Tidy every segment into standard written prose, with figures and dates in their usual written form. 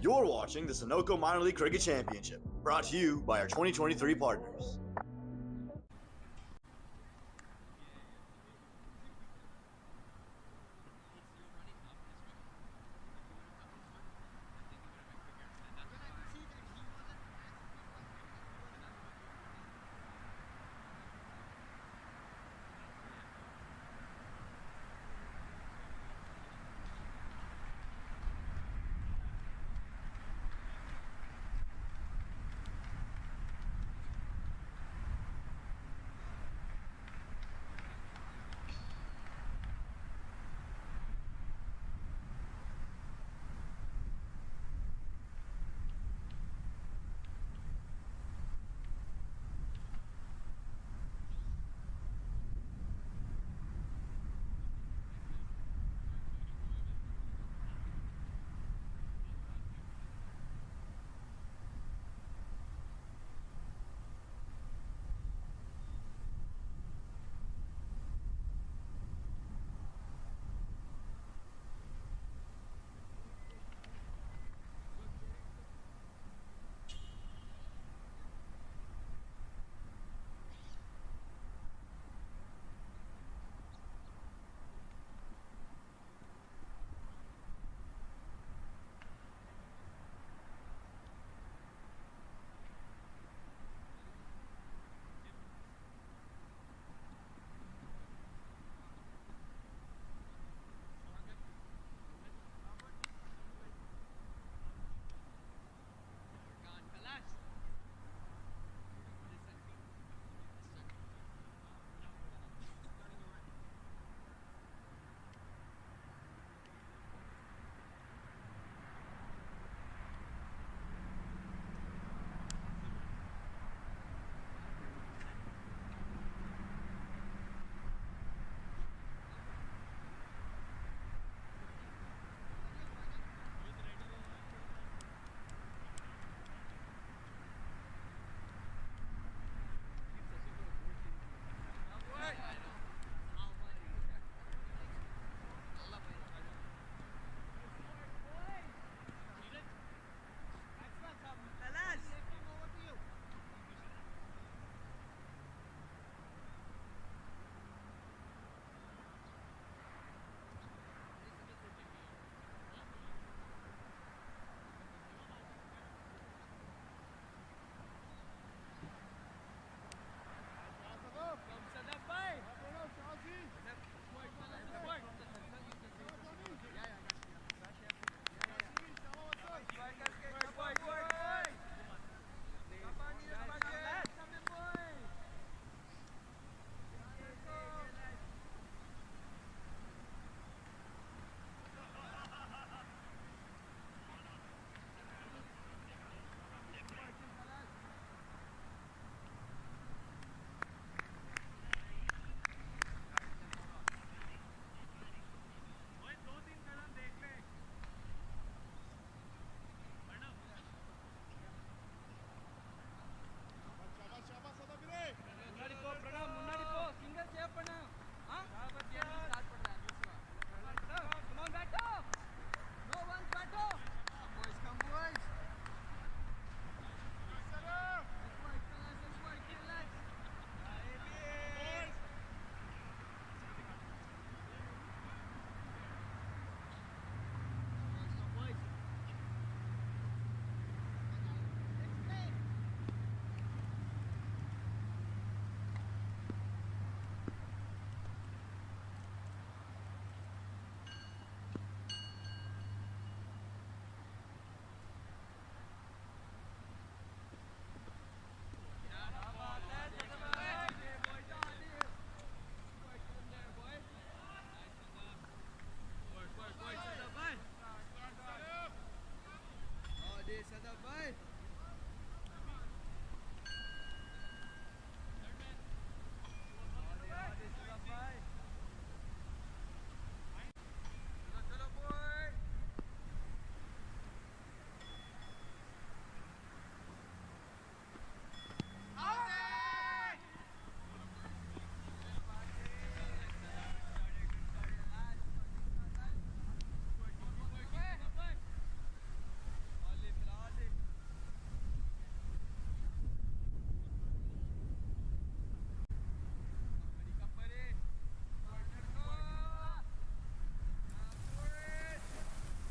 You're watching the Sunoco Minor League Cricket Championship, brought to you by our 2023 partners.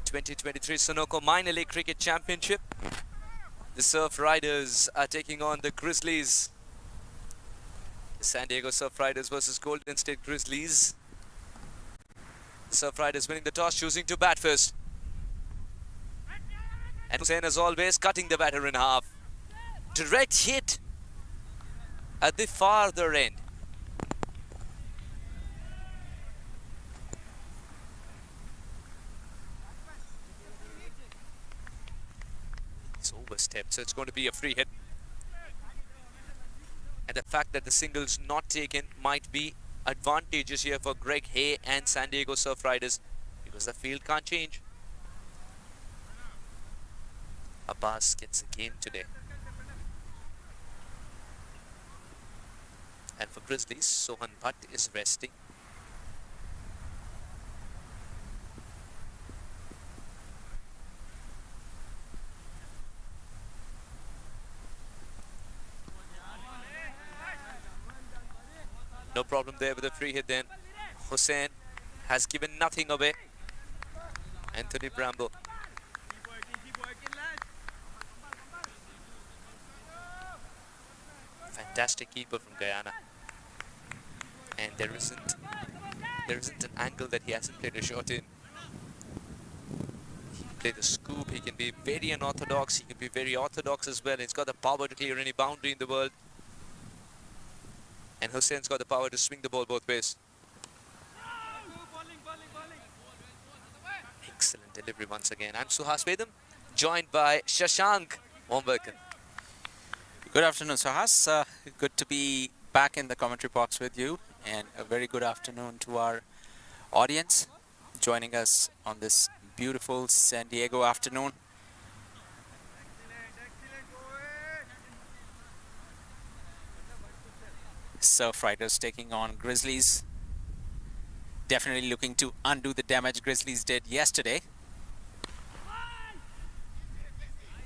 2023 Sunoco Minor League Cricket Championship. The Surf Riders are taking on the Grizzlies. The San Diego Surf Riders versus Golden State Grizzlies. The Surf Riders winning the toss, choosing to bat first. And Hussain, as always, cutting the batter in half. Direct hit at the farther end. It's overstepped, so it's going to be a free hit. And the fact that the single's not taken might be advantageous here for Greg Hay and San Diego Surf Riders, because the field can't change. Abbas gets a game today. And for Grizzlies, Sohan Bhatt is resting. No problem there with the free hit then. Hussain has given nothing away. Anthony Bramble. Fantastic keeper from Guyana. And there isn't an angle that he hasn't played a shot in. He can play the scoop, he can be very unorthodox, he can be very orthodox as well. He's got the power to clear any boundary in the world. And Hussain's got the power to swing the ball both ways. Excellent delivery once again. I'm Suhas Vedam, joined by Shashank. Warm welcome. Good afternoon, Suhas. Good to be back in the commentary box with you, and a very good afternoon to our audience joining us on this beautiful San Diego afternoon. Surf Riders taking on Grizzlies. Definitely looking to undo the damage Grizzlies did yesterday.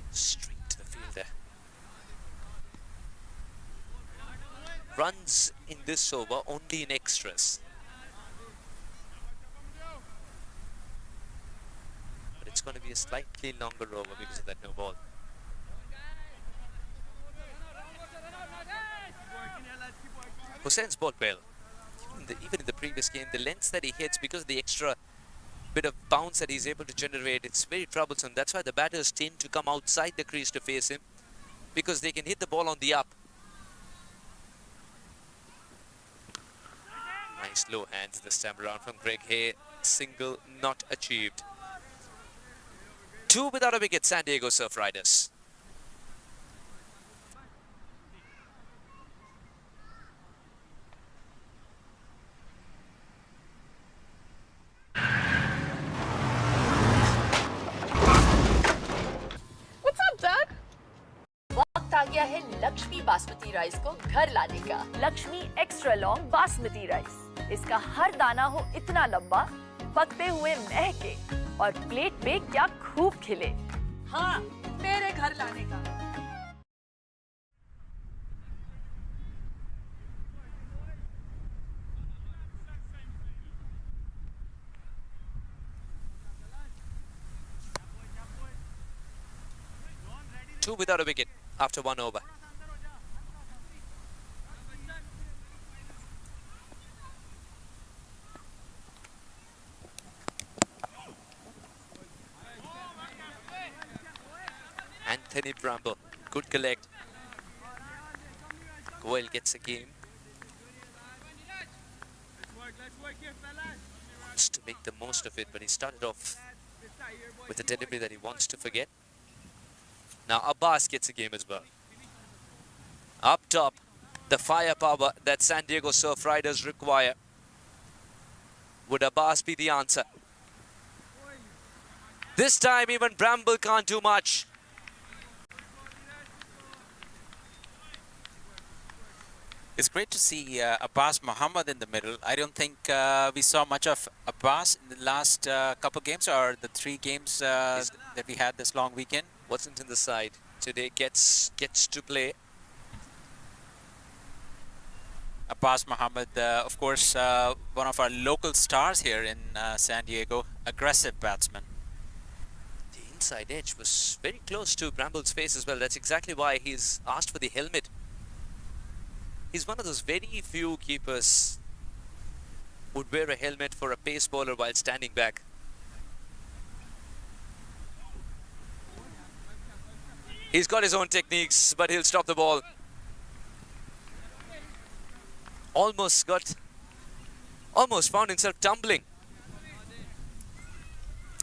Straight to the field there. Runs in this over only in extras. But it's going to be a slightly longer over because of that no ball. Hussain's bowled well. Even in the previous game, the lengths that he hits, because of the extra bit of bounce that he's able to generate, it's very troublesome. That's why the batters tend to come outside the crease to face him, because they can hit the ball on the up. Nice low hands this time around from Greg Hay. Single not achieved. 2 without a wicket, San Diego Surf Riders. वक्त आ गया है Lakshmi basmati rice को घर लाने का। Lakshmi extra long basmati rice, इसका हर दाना हो इतना लंबा, पकते हुए महके और प्लेट पे क्या खूब खिले। हाँ, मेरे घर लाने का। Two without a wicket after 1 over. Anthony Bramble, good collect. Goyle gets a game. Wants to make the most of it, but he started off with a delivery that he wants to forget. Now Abbas gets a game as well. Up top, the firepower that San Diego Surf Riders require. Would Abbas be the answer? This time even Bramble can't do much. It's great to see Abbas Muhammad in the middle. I don't think we saw much of Abbas in the last couple games, or the 3 games that we had this long weekend. Wasn't in the side. Today gets to play. Abbas Muhammad, of course, one of our local stars here in San Diego, aggressive batsman. outside edge was very close to Bramble's face as well. That's exactly why he's asked for the helmet. He's one of those very few keepers who would wear a helmet for a pace bowler while standing back. He's got his own techniques, but he'll stop the ball. Almost found himself tumbling.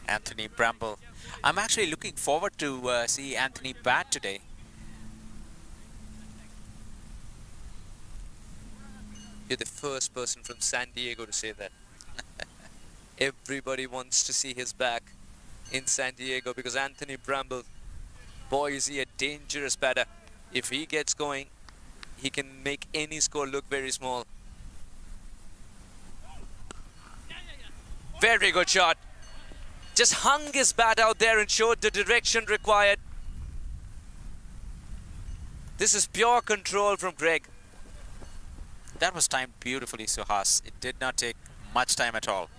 Anthony Bramble. I'm actually looking forward to see Anthony bat today. You're the first person from San Diego to say that. Everybody wants to see his back in San Diego because Anthony Bramble, boy, is he a dangerous batter. If he gets going, he can make any score look very small. Very good shot. Just hung his bat out there and showed the direction required. This is pure control from Greg. That was timed beautifully, Suhas. It did not take much time at all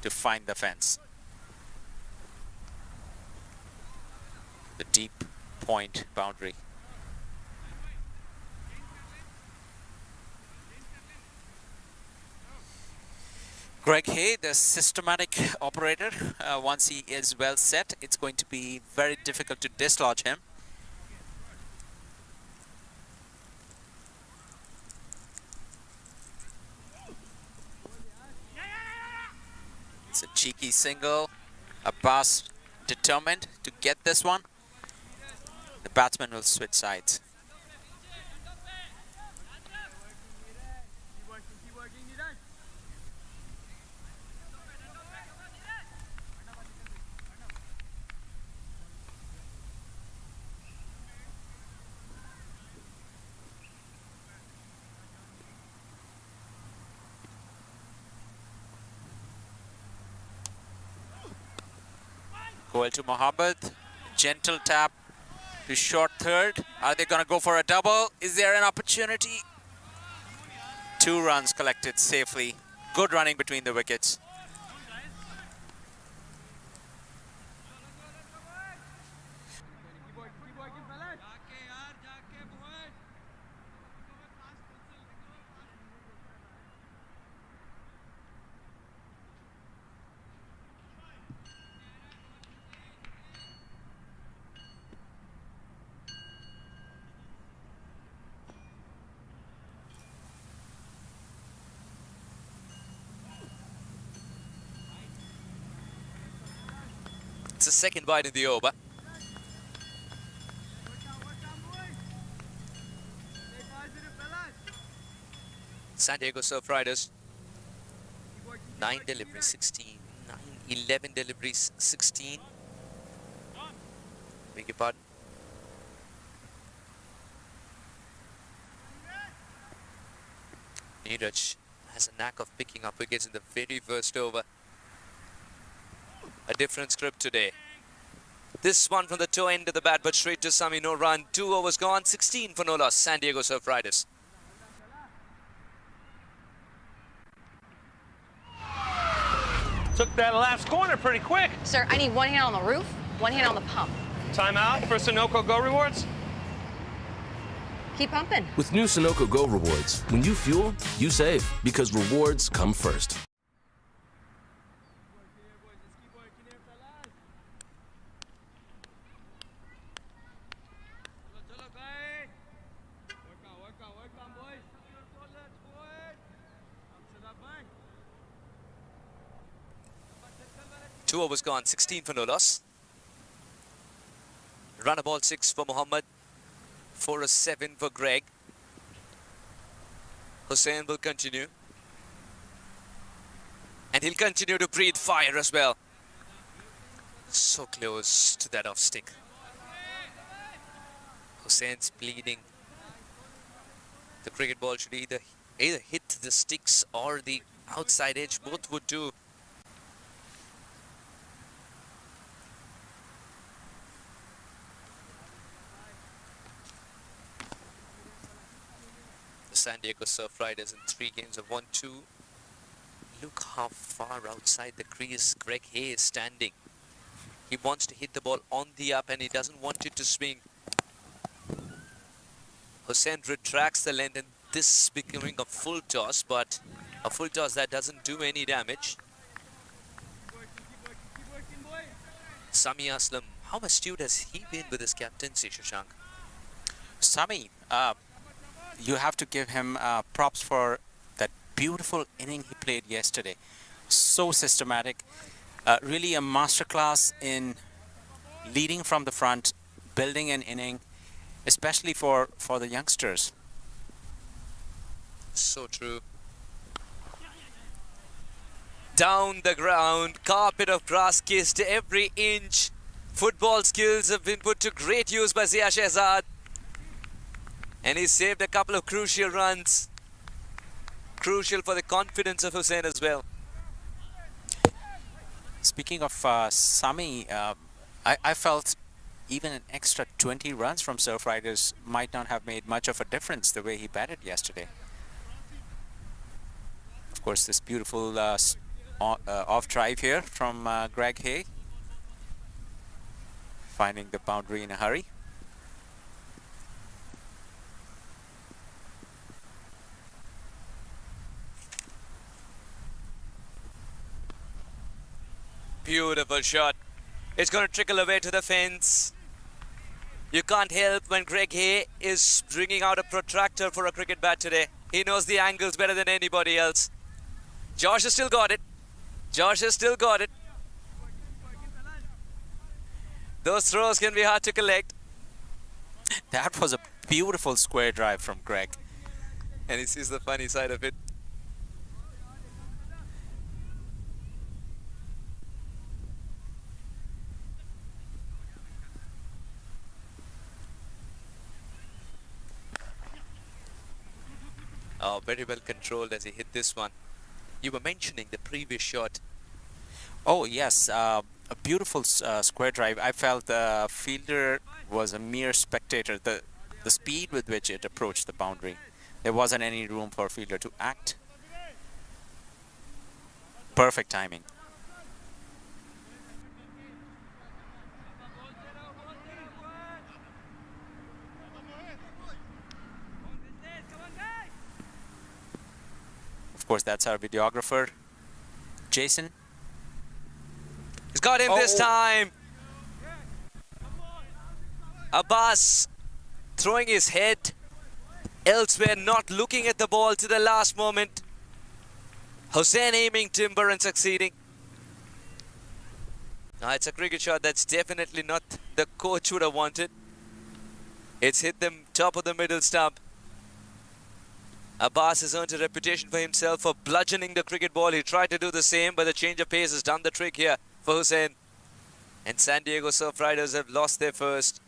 to find the fence. The deep point boundary. Greg Hay, the systematic operator, once he is well set, it's going to be very difficult to dislodge him. It's a cheeky single. Abbas determined to get this one. The batsman will switch sides. Goal to Mohammed. Gentle tap to short third. Are they going to go for a double? Is there an opportunity? 2 runs collected safely. Good running between the wickets. It's a second wide in the over. San Diego Surf Riders, 9 deliveries, 16. 11 deliveries, 16. Beg your pardon. Neeraj has a knack of picking up wickets in the very first over. A different script today. This one from the toe end of the bat, but straight to Sami, no run. 2 overs gone, 16 for no loss. San Diego Surf Riders. Took that last corner pretty quick. Sir, I need one hand on the roof, one hand on the pump. Timeout for Sunoco Go Rewards. Keep pumping. With new Sunoco Go Rewards, when you fuel, you save, because rewards come first. Two overs gone, 16 for no loss. Run a ball 6 for Mohammed. 4 a 7 for Greg. Hussain will continue. And he'll continue to breathe fire as well. So close to that off stick. Hussain's bleeding. The cricket ball should either hit the sticks or the outside edge. Both would do. San Diego Surf Riders in 3 games have won 2. Look how far outside the crease Greg Hay is standing. He wants to hit the ball on the up and he doesn't want it to swing. Hussain retracts the length and this is becoming a full toss, but a full toss that doesn't do any damage. Sami Aslam, how astute has he been with his captaincy, Shashank? Sami, you have to give him props for that beautiful inning he played yesterday. So systematic. Really a masterclass in leading from the front, building an inning, especially for the youngsters. So true. Down the ground, carpet of grass kissed every inch. Football skills have been put to great use by Zia Shehzad. And he saved a couple of crucial runs. Crucial for the confidence of Hussain as well. Speaking of Sami, I felt even an extra 20 runs from Surf Riders might not have made much of a difference the way he batted yesterday. Of course, this beautiful off drive here from Greg Hay, finding the boundary in a hurry. Beautiful shot. It's going to trickle away to the fence. You can't help when Greg Hay is bringing out a protractor for a cricket bat today. He knows the angles better than anybody else. Josh has still got it. Josh has still got it. Those throws can be hard to collect. That was a beautiful square drive from Greg. And he sees the funny side of it. Oh, very well controlled as he hit this one. You were mentioning the previous shot. Oh yes, a beautiful square drive. I felt the fielder was a mere spectator. The speed with which it approached the boundary, there wasn't any room for a fielder to act. Perfect timing. Of course, that's our videographer, Jason. He's got him this time. Abbas throwing his head elsewhere, not looking at the ball to the last moment. Hussain aiming timber and succeeding. Now it's a cricket shot that's definitely not the coach would have wanted. It's hit them top of the middle stump. Abbas has earned a reputation for himself for bludgeoning the cricket ball. He tried to do the same, but the change of pace has done the trick here for Hussain. And San Diego Surf Riders have lost their first.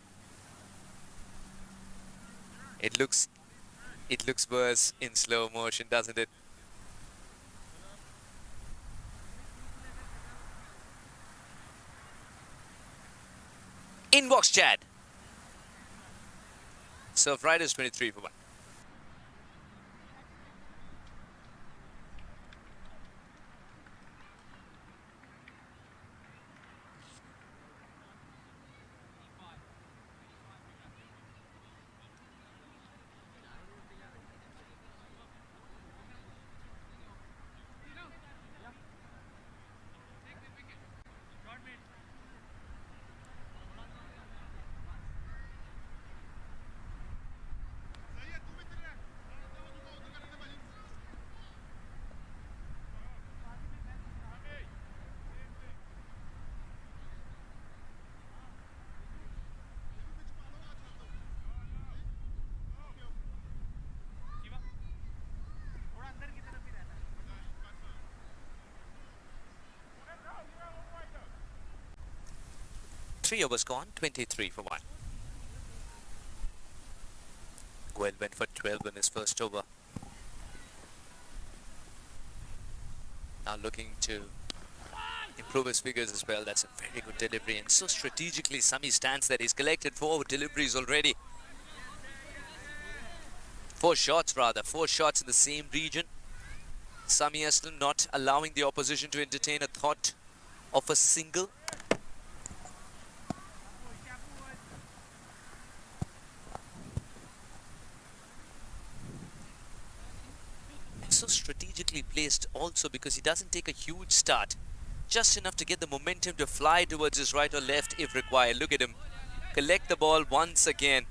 It looks worse in slow motion, doesn't it? Inbox Chad. Surf Riders 23 for 1. Three overs gone, 23 for 1. Goel went for 12 in his first over. Now looking to improve his figures as well. That's a very good delivery, and so strategically Sami stands there. He's collected 4 deliveries already. 4 shots rather, 4 shots in the same region. Sami Aslan not allowing the opposition to entertain a thought of a single. placed also because he doesn't take a huge start. Just enough to get the momentum to fly towards his right or left if required. Look at him collect the ball once again.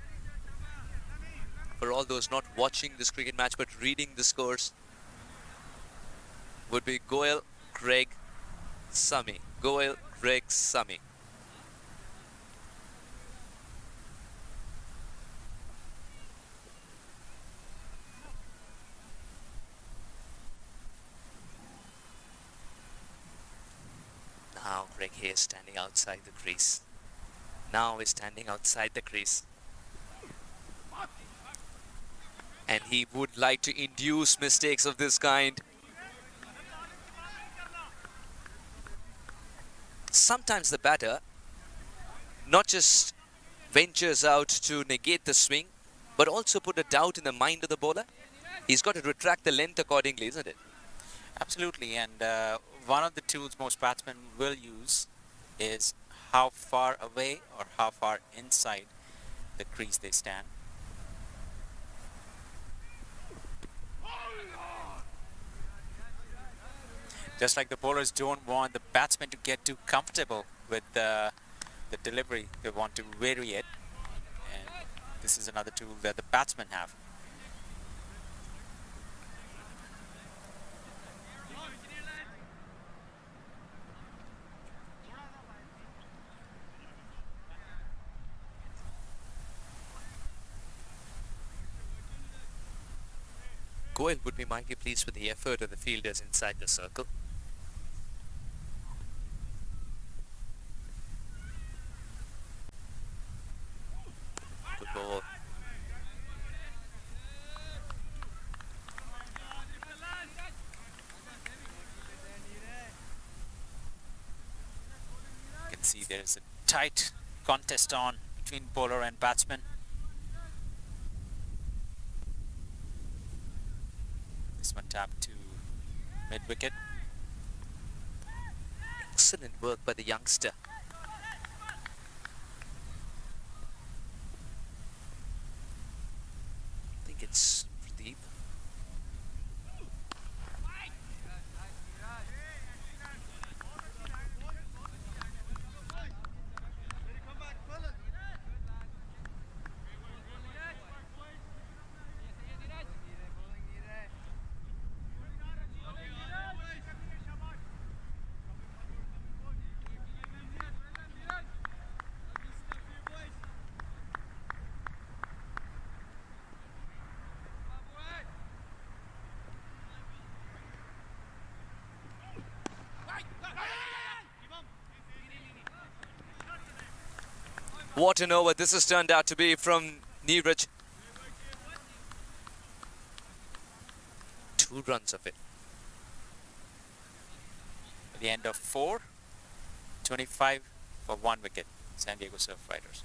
For all those not watching this cricket match but reading the scores, would be Goel, Craig, Sami. Goel, Craig, Sami. Now Craig Hayes standing outside the crease. Now he's standing outside the crease. And he would like to induce mistakes of this kind. Sometimes the batter not just ventures out to negate the swing, but also put a doubt in the mind of the bowler. He's got to retract the length accordingly, isn't it? Absolutely, and one of the tools most batsmen will use is how far away or how far inside the crease they stand. Just like the bowlers don't want the batsmen to get too comfortable with the delivery, they want to vary it, and this is another tool that the batsmen have. Goel would be mighty pleased with the effort of the fielders inside the circle. Good ball. You can see there is a tight contest on between bowler and batsman. This one tapped to mid-wicket. Excellent work by the youngster. I think it's Pradeep. What an over this has turned out to be from Neeraj. 2 runs of it. At the end of 4, 25 for 1 wicket, San Diego Surf Riders.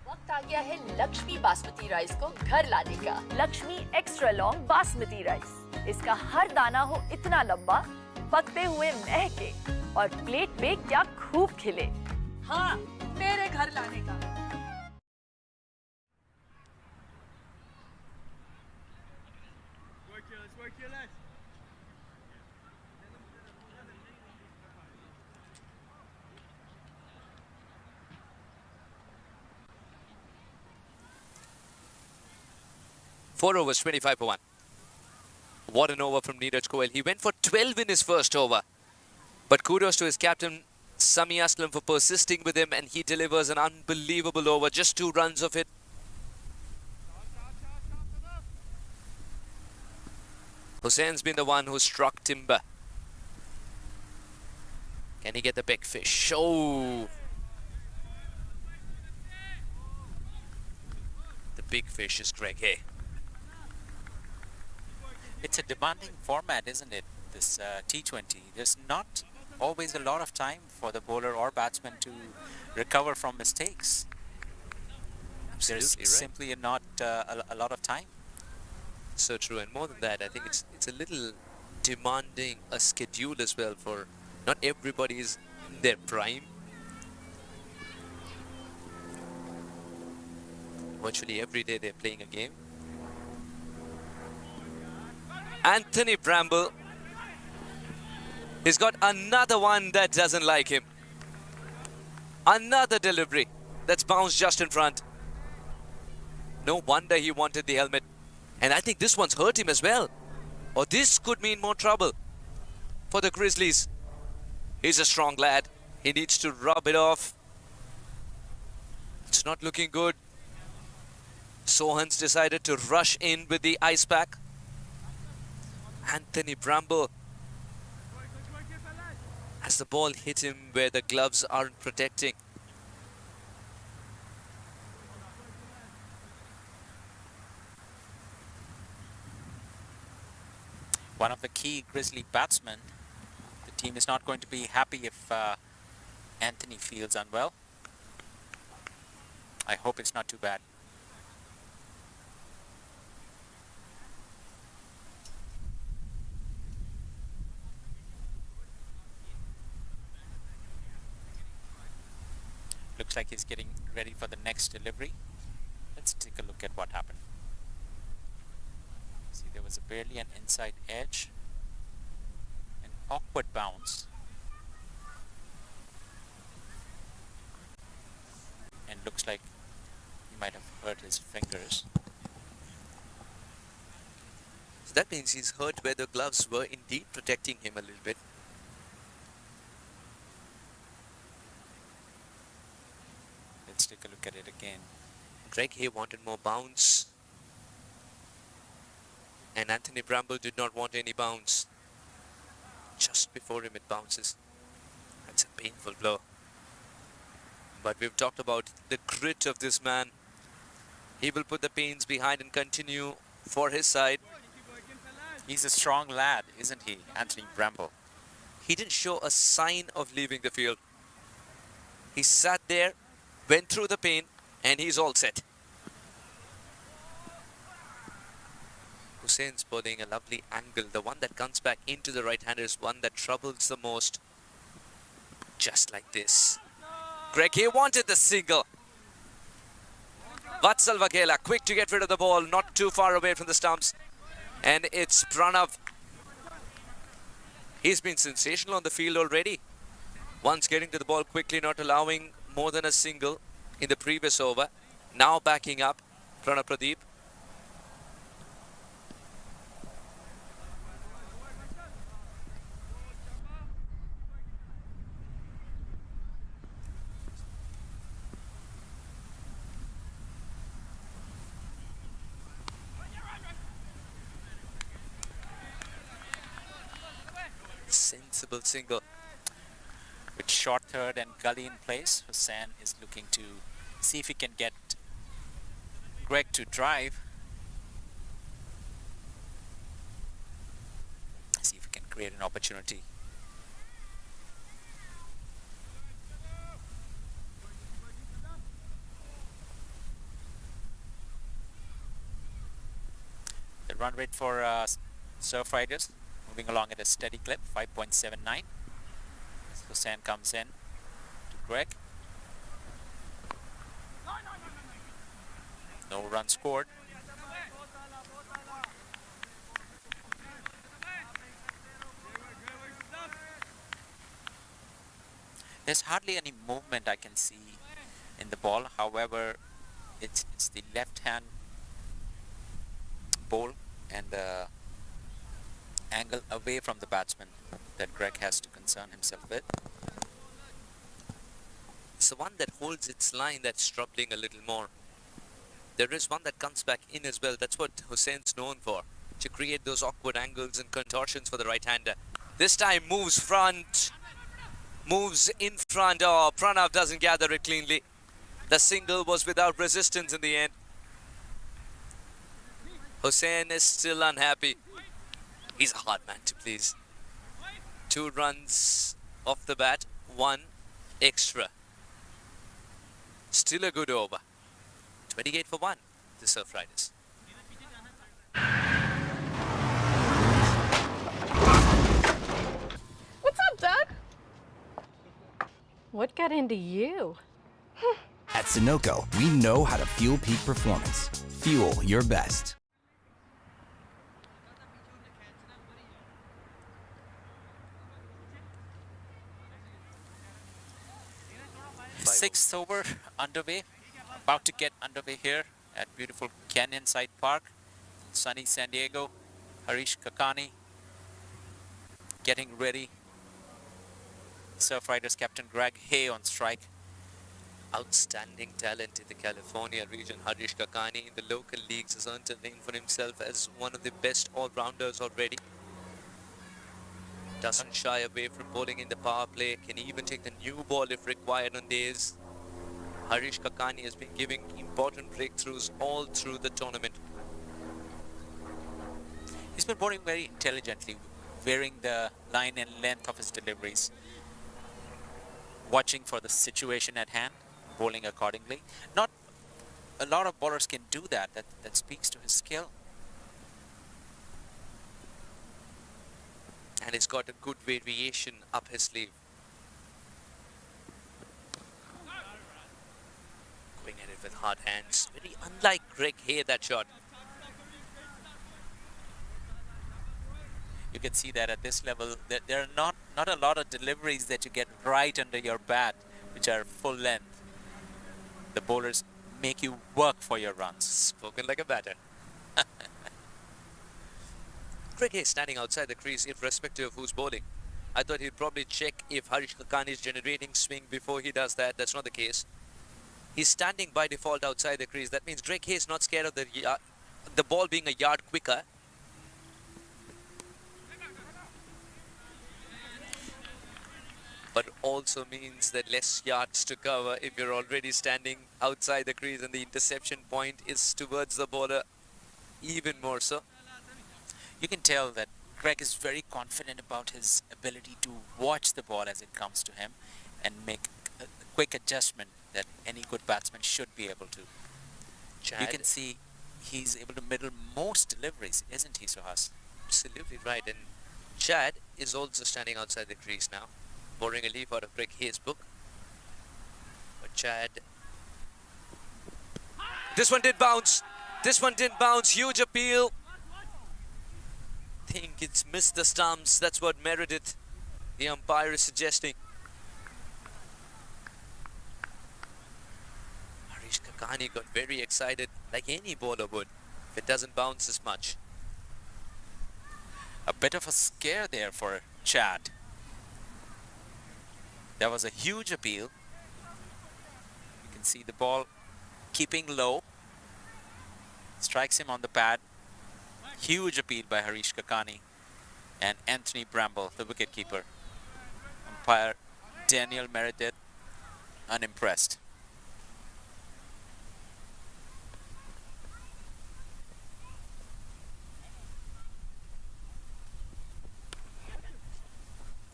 वक्त आ गया है Lakshmi basmati rice को घर लाने का। Lakshmi extra long basmati rice, इसका हर दाना हो इतना लंबा, पकते हुए महके और प्लेट पे क्या खूब खिले। हाँ, मेरे घर लाने का। Four overs, 25 for 1. What an over from Neeraj Goel. He went for 12 in his first over. But kudos to his captain, Sami Aslam, for persisting with him, and he delivers an unbelievable over. Just 2 runs of it. Hussein's been the one who struck timber. Can he get the big fish? Oh! The big fish is Greg Hay. It's a demanding format, isn't it, this T20? There's not always a lot of time for the bowler or batsman to recover from mistakes. Absolutely There's right. simply not a lot of time. So true, and more than that, I think it's a little demanding a schedule as well, for not everybody is in their prime. Virtually every day they're playing a game. Anthony Bramble. He's got another one that doesn't like him. Another delivery that's bounced just in front. No wonder he wanted the helmet. And I think this one's hurt him as well. Or this could mean more trouble for the Grizzlies. He's a strong lad. He needs to rub it off. It's not looking good. Sohan's decided to rush in with the ice pack. Anthony Bramble, as the ball hit him where the gloves aren't protecting. One of the key Grizzly batsmen. The team is not going to be happy if Anthony feels unwell. I hope it's not too bad. Looks like he's getting ready for the next delivery. Let's take a look at what happened. See, there was barely an inside edge. An awkward bounce. And looks like he might have hurt his fingers. So that means he's hurt where the gloves were indeed protecting him a little bit. Let's take a look at it again. Greg Hay wanted more bounce. And Anthony Bramble did not want any bounce. Just before him it bounces. That's a painful blow. But we've talked about the grit of this man. He will put the pains behind and continue for his side. He's a strong lad, isn't he, Anthony Bramble? He didn't show a sign of leaving the field. He sat there, went through the pain, and he's all set. Hussein's bowling a lovely angle. The one that comes back into the right hander is one that troubles the most. Just like this. Greg Hay wanted the single. Vatsal Vaghela quick to get rid of the ball, not too far away from the stumps. And it's Pranav. He's been sensational on the field already. Once getting to the ball quickly, not allowing more than a single in the previous over. Now backing up Pranav Pradeep. Sensible single. With short third and gully in place, Hussain is looking to see if he can get Greg to drive. See if he can create an opportunity. The run rate for Surf Riders moving along at a steady clip, 5.79. Hussain comes in to Greg. No run scored. There's hardly any movement I can see in the ball. However, it's the left hand bowl and the angle away from the batsman that Greg has to concern himself with. It's the one that holds its line that's troubling a little more. There is one that comes back in as well. That's what Hussein's known for, to create those awkward angles and contortions for the right-hander. This time moves front, moves in front. Oh, Pranav doesn't gather it cleanly. The single was without resistance in the end. Hussain is still unhappy. He's a hard man to please. 2 runs off the bat, 1 extra. Still a good over. 28 for 1, the Surf Riders. What's up, Doug? What got into you? At Sunoco, we know how to fuel peak performance. Fuel your best. Sixth over underway, about to get underway here at beautiful Canyon Side Park, sunny San Diego. Harish Kakani getting ready. Surf Riders captain Greg Hay on strike. Outstanding talent in the California region. Harish Kakani in the local leagues has earned a name for himself as one of the best all-rounders already. Doesn't shy away from bowling in the power play. Can even take the new ball if required on days. Harish Kakani has been giving important breakthroughs all through the tournament. He's been bowling very intelligently, varying the line and length of his deliveries, watching for the situation at hand, bowling accordingly. Not a lot of bowlers can do that. That speaks to his skill. And he's got a good variation up his sleeve. Going at it with hard hands. Very unlike Greg Hay, that shot. You can see that at this level, there are not a lot of deliveries that you get right under your bat, which are full length. The bowlers make you work for your runs. Spoken like a batter. Greg Hay standing outside the crease irrespective of who's bowling. I thought he'd probably check if Harish Kakani is generating swing before he does that. That's not the case. He's standing by default outside the crease. That means Greg Hay is not scared of the ball being a yard quicker. But also means that less yards to cover if you're already standing outside the crease and the interception point is towards the bowler even more so. You can tell that Greg is very confident about his ability to watch the ball as it comes to him and make a quick adjustment that any good batsman should be able to. Chad, you can see he's able to middle most deliveries, isn't he, Suhas? absolutely right. And Chad is also standing outside the crease now, borrowing a leaf out of Greg Hayes' book. But Chad... This one did bounce. This one didn't bounce. Huge appeal. Think it's missed the stumps. That's what merited. The umpire is suggesting. Harish Kakani got very excited, like any bowler would, if it doesn't bounce as much. A bit of a scare there for Chad. That was a huge appeal. You can see the ball keeping low. Strikes him on the pad. Huge appeal by Harish Kakani and Anthony Bramble, the wicketkeeper. Umpire Daniel Meredith, unimpressed.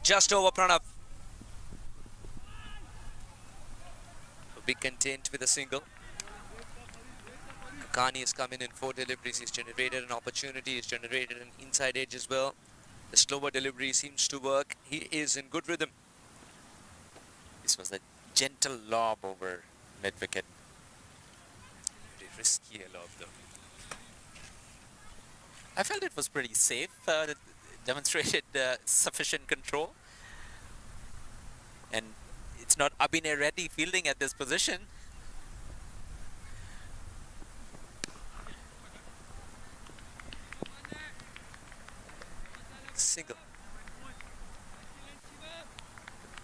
Just over Pranav. Be content with a single. Kakani has come in 4 deliveries. He's generated an opportunity. He's generated an inside edge as well. The slower delivery seems to work. He is in good rhythm. This was a gentle lob over mid-wicket. Very risky a lob though. I felt it was pretty safe. It demonstrated sufficient control. And it's not Abhinay Reddy fielding at this position. Single.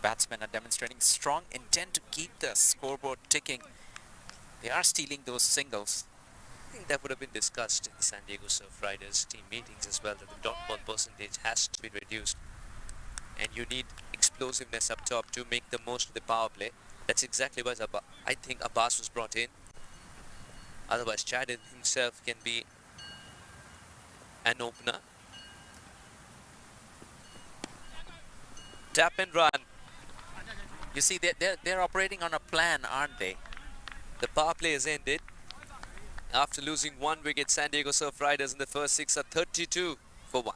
Batsmen are demonstrating strong intent to keep the scoreboard ticking. They are stealing those singles. I think that would have been discussed in the San Diego Surf Riders team meetings as well, that the dot ball percentage has to be reduced. And you need explosiveness up top to make the most of the power play. That's exactly why I think Abbas was brought in. Otherwise, Chad himself can be an opener. Tap and run. You see, they're operating on a plan, aren't they? The power play has ended. After losing 1 wicket, San Diego Surf Riders in the first 6 are 32 for 1.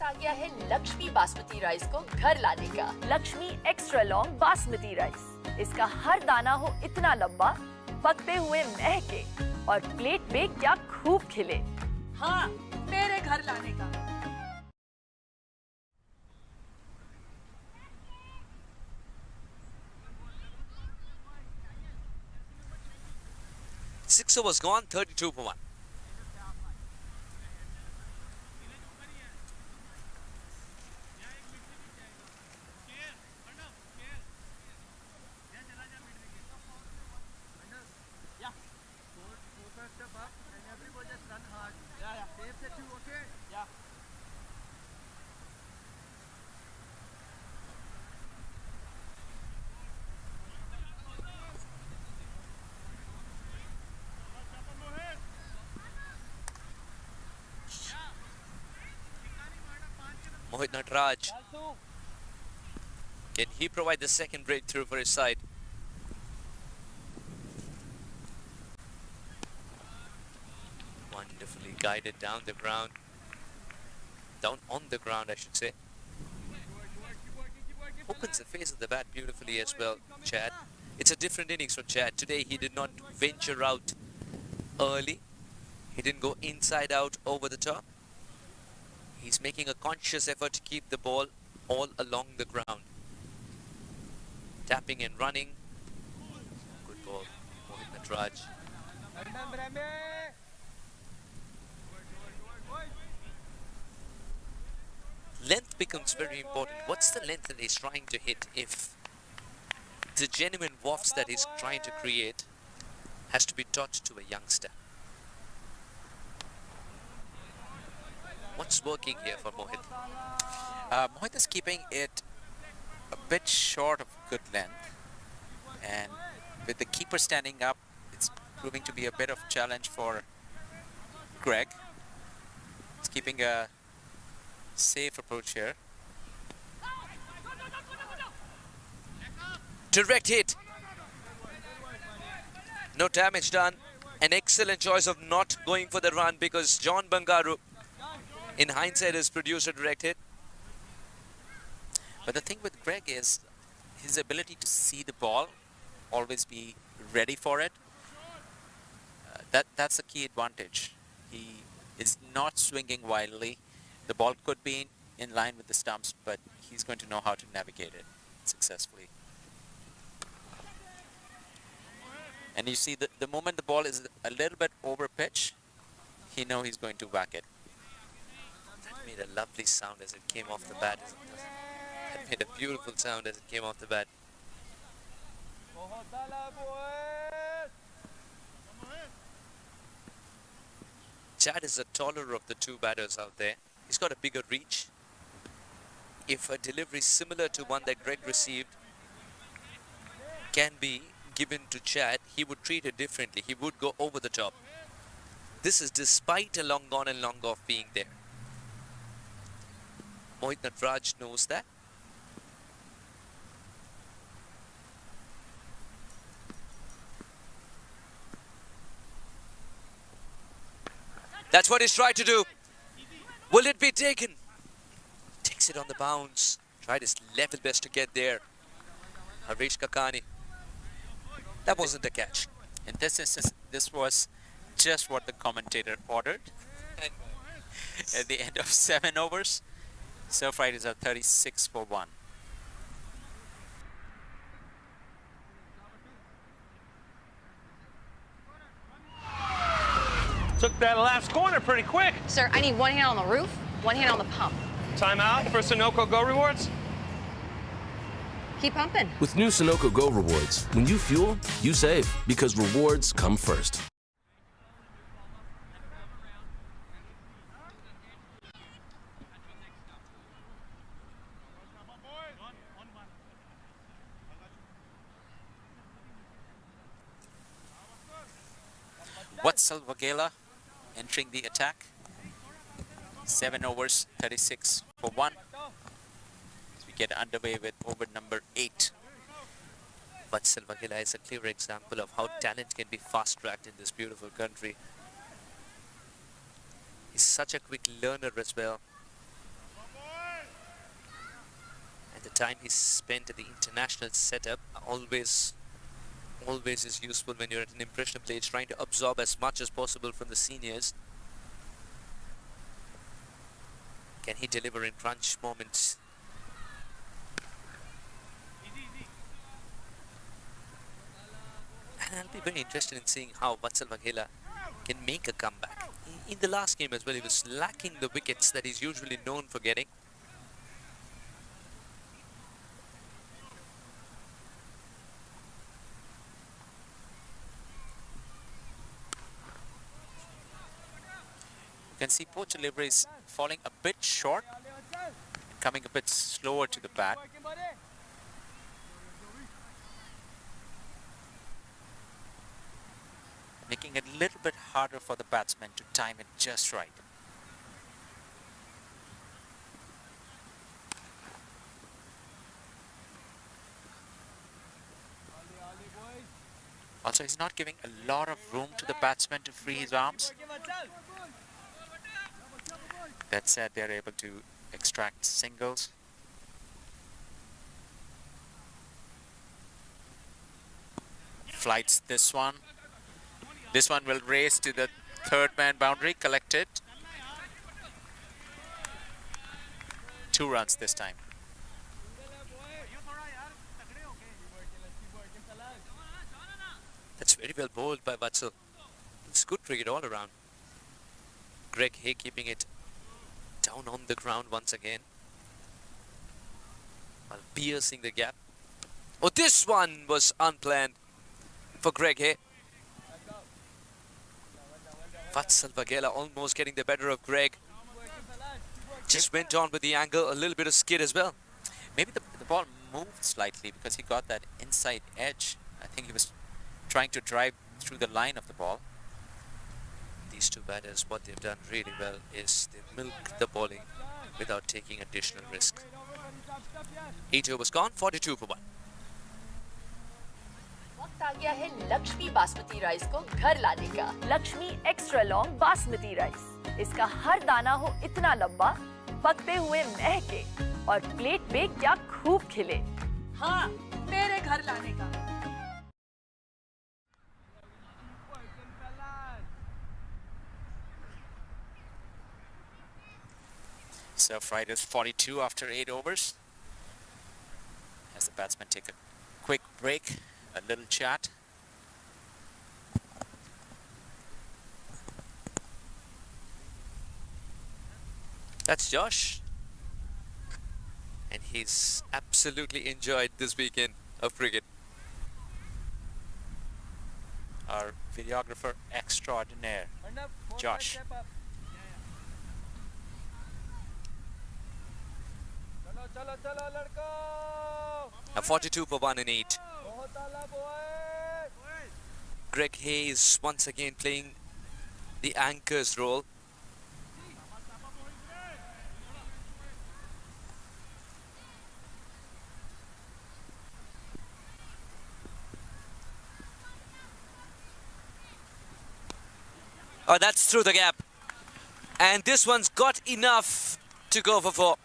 वक्त आ गया है Lakshmi basmati rice को घर लाने का। Lakshmi extra long basmati rice, इसका हर दाना हो इतना लंबा, पकते हुए महके और प्लेट पे क्या खूब खिले। हाँ, मेरे घर लाने का। Six overs gone, 32 for 1. Mohit Nataraj. Can he provide the second breakthrough for his side? Wonderfully guided down the ground. Down on the ground, I should say. Opens the face of the bat beautifully as well, Chad. It's a different innings for Chad. Today he did not venture out early. He didn't go inside out over the top. He's making a conscious effort to keep the ball all along the ground. Tapping and running. Good ball, Mohit Nataraj. Length becomes very important. What's the length that he's trying to hit if the genuine wafts that he's trying to create has to be taught to a youngster? What's working here for Mohit? Mohit is keeping it a bit short of good length, and with the keeper standing up, it's proving to be a bit of challenge for Greg. He's keeping a safe approach here. Direct hit. No damage done. An excellent choice of not going for the run because John Bangaru, in hindsight, has produced a direct hit. But the thing with Greg is his ability to see the ball, always be ready for it. That's a key advantage. He is not swinging wildly. The ball could be in line with the stumps, but he's going to know how to navigate it successfully. And you see, the moment the ball is a little bit over pitch, he knows he's going to whack it. That made a lovely sound as it came off the bat. That made a beautiful sound as it came off the bat. Chad is the taller of the two batters out there. He's got a bigger reach. If a delivery similar to one that Greg received can be given to Chad, he would treat it differently. He would go over the top. This is despite a long on and long off being there. Mohit Nataraj knows that. That's what he's tried to do. Will it be taken? Takes it on the bounce. Tried his level best to get there. Harish Kakani. That wasn't a catch. In this instance, this was just what the commentator ordered. At the end of 7 overs, Surfright is at 36 for 1. Took that last corner pretty quick. Sir, I need one hand on the roof, one hand on the pump. Timeout for Sunoco Go Rewards. Keep pumping. With new Sunoco Go rewards, when you fuel, you save because rewards come first. Watsal Vagela entering the attack. 7 overs, 36 for 1. As we get underway with over number 8. But Silvagila is a clear example of how talent can be fast-tracked in this beautiful country. He's such a quick learner as well. And the time he spent at the international setup always is useful when you're at an impressionable age, trying to absorb as much as possible from the seniors. Can he deliver in crunch moments? And I'll be very interested in seeing how Vatsal Vaghela can make a comeback. In the last game as well, he was lacking the wickets that he's usually known for getting. You can see both deliveries falling a bit short and coming a bit slower to the bat. Making it a little bit harder for the batsman to time it just right. Also, he's not giving a lot of room to the batsman to free his arms. That said, they're able to extract singles. Flights this one. This one will race to the third man boundary, collected. 2 runs this time. That's very well bowled by Vatsal. It's good cricket all around. Greg Hay keeping it down on the ground once again, while piercing the gap. Oh, this one was unplanned for Greg Hay. Vatsal Vaghela almost getting the better of Greg. Just went on with the angle, a little bit of skid as well. Maybe the ball moved slightly because he got that inside edge. I think he was trying to drive through the line of the ball. These two batters, what they've done really well is they've milked the bowling without taking additional risk. 8 overs gone, 42 for 1. वक्त आ गया है Lakshmi basmati rice को घर लाने का। Lakshmi extra long basmati rice. इसका हर दाना हो इतना लंबा, पकते हुए महके और प्लेट पे क्या खूब खिले। हाँ, मेरे घर लाने का। Surf Riders 42 after 8 overs. As the batsmen take a quick break, a little chat. That's Josh. And he's absolutely enjoyed this weekend of cricket. Our videographer extraordinaire, Josh. Now 42 for 1 and 8. Greg Hayes once again playing the anchor's role. Oh, that's through the gap. And this one's got enough to go for 4.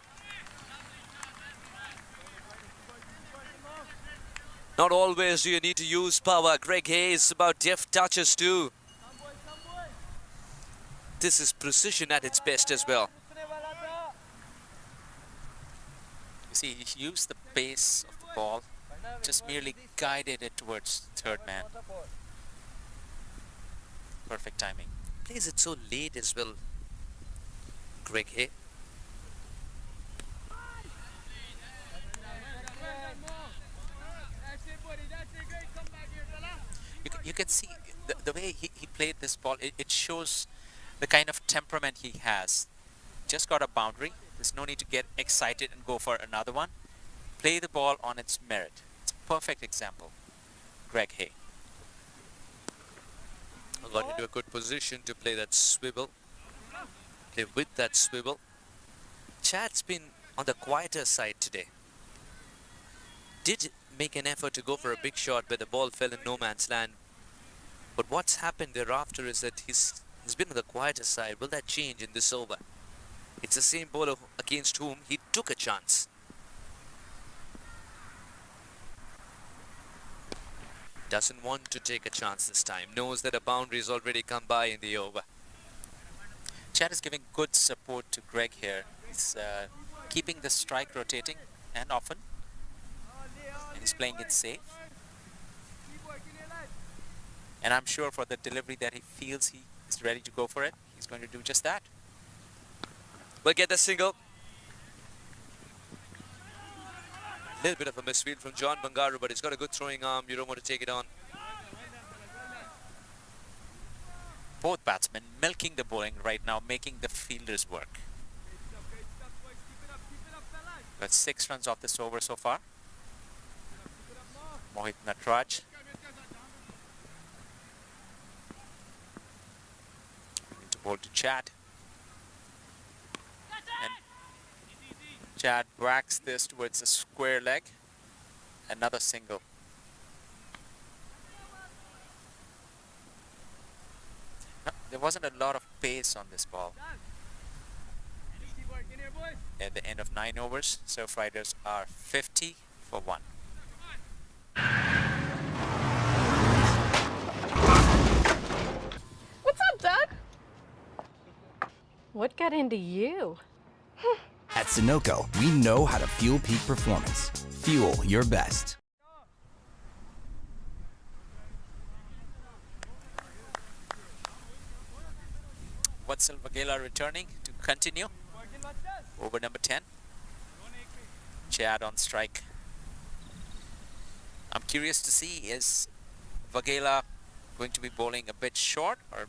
Not always do you need to use power. Greg Hayes about deft touches too. This is precision at its best as well. You see, he used the pace of the ball, just merely guided it towards third man. Perfect timing. Plays it so late as well. Greg Hay. You can see the way he played this ball, it shows the kind of temperament he has. Just got a boundary. There's no need to get excited and go for another one. Play the ball on its merit. It's a perfect example. Greg Hay. Got into a good position to play that swivel. Play with that swivel. Chad's been on the quieter side today. Did make an effort to go for a big shot, but the ball fell in no man's land. But what's happened thereafter is that he's been on the quieter side. Will that change in this over? It's the same bowler against whom he took a chance. Doesn't want to take a chance this time. Knows that a boundary's already come by in the over. Chad is giving good support to Greg here. He's keeping the strike rotating and often. And he's playing it safe. And I'm sure for the delivery that he feels he is ready to go for it, he's going to do just that. We'll get the single. A little bit of a misfield from John Bangaru, but he's got a good throwing arm. You don't want to take it on. Both batsmen milking the bowling right now, making the fielders work. Got 6 runs off this over so far. Mohit Natraj. To bowl to Chad. And Chad whacks this towards a square leg. Another single. No, there wasn't a lot of pace on this ball. At the end of 9 overs, Surf Riders are 50 for 1. What's up, Doug? What got into you? At Sunoco, we know how to fuel peak performance. Fuel your best. Vatsal Vagela returning to continue. Over number 10. Chad on strike. I'm curious to see, is Vagela going to be bowling a bit short or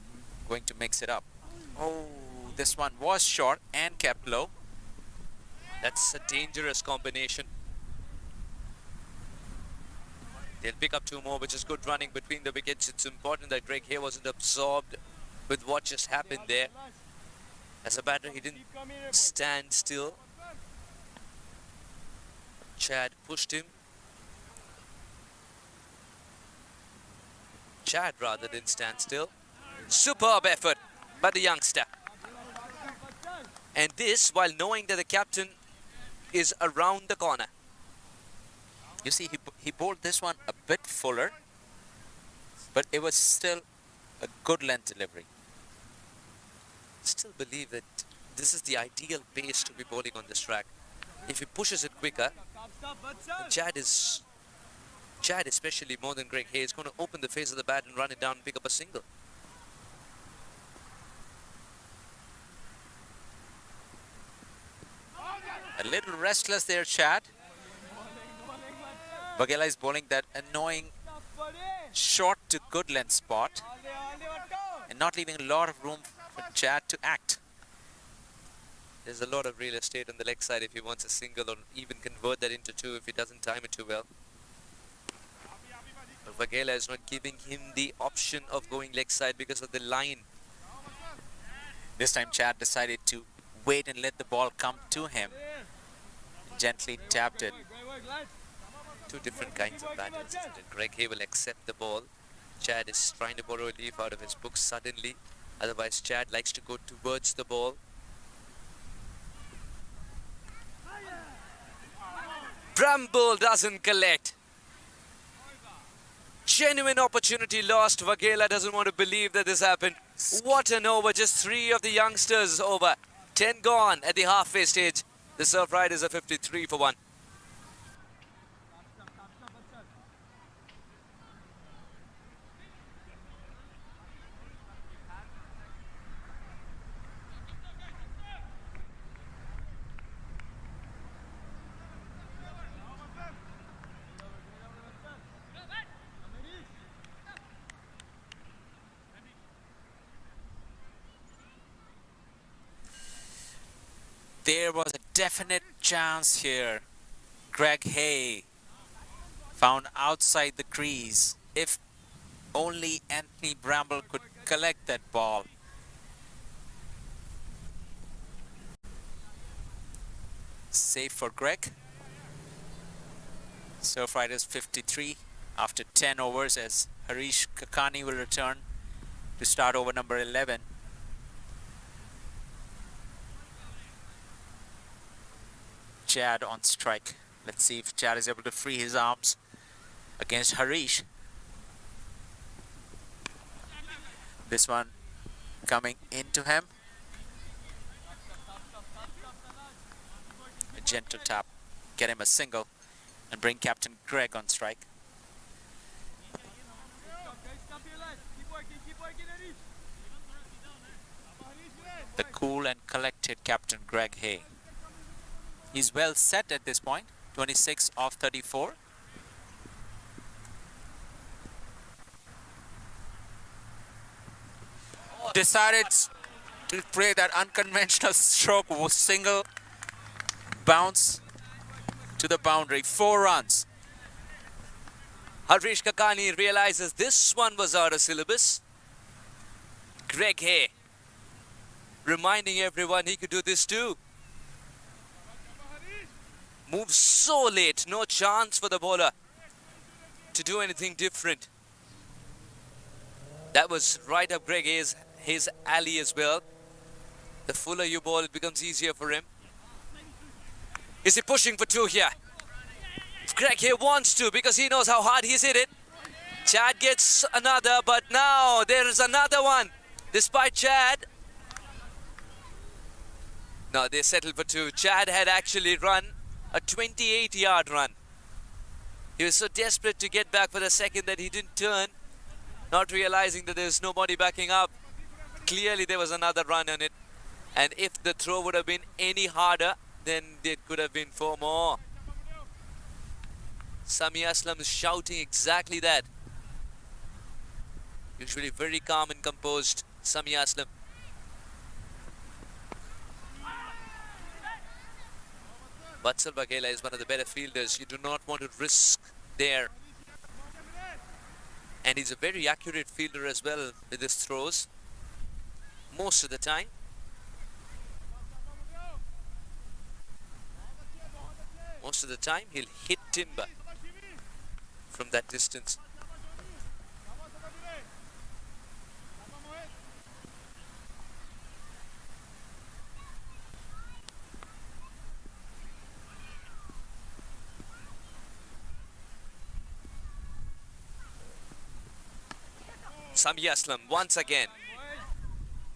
going to mix it up? Oh, this one was short and kept low. That's a dangerous combination. They'll pick up 2 more, which is good running between the wickets. It's important that Greg Hay wasn't absorbed with what just happened there. As a batter, he didn't stand still. Chad pushed him. Chad rather didn't stand still. Superb effort by the youngster. And this while knowing that the captain is around the corner. You see, he bowled this one a bit fuller, but it was still a good length delivery. Still believe that this is the ideal pace to be bowling on this track. If he pushes it quicker, Chad, especially more than Greg Hay, is going to open the face of the bat and run it down and pick up a single. A little restless there, Chad. Vagela is bowling that annoying short to good length spot and not leaving a lot of room for Chad to act. There's a lot of real estate on the leg side if he wants a single, or even convert that into 2 if he doesn't time it too well. But Vagela is not giving him the option of going leg side because of the line. This time Chad decided to wait and let the ball come to him. Gently tapped it. 2 different kinds of batters, isn't it? Greg Hay will accept the ball. Chad is trying to borrow a leaf out of his book suddenly. Otherwise, Chad likes to go towards the ball. Bramble doesn't collect. Genuine opportunity lost. Vagela doesn't want to believe that this happened. What an over. Just 3 of the youngsters over. 10 gone at the halfway stage. The Surf Riders are 53 for 1. There was a definite chance here. Greg Hay found outside the crease. If only Anthony Bramble could collect that ball. Safe for Greg. Surf Riders 53 after 10 overs as Harish Kakani will return to start over number 11. Chad on strike. Let's see if Chad is able to free his arms against Harish. This one coming into him. A gentle tap, get him a single, and bring Captain Greg on strike. The cool and collected Captain Greg Hay. He's well set at this point, 26 off 34. Decided to play that unconventional stroke, single bounce to the boundary, 4 runs. Harish Kakani realizes this one was out of syllabus. Greg Hay reminding everyone he could do this too. Moves so late, no chance for the bowler to do anything different. That was right up Greg Hay's alley as well. The fuller you bowl, it becomes easier for him. Is he pushing for 2 here? Greg Hay wants to because he knows how hard he's hit it. Chad gets another, but now there is another one. Despite Chad. No, they settled for 2. Chad had actually run a 28-yard run. He was so desperate to get back for the second that he didn't turn, not realizing that there's nobody backing up. Clearly there was another run on it. And if the throw would have been any harder, then it could have been 4 more. Sami Aslam is shouting exactly that. Usually very calm and composed, Sami Aslam. Vatsal Baghela is one of the better fielders. You do not want to risk there. And he's a very accurate fielder as well with his throws. Most of the time. Most of the time he'll hit timber from that distance. Sami Aslam once again.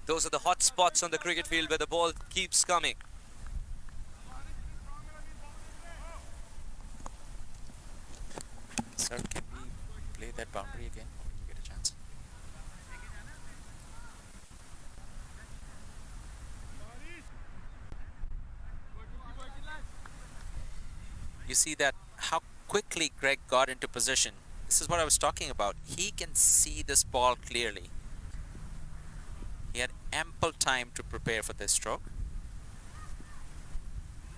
Those are the hot spots on the cricket field where the ball keeps coming. Sir, can we play that boundary again when you get a chance? You see that how quickly Greg got into position. This is what I was talking about. He can see this ball clearly. He had ample time to prepare for this stroke.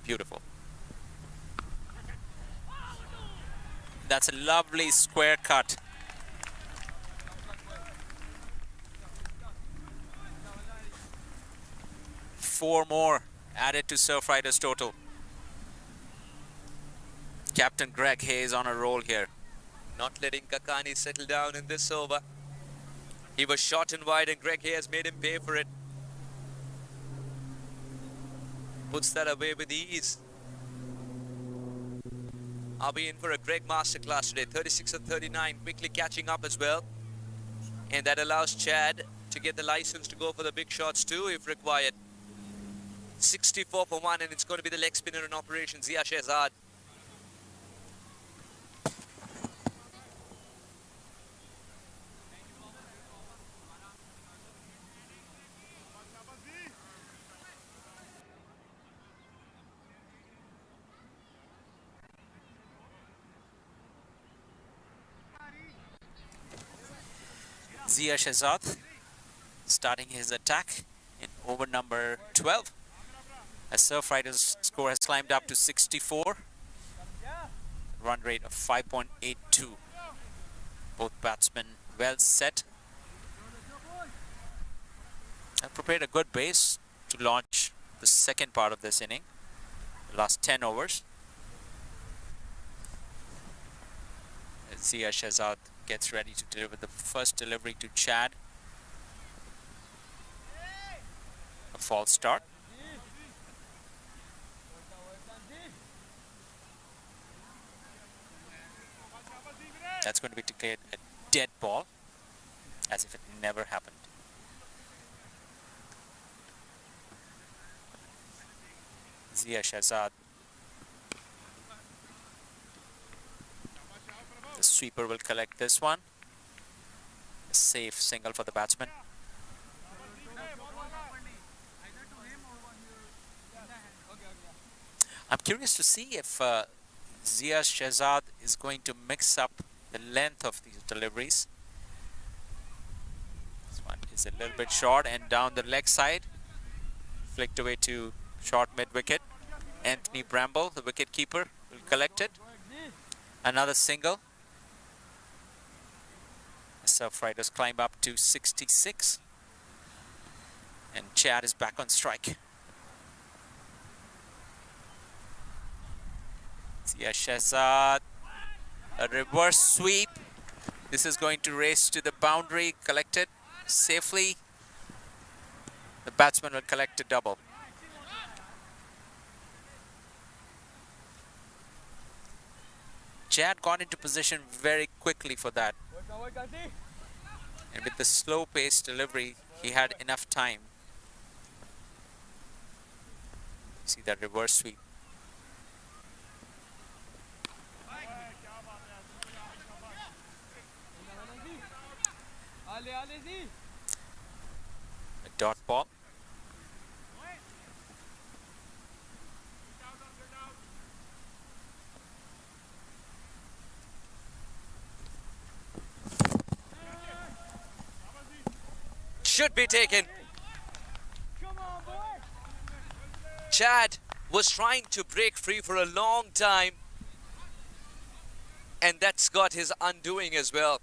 Beautiful. That's a lovely square cut. Four more added to Surf Riders total. Captain Greg Hayes on a roll here. Not letting Kakani settle down in this over. He was short and wide and Greg Hayes made him pay for it. Puts that away with ease. Are we in for a Greg masterclass today? 36 of 39, quickly catching up as well. And that allows Chad to get the license to go for the big shots too if required. 64 for 1 and it's going to be the leg spinner in operation, Zia Shehzad. Zia Shehzad starting his attack in over number 12. As Surf Riders' score has climbed up to 64. Run rate of 5.82. Both batsmen well set. Have prepared a good base to launch the second part of this inning. The last 10 overs. As Zia Shehzad gets ready to deliver the first delivery to Chad. A false start. That's going to be declared a dead ball, as if it never happened. Zia Shahzad. The sweeper will collect this one. A safe single for the batsman. I'm curious to see if Zia Shahzad is going to mix up the length of these deliveries. This one is a little bit short and down the leg side. Flicked away to short mid-wicket. Anthony Bramble, the wicket keeper, will collect it. Another single. The Surf Riders climb up to 66. And Chad is back on strike. Zia Shahzad, a reverse sweep. This is going to race to the boundary, collected safely. The batsman will collect a double. Chad got into position very quickly for that. And with the slow paced delivery, he had enough time. See that reverse sweep. A dot ball. Should be taken. Chad was trying to break free for a long time, and that's got his undoing as well.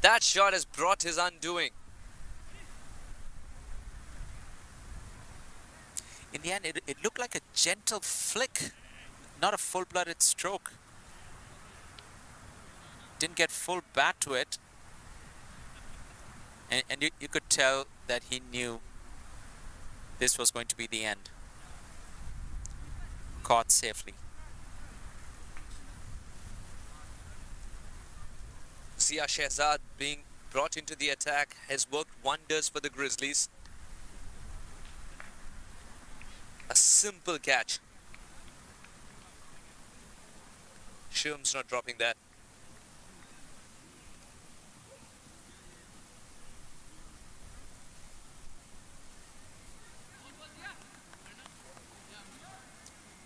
That shot has brought his undoing. In the end, it looked like a gentle flick, not a full-blooded stroke. Didn't get full bat to it. And you could tell that he knew this was going to be the end. Caught safely. Zia Shahzad being brought into the attack has worked wonders for the Grizzlies. A simple catch. Shum's not dropping that.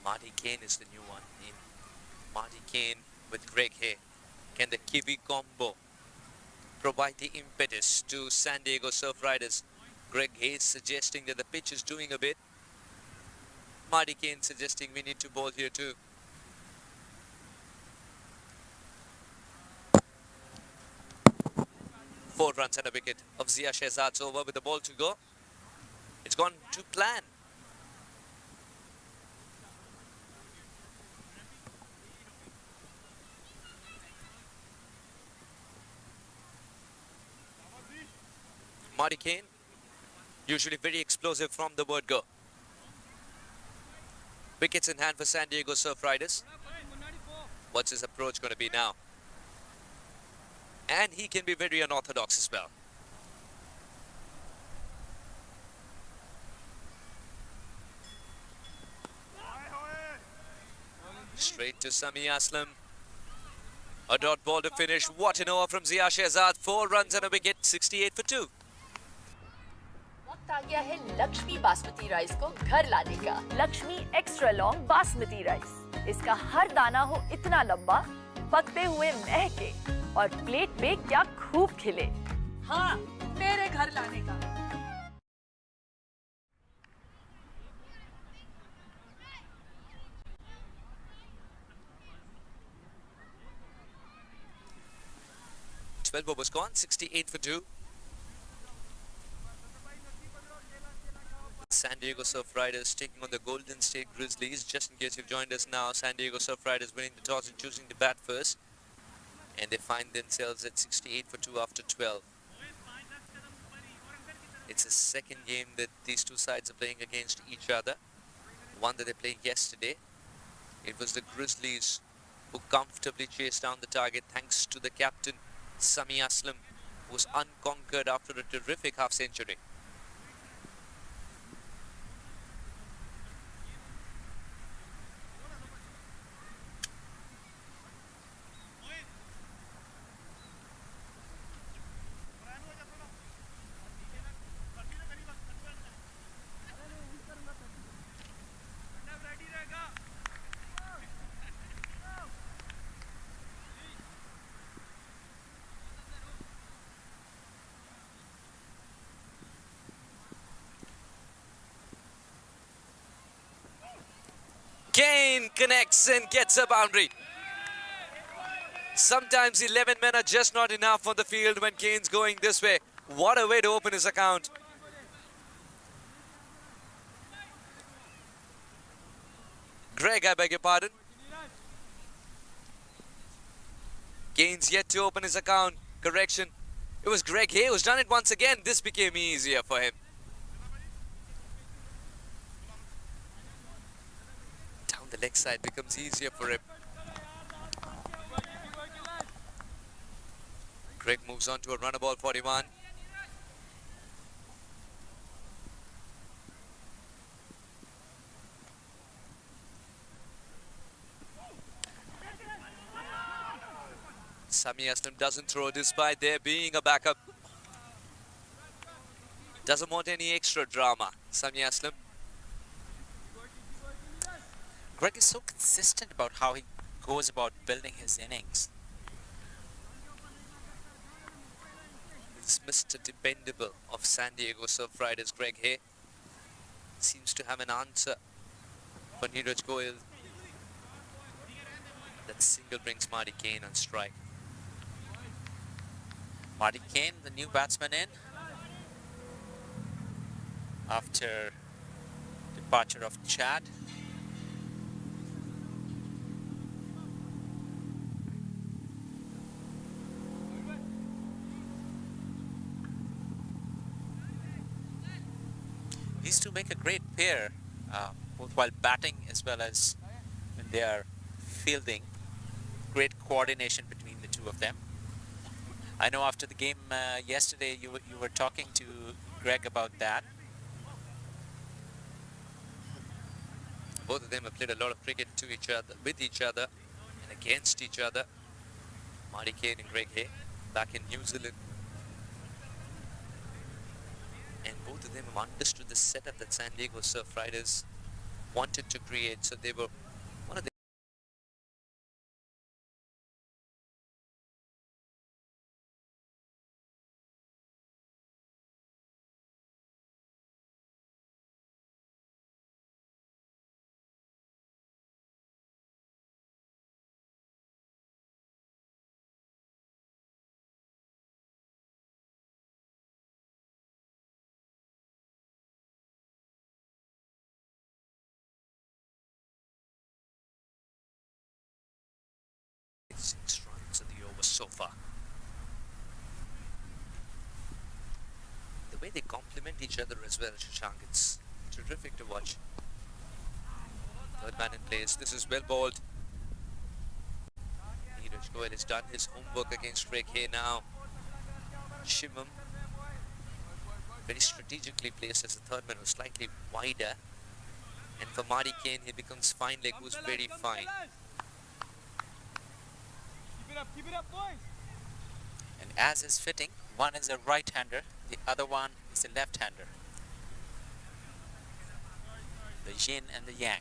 Marty Kane is the new one in. Marty Kane with Greg Hay. Can the Kiwi combo provide the impetus to San Diego Surf Riders? Greg Hayes suggesting that the pitch is doing a bit. Marty Kane suggesting we need to bowl here too. Four runs and a wicket of Zia Shahzad's over with the ball to go. It's gone to plan. Marty Kane, usually very explosive from the word go. Wickets in hand for San Diego Surf Riders. What's his approach going to be now? And he can be very unorthodox as well. Straight to Sami Aslam. A dot ball to finish. What an over from Zia Shahzad. 4 runs and a wicket, 68 for 2. वक्त आ गया है Lakshmi basmati rice को घर लाने का। Lakshmi extra long basmati rice. इसका हर दाना हो इतना लंबा, पकते हुए महके और प्लेट पे क्या खूब खिले। हाँ, मेरे घर लाने का। Twelve overs gone, 68 for 2. San Diego Surf Riders taking on the Golden State Grizzlies. Just in case you've joined us now, San Diego Surf Riders winning the toss and choosing to bat first. And they find themselves at 68 for 2 after 12. It's a second game that these two sides are playing against each other. One that they played yesterday. It was the Grizzlies who comfortably chased down the target thanks to the captain, Sami Aslam, who was unconquered after a terrific half-century. Kane connects and gets a boundary. Sometimes 11 men are just not enough on the field when Kane's going this way. What a way to open his account. Greg, I beg your pardon. Kane's yet to open his account. Correction. It was Greg Hay who's done it once again. This became easier for him. Down the leg side becomes easier for him. Greg moves on to a runner ball 41. Sami Aslam doesn't throw despite there being a backup. Doesn't want any extra drama, Sami Aslam. Greg is so consistent about how he goes about building his innings. This Mr. Dependable of San Diego Surf Riders, Greg Hay, seems to have an answer for Neeraj Goyal. That single brings Marty Kane on strike. Marty Kane, the new batsman in after departure of Chad. These two make a great pair, both while batting as well as when they are fielding. Great coordination between the two of them. I know after the game yesterday you were talking to Greg about that. Both of them have played a lot of cricket to each other, with each other and against each other. Marty Kane and Greg Hay back in New Zealand. And both of them have understood the setup that San Diego Surf Riders wanted to create. So they were one of the six runs of the over so far. The way they complement each other as well, Shashank, it's terrific to watch. Third man in place. This is well bowled. Neeraj Goyal has done his homework against Greg Hay now. Shivam, very strategically placed as a third man, was slightly wider. And for Marty Kane, he becomes fine leg, who's very fine. Keep it up, boys. And as is fitting, one is a right-hander, the other one is a left-hander. The yin and the yang.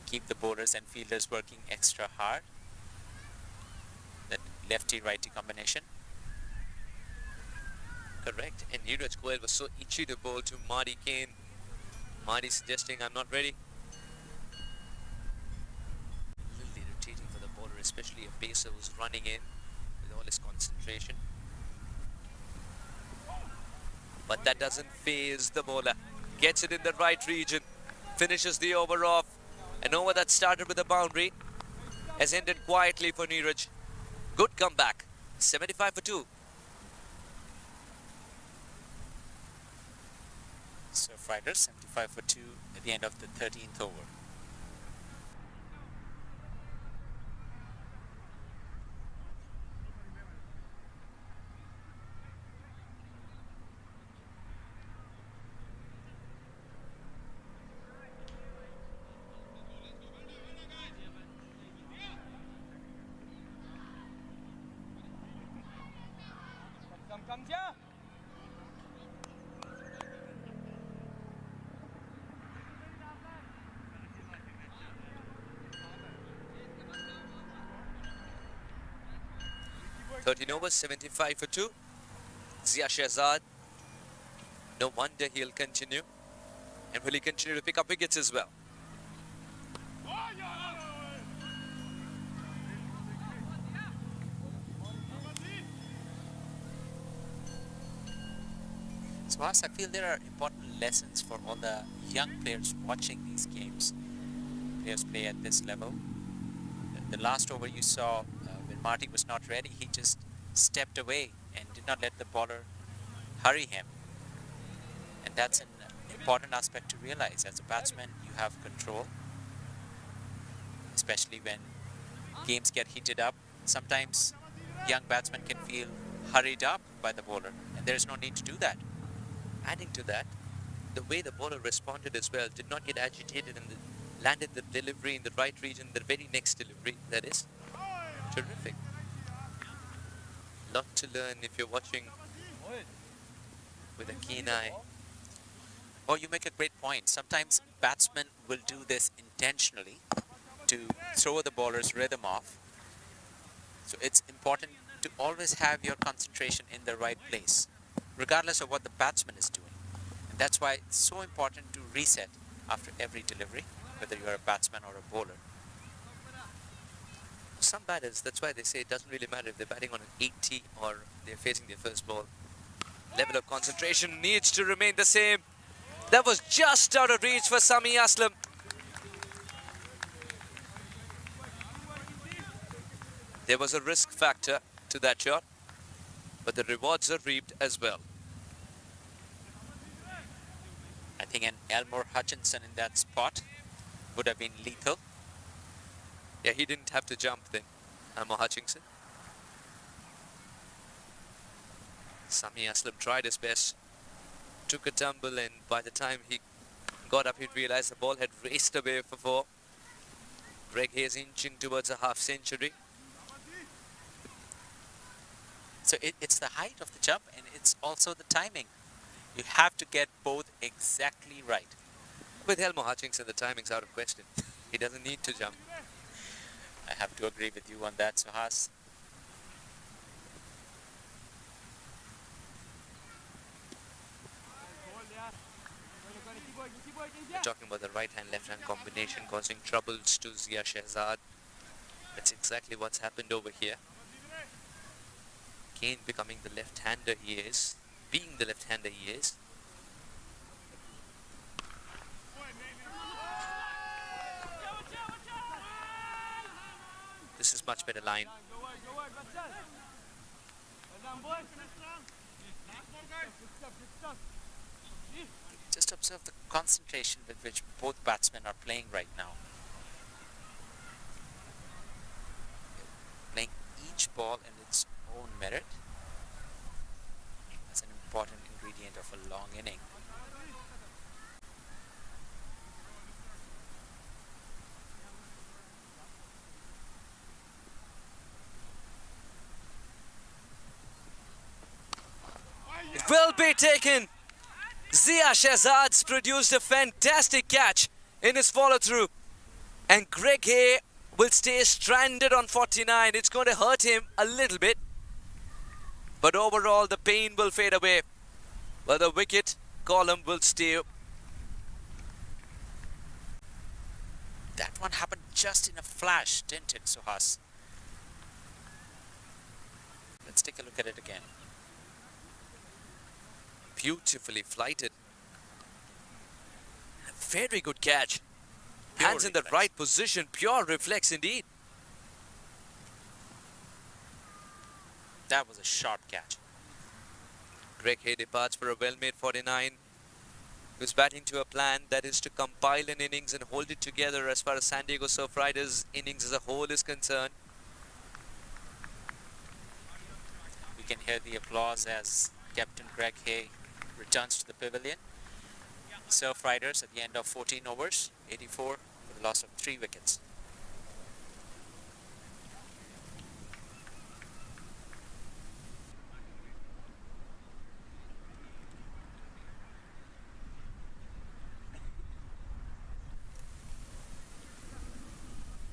Keep the bowlers and fielders working extra hard. That lefty-righty combination. Correct. And Neeraj Goyal was so itchy to bowl to Marty Kane. Marty suggesting, I'm not ready. A little irritating for the bowler, especially a pacer who's running in with all his concentration. But that doesn't faze the bowler. Gets it in the right region. Finishes the over off. An over that started with a boundary has ended quietly for Neeraj. Good comeback. 75 for 2. Surf Riders 75 for 2 at the end of the 13th over. Come, yeah. Overs, 75 for 2. Zia Shehzad. No wonder he'll continue. And will he continue to pick up wickets as well? So as I feel there are important lessons for all the young players watching these games. Players play at this level. The last over you saw when Marty was not ready, he just stepped away and did not let the bowler hurry him. And that's an important aspect to realize. As a batsman, you have control, especially when games get heated up. Sometimes young batsmen can feel hurried up by the bowler, and there's no need to do that. Adding to that, the way the bowler responded as well, did not get agitated and landed the delivery in the right region, the very next delivery, that is terrific. Lot to learn if you're watching with a keen eye. Oh, you make a great point. Sometimes batsmen will do this intentionally to throw the bowler's rhythm off. So it's important to always have your concentration in the right place, regardless of what the batsman is doing. And that's why it's so important to reset after every delivery, whether you're a batsman or a bowler. Some batters, that's why they say it doesn't really matter if they're batting on an 80 or they're facing their first ball. Level of concentration needs to remain the same. That was just out of reach for Sami Aslam. There was a risk factor to that shot, but the rewards are reaped as well. I think an Elmore Hutchinson in that spot would have been lethal. Yeah, he didn't have to jump then, Elmore Hutchinson. Sami Aslam tried his best, took a tumble, and by the time he got up, he'd realized the ball had raced away for 4. Greg Hayes inching towards a half-century. So it's the height of the jump and it's also the timing. You have to get both exactly right. With Elmore Hutchinson, the timing's out of question. He doesn't need to jump. I have to agree with you on that, Suhas. We're talking about the right-hand, left-hand combination causing troubles to Zia Shehzad. That's exactly what's happened over here. Kane becoming the left-hander he is, being the left-hander he is. This is much better line. Just observe the concentration with which both batsmen are playing right now. Playing each ball in its own merit. That's an important ingredient of a long inning. It will be taken. Zia Shehzad's produced a fantastic catch in his follow-through. And Greg Hay will stay stranded on 49. It's going to hurt him a little bit. But overall, the pain will fade away. But the wicket column will stay. That one happened just in a flash, didn't it, Suhas? Let's take a look at it again. Beautifully flighted. A very good catch. Pure Hands in the reflex. right position. Pure reflex indeed. That was a sharp catch. Greg Hay departs for a well-made 49. Who's batting to a plan that is to compile an innings and hold it together as far as San Diego Surf Riders innings as a whole is concerned. We can hear the applause as Captain Greg Hay returns to the pavilion. Surf Riders at the end of 14 overs, 84 with a loss of 3 wickets.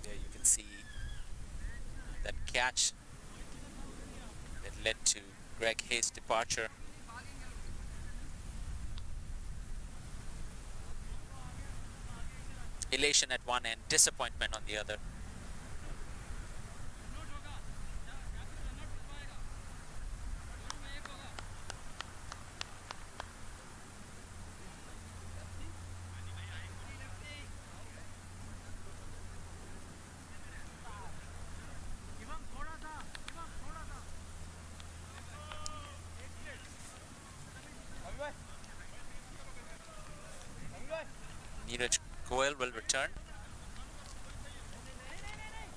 There you can see that catch that led to Greg Hayes' departure. elation at one end, disappointment on the other. Neeraj Goyal will return.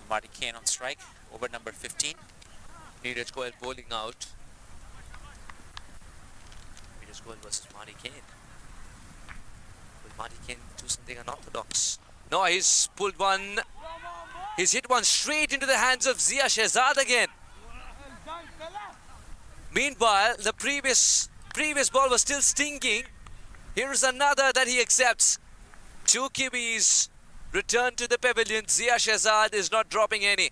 Marty Kane on strike, over number 15. Neeraj Goyal bowling out. Neeraj Goyal versus Marty Kane. Will Marty Kane do something unorthodox? No, he's pulled one. He's hit one straight into the hands of Zia Shehzad again. Meanwhile, the previous ball was still stinging. Here's another that he accepts. Two Kiwis return to the pavilion. Zia Shehzad is not dropping any.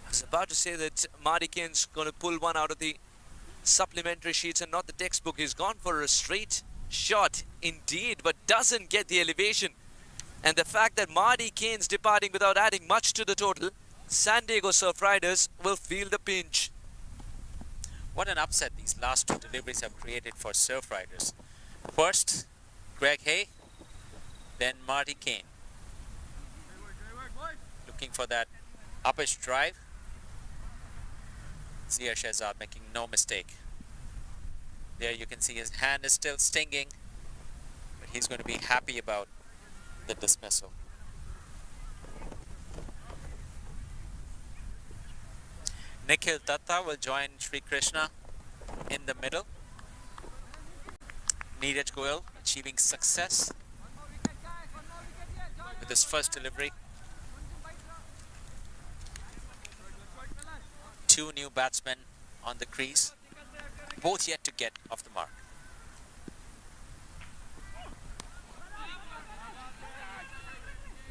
I was about to say that Marty Kane's going to pull one out of the supplementary sheets and not the textbook. He's gone for a straight shot indeed, but doesn't get the elevation. And the fact that Marty Kane's departing without adding much to the total, San Diego Surf Riders will feel the pinch. What an upset these last two deliveries have created for Surf Riders. First, Greg Hay, then Marty Kane. Looking for that uppish drive. Zia Shehzad making no mistake. There you can see his hand is still stinging, but he's going to be happy about the dismissal. Nikhil Datta will join Sri Krishna in the middle. Neeraj Goyal achieving success with his first delivery. Two new batsmen on the crease, both yet to get off the mark.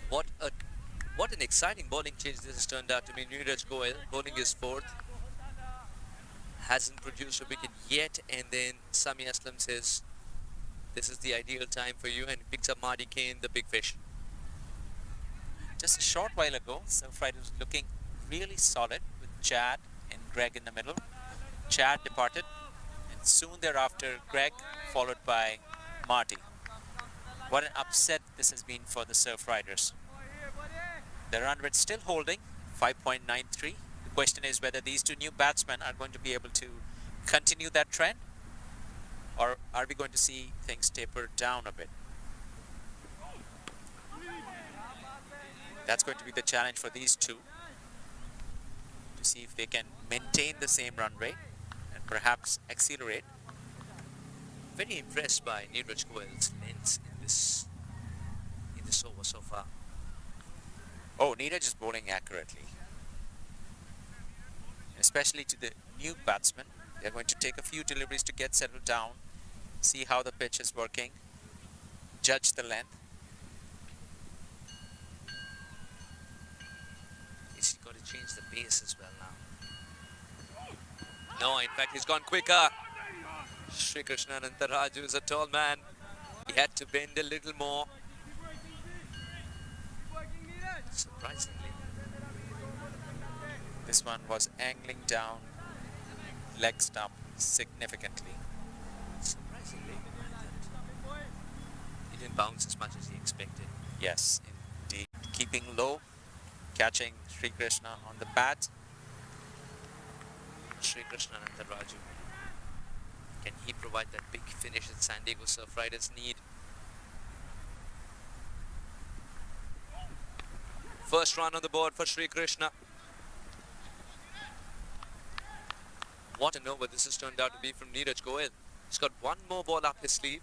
What an exciting bowling change this has turned out to be. Neeraj Goyal bowling his fourth. Hasn't produced a wicket yet, and then Sami Aslam says, this is the ideal time for you, and picks up Marty Kane, the big fish. Just a short while ago, Surf Riders looking really solid with Chad and Greg in the middle. Chad departed, and soon thereafter, Greg followed by Marty. What an upset this has been for the Surf Riders. The run rate still holding, 5.93. The question is whether these two new batsmen are going to be able to continue that trend, or are we going to see things taper down a bit? That's going to be the challenge for these two, to see if they can maintain the same run rate and perhaps accelerate. Very impressed by Neeraj Goyal's length in this over so far. Oh, Neeraj is bowling accurately. Especially to the new batsmen. They're going to take a few deliveries to get settled down, see how the pitch is working, judge the length. He's got to change the pace as well now. No, in fact, he's gone quicker. Sri Krishna Anantaraju is a tall man. He had to bend a little more. Surprisingly. This one was angling down, leg stump significantly. Surprisingly. He didn't bounce as much as he expected. Yes, indeed. Keeping low, catching Sri Krishna on the bat. Sri Krishna Anantaraju. Can he provide that big finish that San Diego Surf Riders need? First run on the board for Sri Krishna. What an over this has turned out to be from Neeraj Goyal. He's got one more ball up his sleeve.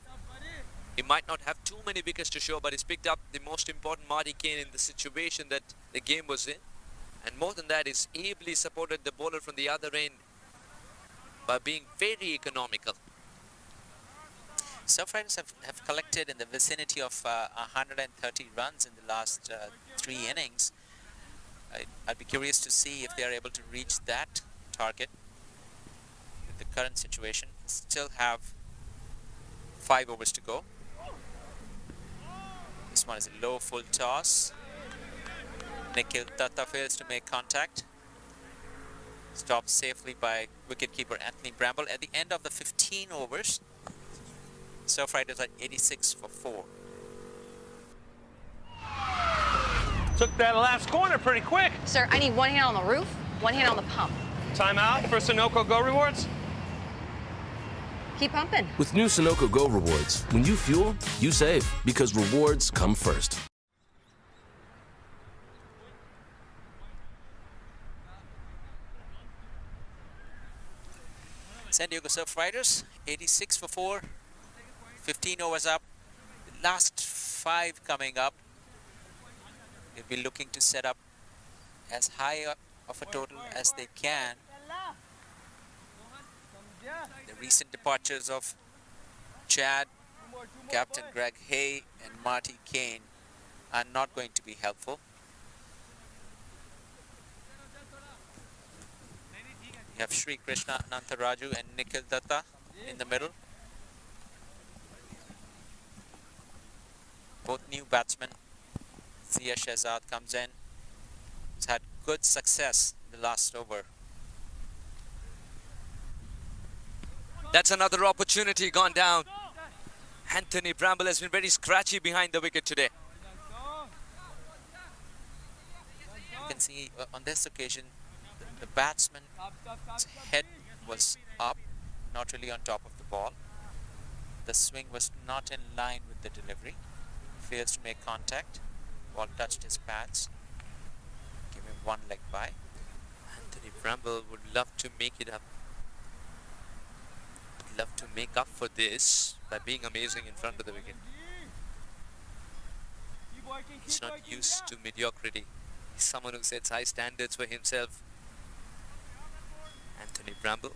He might not have too many wickets to show, but he's picked up the most important Marty Kane in the situation that the game was in. And more than that, he's ably supported the bowler from the other end by being very economical. Surf Riders have collected in the vicinity of 130 runs in the last 3 innings. I'd be curious to see if they are able to reach that target with the current situation. Still have 5 overs to go. This one is a low full toss. Nikhil Datta fails to make contact. Stopped safely by wicketkeeper Anthony Bramble at the end of the 15 overs. Surf Riders at 86 for 4. Took that last corner pretty quick. Sir, I need one hand on the roof, one hand on the pump. Timeout for Sunoco Go Rewards. Keep pumping. With new Sunoco Go rewards, when you fuel, you save because rewards come first. San Diego Surf Riders, 86 for 4, 15 overs up, last 5 coming up. They'll be looking to set up as high of a total as they can. The recent departures of Chad, Captain Greg Hay and Marty Kane are not going to be helpful. You have Sri Krishna Anantaraju and Nikhil Datta in the middle. Both new batsmen. Zia Shehzad comes in. He's had good success in the last over. That's another opportunity gone down. Anthony Bramble has been very scratchy behind the wicket today. You can see on this occasion the batsman's head was up, not really on top of the ball. The swing was not in line with the delivery. Fails to make contact. Ball touched his pads. Give him one leg by. Anthony Bramble would love to make it up. Would love to make up for this by being amazing in front of the wicket. He's not used to mediocrity. He's someone who sets high standards for himself. Anthony Bramble.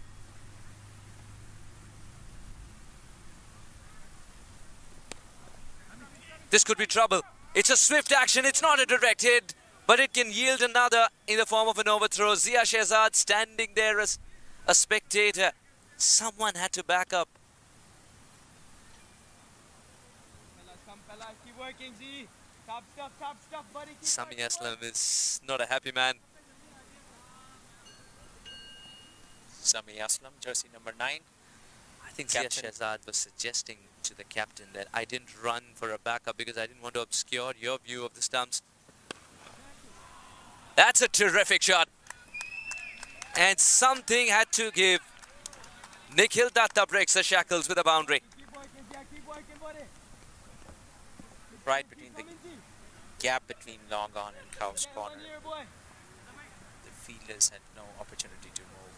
This could be trouble. It's a swift action. It's not a direct hit, but it can yield another in the form of an overthrow. Zia Shehzad standing there as a spectator. Someone had to back up. Keep working, Z. Top stuff, buddy. Keep Sami working, Aslam is not a happy man. Sami Aslam, jersey number 9. I think Zia Captain. Shehzad was suggesting to the captain that I didn't run for a backup because I didn't want to obscure your view of the stumps. That's a terrific shot. And something had to give. Nikhil Datta breaks the shackles with a boundary. Keep working, Zia. Keep working, buddy. Right between the gap between long on and Cow's corner. One here, boy. The fielders had no opportunity to move.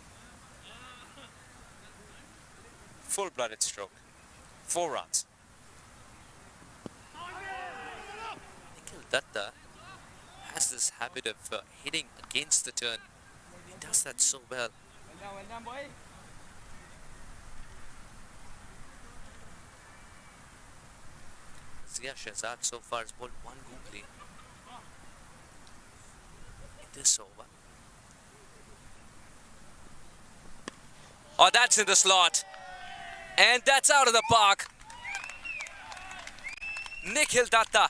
Full-blooded stroke. 4 runs. Nikhil Datta has this habit of hitting against the turn. He does that so well. Well done, boy. Zia Shehzad so far has bowled 1 googly in this over. Oh, that's in the slot. And that's out of the park. Nikhil Datta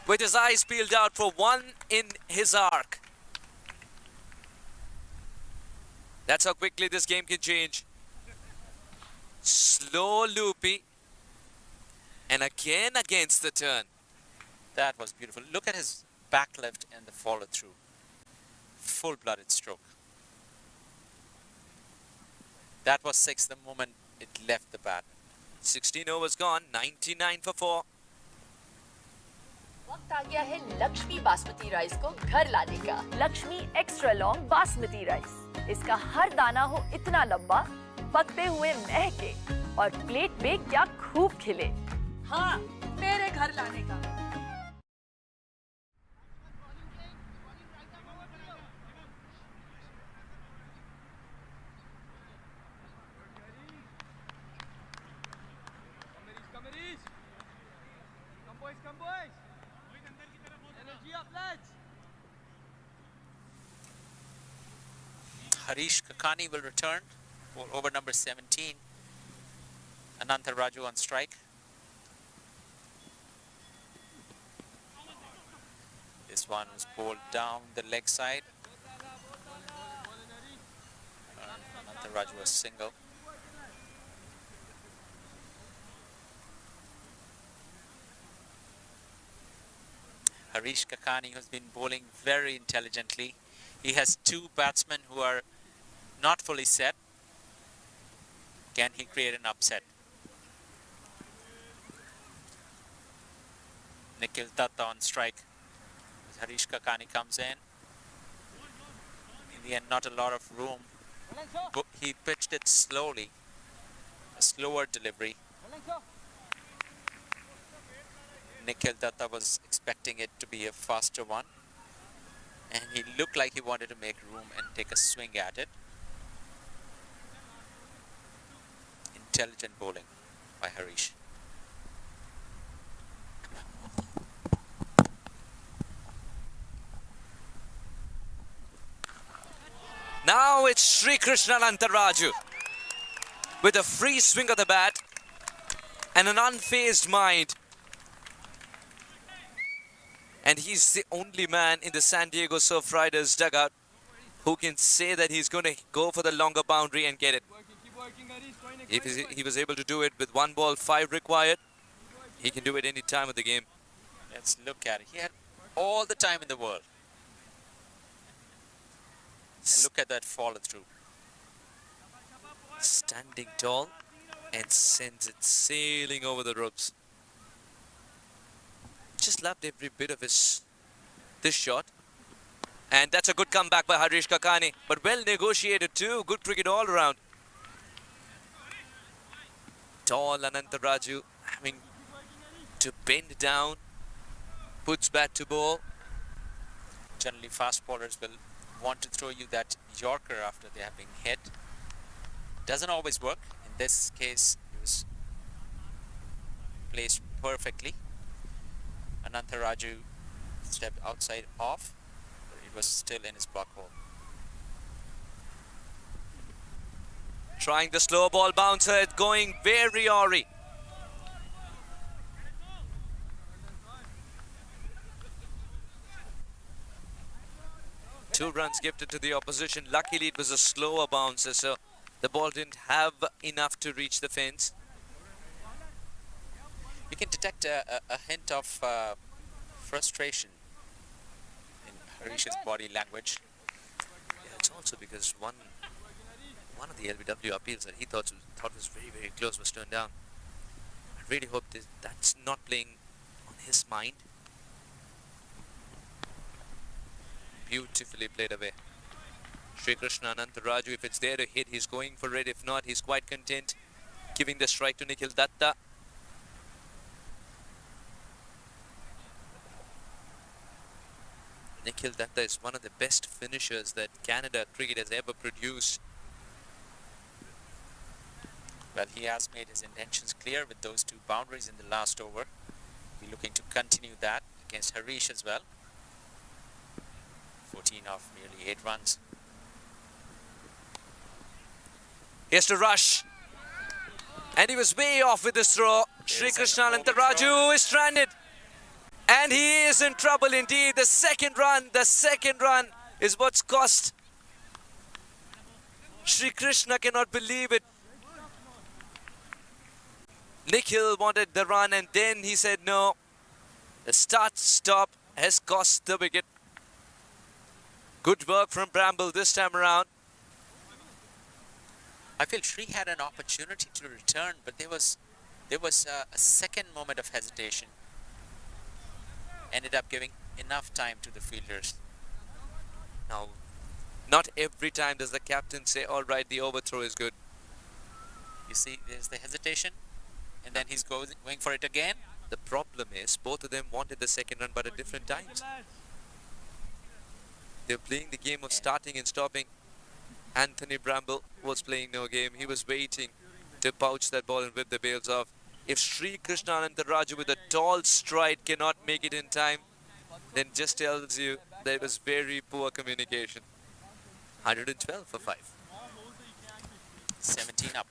with his eyes peeled out for 1 in his arc. That's how quickly this game can change. Slow loopy. And again against the turn. That was beautiful. Look at his back left and the follow through. Full-blooded stroke. That was 6 the moment it left the bat. 16 overs gone, 99 for 4. वक्त आ गया है Lakshmi basmati rice को घर लाने का। Lakshmi extra long basmati rice. इसका हर दाना हो इतना लंबा, पकते हुए महके और प्लेट पे क्या खूब खिले। हाँ, मेरे घर लाने का। Committees. Come boys. Energy up, lads. Harish Kakani will return for over number 17. Ananta Raju on strike. This one was bowled down the leg side. Anantharaju was single. Harish Kakani has been bowling very intelligently. He has two batsmen who are not fully set. Can he create an upset? Nikhil Datta on strike. Harish Kakani comes in. In the end, not a lot of room. But he pitched it slowly. A slower delivery. Nikhil Datta was expecting it to be a faster one. And he looked like he wanted to make room and take a swing at it. Intelligent bowling by Harish. Now it's Sri Krishna Anantharaju with a free swing of the bat and an unfazed mind. And he's the only man in the San Diego Surf Riders dugout who can say that he's going to go for the longer boundary and get it. If he was able to do it with 1 ball, 5 required, he can do it any time of the game. Let's look at it. He had all the time in the world. And look at that follow through. Standing tall and sends it sailing over the ropes. Just loved every bit of this shot. And that's a good comeback by Harish Kakani. But well negotiated too. Good cricket all around. Tall Anantharaju having to bend down. Puts bat to ball. Generally fast bowlers will want to throw you that Yorker after they have been hit. Doesn't always work. In this case, it was placed perfectly. Anantharaju stepped outside off, but it was still in his block hole. Trying the slow ball bouncer, going very awry. Two runs gifted to the opposition. Luckily, it was a slower bouncer, so the ball didn't have enough to reach the fence. You can detect a hint of frustration in Harish's body language. Yeah, it's also because one of the LBW appeals that he thought was very, very close was turned down. I really hope that's not playing on his mind. Beautifully played away. Sri Krishna Anantharaju, if it's there to hit, he's going for it. If not, he's quite content giving the strike to Nikhil Datta. Nikhil Datta is one of the best finishers that Canada cricket has ever produced. Well, he has made his intentions clear with those 2 boundaries in the last over. We're looking to continue that against Harish as well. 14 off nearly 8 runs. He has to rush. And he was way off with this throw. Sri Krishna Anantharaju is stranded. And he is in trouble indeed. The second run is what's cost. Sri Krishna cannot believe it. Nikhil wanted the run and then he said no. The start-stop has cost the wicket. Good work from Bramble this time around. I feel Sri had an opportunity to return, but there was a second moment of hesitation. Ended up giving enough time to the fielders. Now, not every time does the captain say, all right, the overthrow is good. You see, there's the hesitation, and then he's going for it again. The problem is, both of them wanted the second run, but at different times. They're playing the game of starting and stopping. Anthony Bramble was playing no game. He was waiting to pouch that ball and whip the bails off. If Sri Krishna Anantharaju with a tall stride cannot make it in time, then just tells you that it was very poor communication. 112 for 5. 17 up.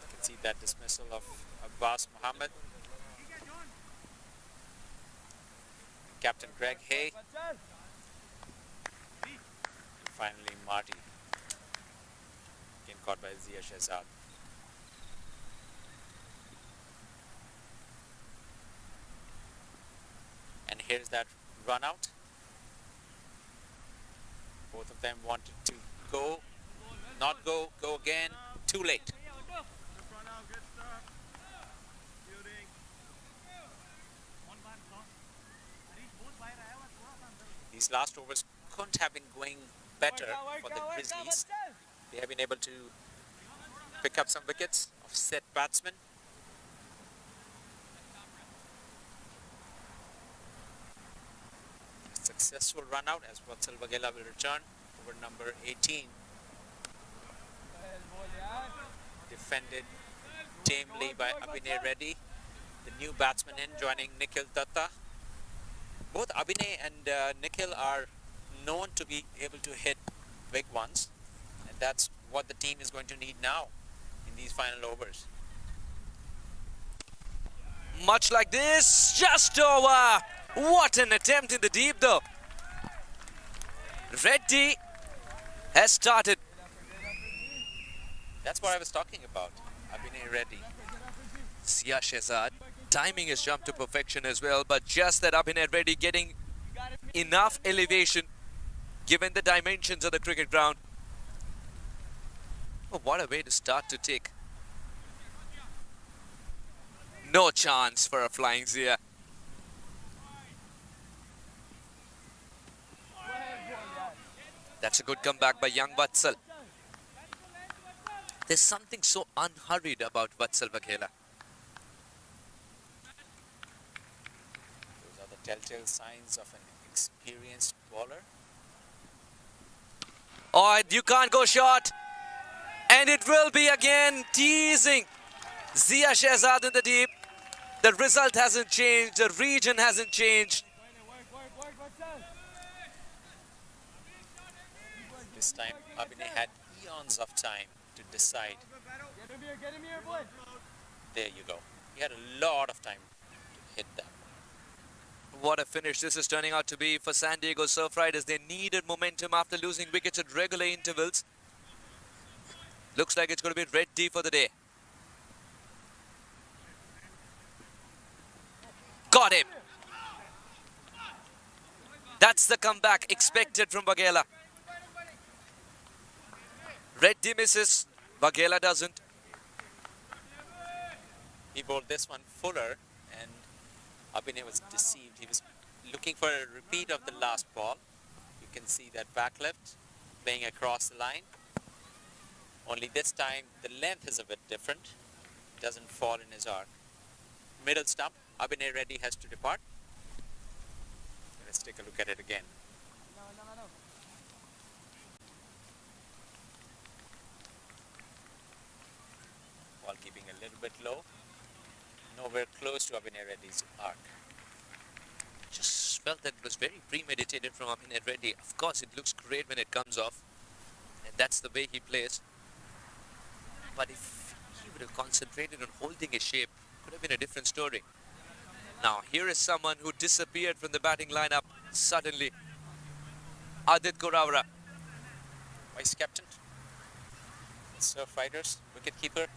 You can see that dismissal of Abbas Mohammed. Captain Greg Hay. Finally, Marty. Getting caught by Zia Shehzad. And here's that run out. Both of them wanted to go, not go, go again. Too late. These last overs couldn't have been going better for the Grizzlies. They have been able to pick up some wickets of set batsmen. Successful run out as Vatsal Vaghela will return over number 18. Defended tamely by Abhinay Reddy, the new batsman in, joining Nikhil Datta. Both Abhinay and Nikhil are known to be able to hit big ones, and that's what the team is going to need now in these final overs. Much like this, just over. What an attempt in the deep though. Reddy has started. That's what I was talking about, Abhinay Reddy. Zia Shehzad, timing has jumped to perfection as well, but just that Abhinay Reddy getting enough elevation given the dimensions of the cricket ground. Oh, what a way to start to take. No chance for a flying Zia. That's a good comeback by young Vatsal. There's something so unhurried about Vatsal Vaghela. Those are the telltale signs of an experienced bowler. Oh, you can't go short. And it will be again teasing. Zia Shehzad in the deep. The result hasn't changed. The region hasn't changed. This time, Abhinay had eons of time to decide. There you go. He had a lot of time to hit that. What a finish this is turning out to be for San Diego Surf Riders. They needed momentum after losing wickets at regular intervals. Looks like it's going to be Reddy for the day. Got him. That's the comeback expected from Vaghela. Reddy misses, Vaghela doesn't. He bowled this one fuller, and Abhinay was deceived. He was looking for a repeat of the last ball. You can see that back left playing across the line. Only this time the length is a bit different. It doesn't fall in his arc. Middle stump, Abhinay Reddy has to depart. Let's take a look at it again. Ball keeping a little bit low. Nowhere close to Abhinay Reddy's arc. Just felt that it was very premeditated from Abhinay Reddy. Of course, it looks great when it comes off. And that's the way he plays. But if he would have concentrated on holding his shape, it could have been a different story. Now, here is someone who disappeared from the batting lineup suddenly. Adit Koravra. Vice captain. Surf Riders, wicketkeeper.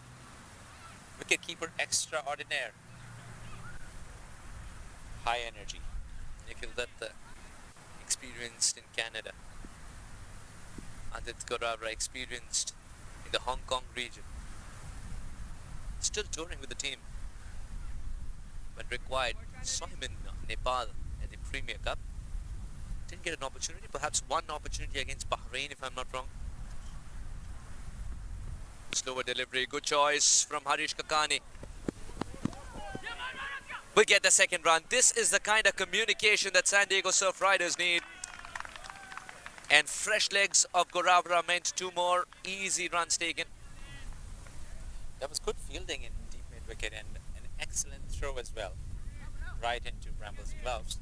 Wicketkeeper extraordinaire. High energy. Nikhil Datta, experienced in Canada. Adit Koravra, experienced in the Hong Kong region. Still touring with the team. When required, saw him in Nepal at the Premier Cup. Didn't get an opportunity, perhaps one opportunity against Bahrain if I'm not wrong. Slower delivery, good choice from Harish Kakani. We get the second run. This is the kind of communication that San Diego Surf Riders need. And fresh legs of Koravra meant two more easy runs taken. That was good fielding in deep mid wicket and an excellent throw as well. Right into Bramble's gloves.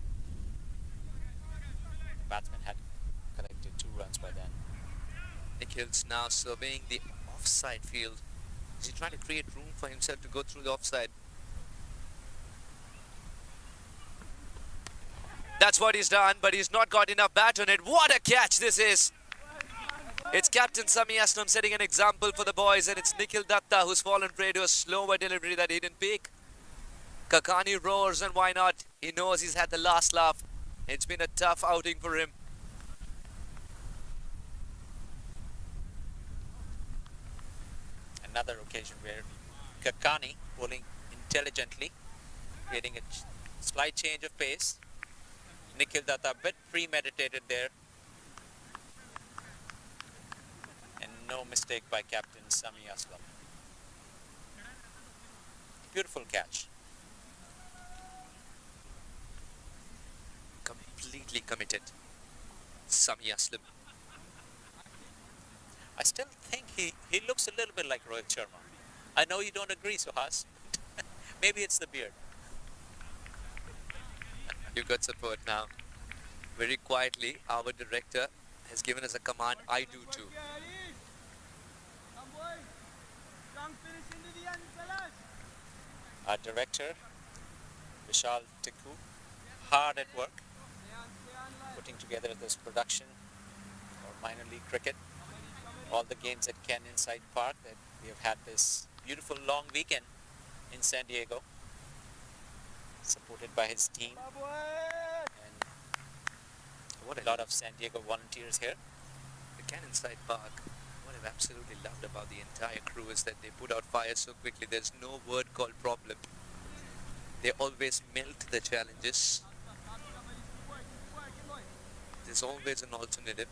The batsman had collected 2 runs by then. Nikhil's now surveying the offside field. Is he trying to create room for himself to go through the offside? That's what he's done, but he's not got enough bat on it. What a catch this is! It's Captain Sami Aslam setting an example for the boys, and it's Nikhil Datta who's fallen prey to a slower delivery that he didn't pick. Kakani roars, and why not? He knows he's had the last laugh. It's been a tough outing for him. Another occasion where Kakani bowling intelligently, creating a slight change of pace. Nikhil Datta a bit premeditated there. And no mistake by Captain Sami Aslam. Beautiful catch. Completely committed. Sami Aslam. I still think he looks a little bit like Rohit Sharma. I know you don't agree, Suhas. Maybe it's the beard. You got support now. Very quietly, our director has given us a command. I do too. Come boys. Strong finish into the end, fellas. Our director, Vishal Tikku, hard at work, putting together this production for minor league cricket. All the games at Ken Inside Park that we have had this beautiful long weekend in San Diego, supported by his team and What a lot of San Diego volunteers here. The Cannon Side Park. What I've absolutely loved about the entire crew is that they put out fires so quickly. There's no word called problem. They always melt the challenges. There's always an alternative,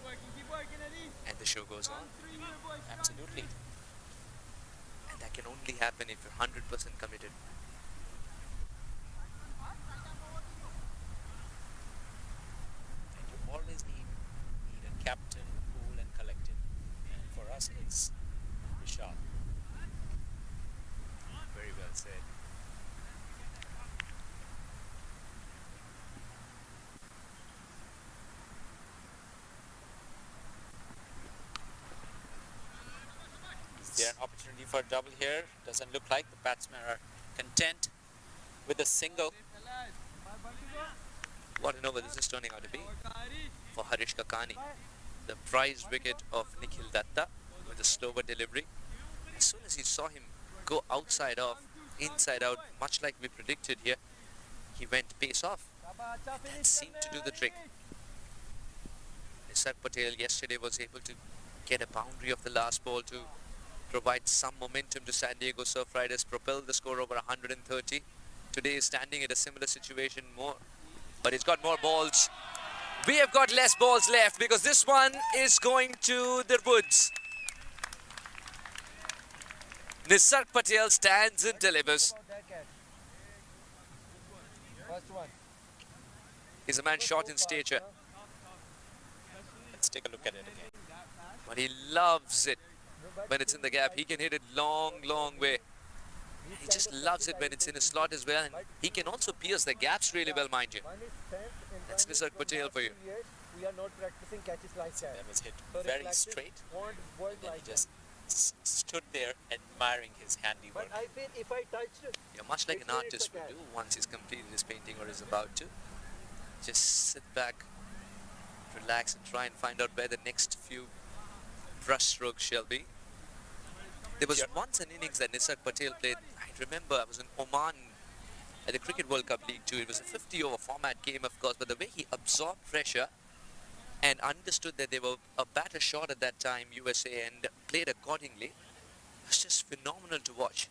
Keep working, Eddie. and the show goes on. 3 here, boys. Absolutely. And that can only happen if you're 100% committed. And you always need a captain, cool and collected. And for us, it's Vishal. Very well said. Is there an opportunity for a double here? Doesn't look like. The batsmen are content with a single. What an over this is turning out to be for Harish Kakani. The prized wicket of Nikhil Datta with a slower delivery. As soon as he saw him go outside off, inside out, much like we predicted here, he went pace off. That seemed to do the trick. Nisar Patel yesterday was able to get a boundary of the last ball to provide some momentum to San Diego Surf Riders, propel the score over 130. Today is standing at a similar situation more, but he's got more balls. We have got less balls left because this one is going to the woods. Nisarg Patel stands and delivers. He's a man short in stature, Let's take a look at it again. but he loves it when it's in the gap. He can hit it long, long way. He just loves it when it's in a slot as well. And he can also pierce the gaps really well, mind you. That's Nisarg Patel for you. We are not practicing catches like that. That was hit very straight. And he just stood there admiring his handiwork. I feel if I touch it, Yeah, much like an artist would do once he's completed his painting or is about to. Just sit back, relax and try and find out where the next few brush strokes shall be. There was once an innings that Nisarg Patel played. I remember I was in Oman at the Cricket World Cup League 2. It was a 50-over format game, of course, but the way he absorbed pressure and understood that they were a batter short at that time, USA, and played accordingly, was just phenomenal to watch.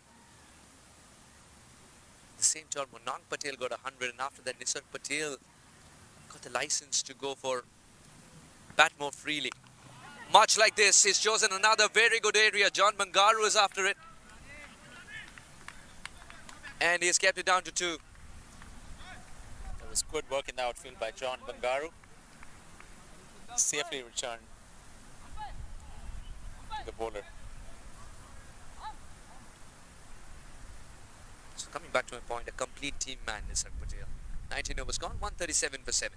At the same time, Monang Patel got 100, and after that, Nisarg Patel got the license to go for bat more freely. Much like this, he's chosen another very good area. John Bangaru is after it. And he's kept it down to 2. There was good work in the outfield by John Bangaru. Safely returned to the bowler. So coming back to my point, a complete team man, Nisarg Patel. 19 overs gone, 137 for 7.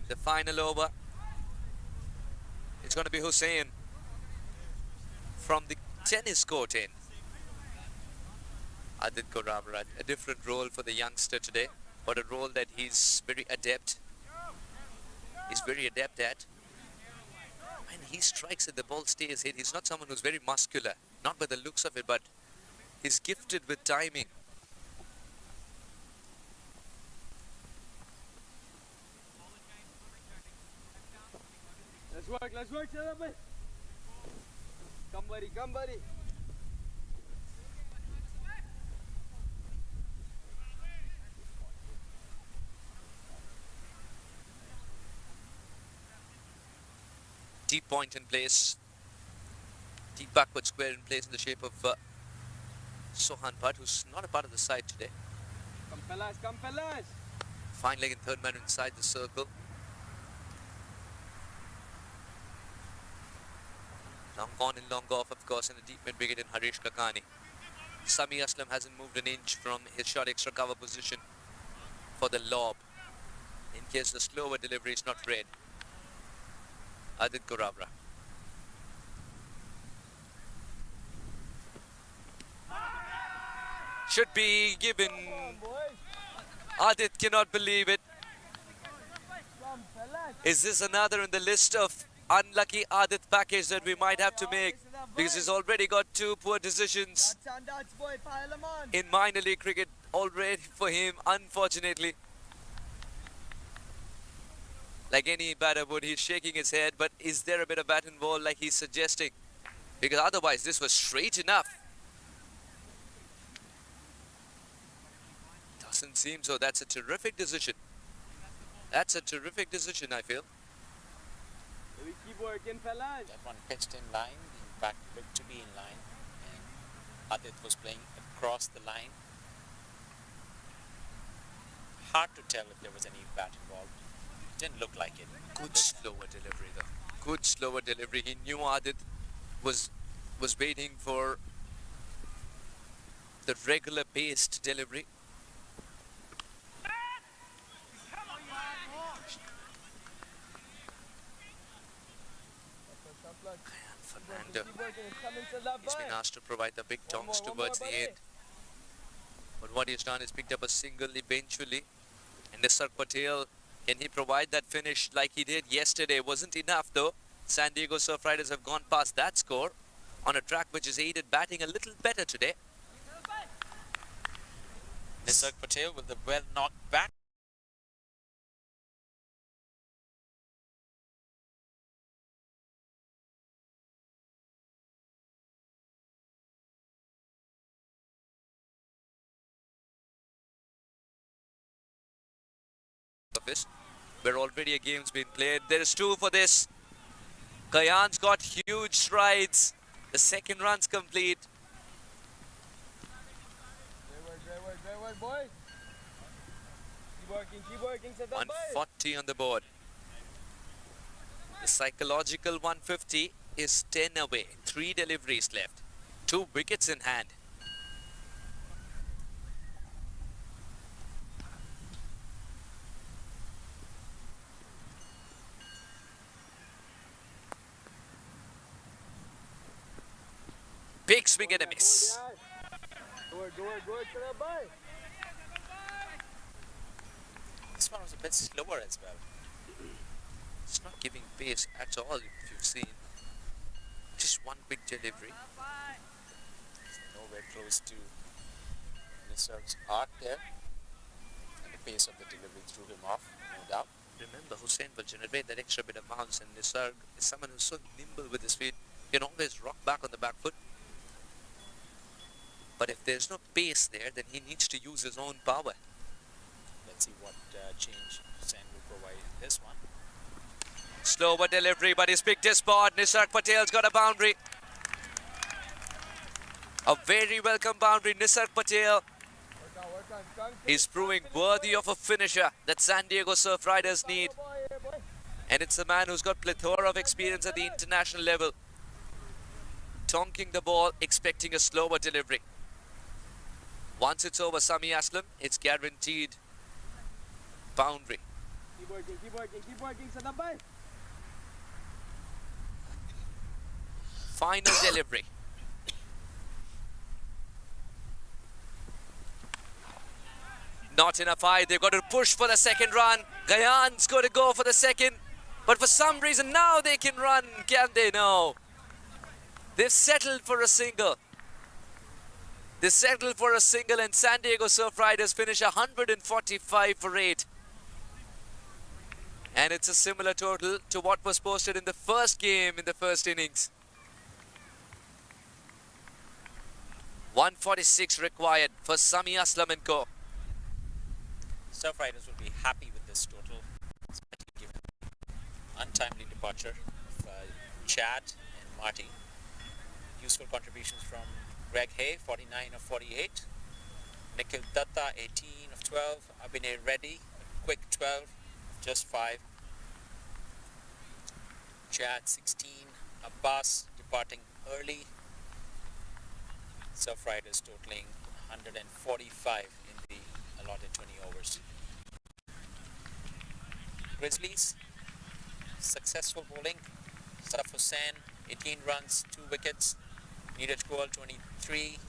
The final over. It's going to be Hussain from the tennis court in. Adit Korabra, a different role for the youngster today, but a role that he's very adept. He's very adept at. And he strikes it, the ball stays hit. He's not someone who's very muscular, not by the looks of it, but he's gifted with timing. Let's work, Sarabhai. Come buddy. Deep point in place. Deep backward square in place in the shape of Sohan Bhatt, who's not a part of the side today. Come fellas. Fine leg and third man inside the circle. Long on and long off, of course, in the deep mid wicket in Harish Kakani. Sami Aslam hasn't moved an inch from his short extra cover position for the lob, in case the slower delivery is not read. Adit Korabra. Should be given. Adit cannot believe it. Is this another in the list of unlucky Adit package that we might have to make? Because he's already got two poor decisions in minor league cricket already for him, unfortunately. Like any batter would, he's shaking his head, but is there a bit of bat and ball like he's suggesting? Because otherwise this was straight enough. Doesn't seem so. That's a terrific decision. That's a terrific decision, I feel. We keep working, fellas. That one pitched in line, in fact looked to be in line, and Adit was playing across the line. Hard to tell if there was any bat involved. Didn't look like it. Good slower delivery though. Good slower delivery. He knew Adit was waiting for the regular paced delivery. Fernando. He's been asked to provide the big tongs towards the end. But what he's done is picked up a single eventually. And Nisar Patel, can he provide that finish like he did yesterday? Wasn't enough though. San Diego Surf Riders have gone past that score on a track which is aided batting a little better today. Nisar Patel with the well knocked bat. Where already a game's been played. There is two for this. Kayan's got huge strides. The second run's complete. Great work, boys. Keep working, Sadam 140 on the board. The psychological 150 is 10 away. 3 deliveries left. 2 wickets in hand. Big swing and a miss. Good, Sadam. This one was a bit slower as well. It's not giving pace at all, if you've seen. Just one quick delivery. It's nowhere close to Nisar's art there. And the pace of the delivery threw him off, no doubt. Remember, Hussain will generate that extra bit of bounce, and Nisarg is someone who's so nimble with his feet. He can always rock back on the back foot. But if there's no pace there, then he needs to use his own power. Let's see what change Hussain will provide in this one. Slower delivery, but he's picked his spot. Nisar Patel's got a boundary. A very welcome boundary, Nisar Patel. He's proving worthy of a finisher that San Diego Surf Riders need. And it's a man who's got plethora of experience at the international level. Tonking the ball, expecting a slower delivery. Once it's over Sami Aslam, it's guaranteed boundary. Keep working sa tabay. Final delivery. Not enough height. They've got to push for the second run. Gayan's got to go for the second. But for some reason now they can run. Can they? No. They've settled for a single. They settled for a single, and San Diego Surf Riders finish 145 for 8. And it's a similar total to what was posted in the first game in the first innings. 146 required for Sami Aslam and co. Surf Riders will be happy with this total, especially given untimely departure of Chad and Marty. Useful contributions from Greg Hay, 49 of 48. Nikhil Datta, 18 of 12. Abhinay Reddy, a quick 12 of just 5. Chad, 16. Abbas departing early. Surf Riders totaling 145 in the allotted 20 overs. Grizzlies, successful bowling. Saf Hussain, 18 runs, 2 wickets. Neeraj Goel, 23,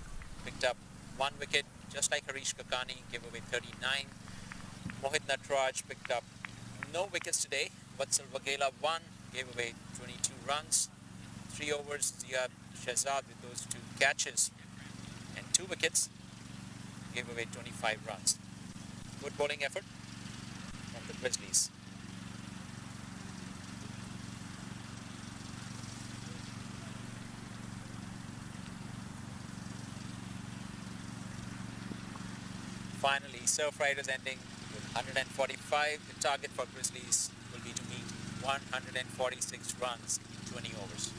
picked up 1 wicket, just like Harish Kakani, gave away 39. Mohit Natraj picked up no wickets today. Vatsal Waghela 1, gave away 22 runs. 3 overs, Ziad Shehzad with those 2 catches and 2 wickets, gave away 25 runs. Good bowling effort from the Grizzlies. Finally, Surf Riders ending with 145. The target for Grizzlies will be to meet 146 runs in 20 overs.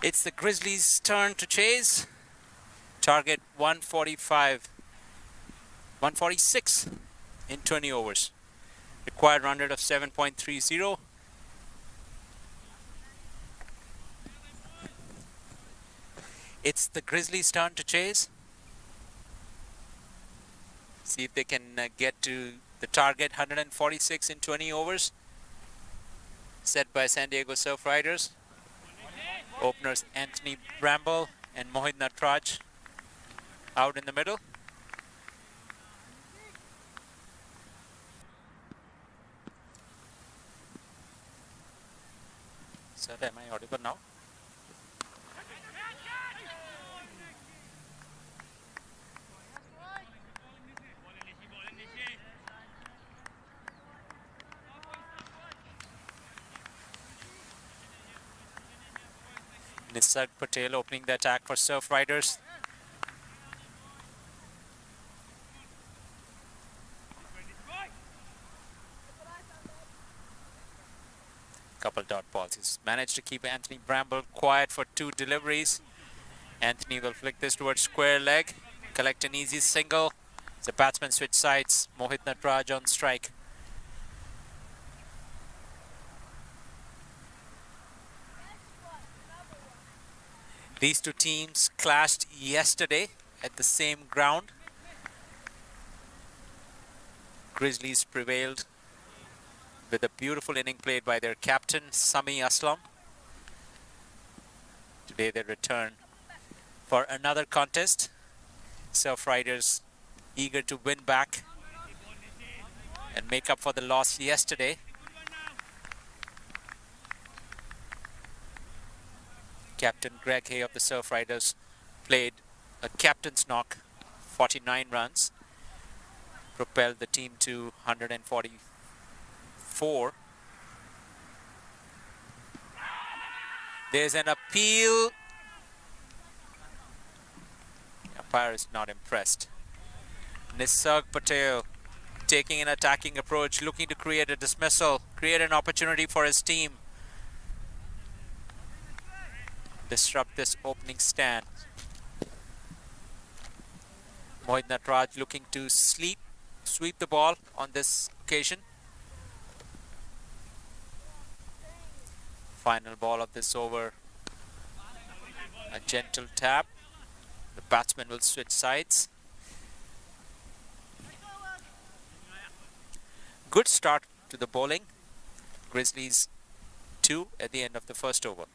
It's the Grizzlies' turn to chase. Target 146 in 20 overs. Required run rate of 7.30. It's the Grizzlies' turn to chase. See if they can get to the target 146 in 20 overs. Set by San Diego Surf Riders. Openers Anthony Bramble and Mohit Natraj out in the middle. Sir, am I audible now? Nisarg Patel opening the attack for Surf Riders. Couple dot balls. He's managed to keep Anthony Bramble quiet for 2 deliveries. Anthony will flick this towards square leg, collect an easy single. The batsman switch sides. Mohit Natraj on strike. These two teams clashed yesterday at the same ground. Grizzlies prevailed with a beautiful inning played by their captain, Sami Aslam. Today they return for another contest. Surf Riders eager to win back and make up for the loss yesterday. Captain Greg Hay of the Surf Riders played a captain's knock, 49 runs, propelled the team to 144. There's an appeal. The umpire is not impressed. Nisarg Patel taking an attacking approach, looking to create a dismissal, create an opportunity for his team. Disrupt this opening stand. Mohit Natraj looking to sweep the ball on this occasion. Final ball of this over. A gentle tap. The batsman will switch sides. Good start to the bowling. Grizzlies 2 at the end of the first over.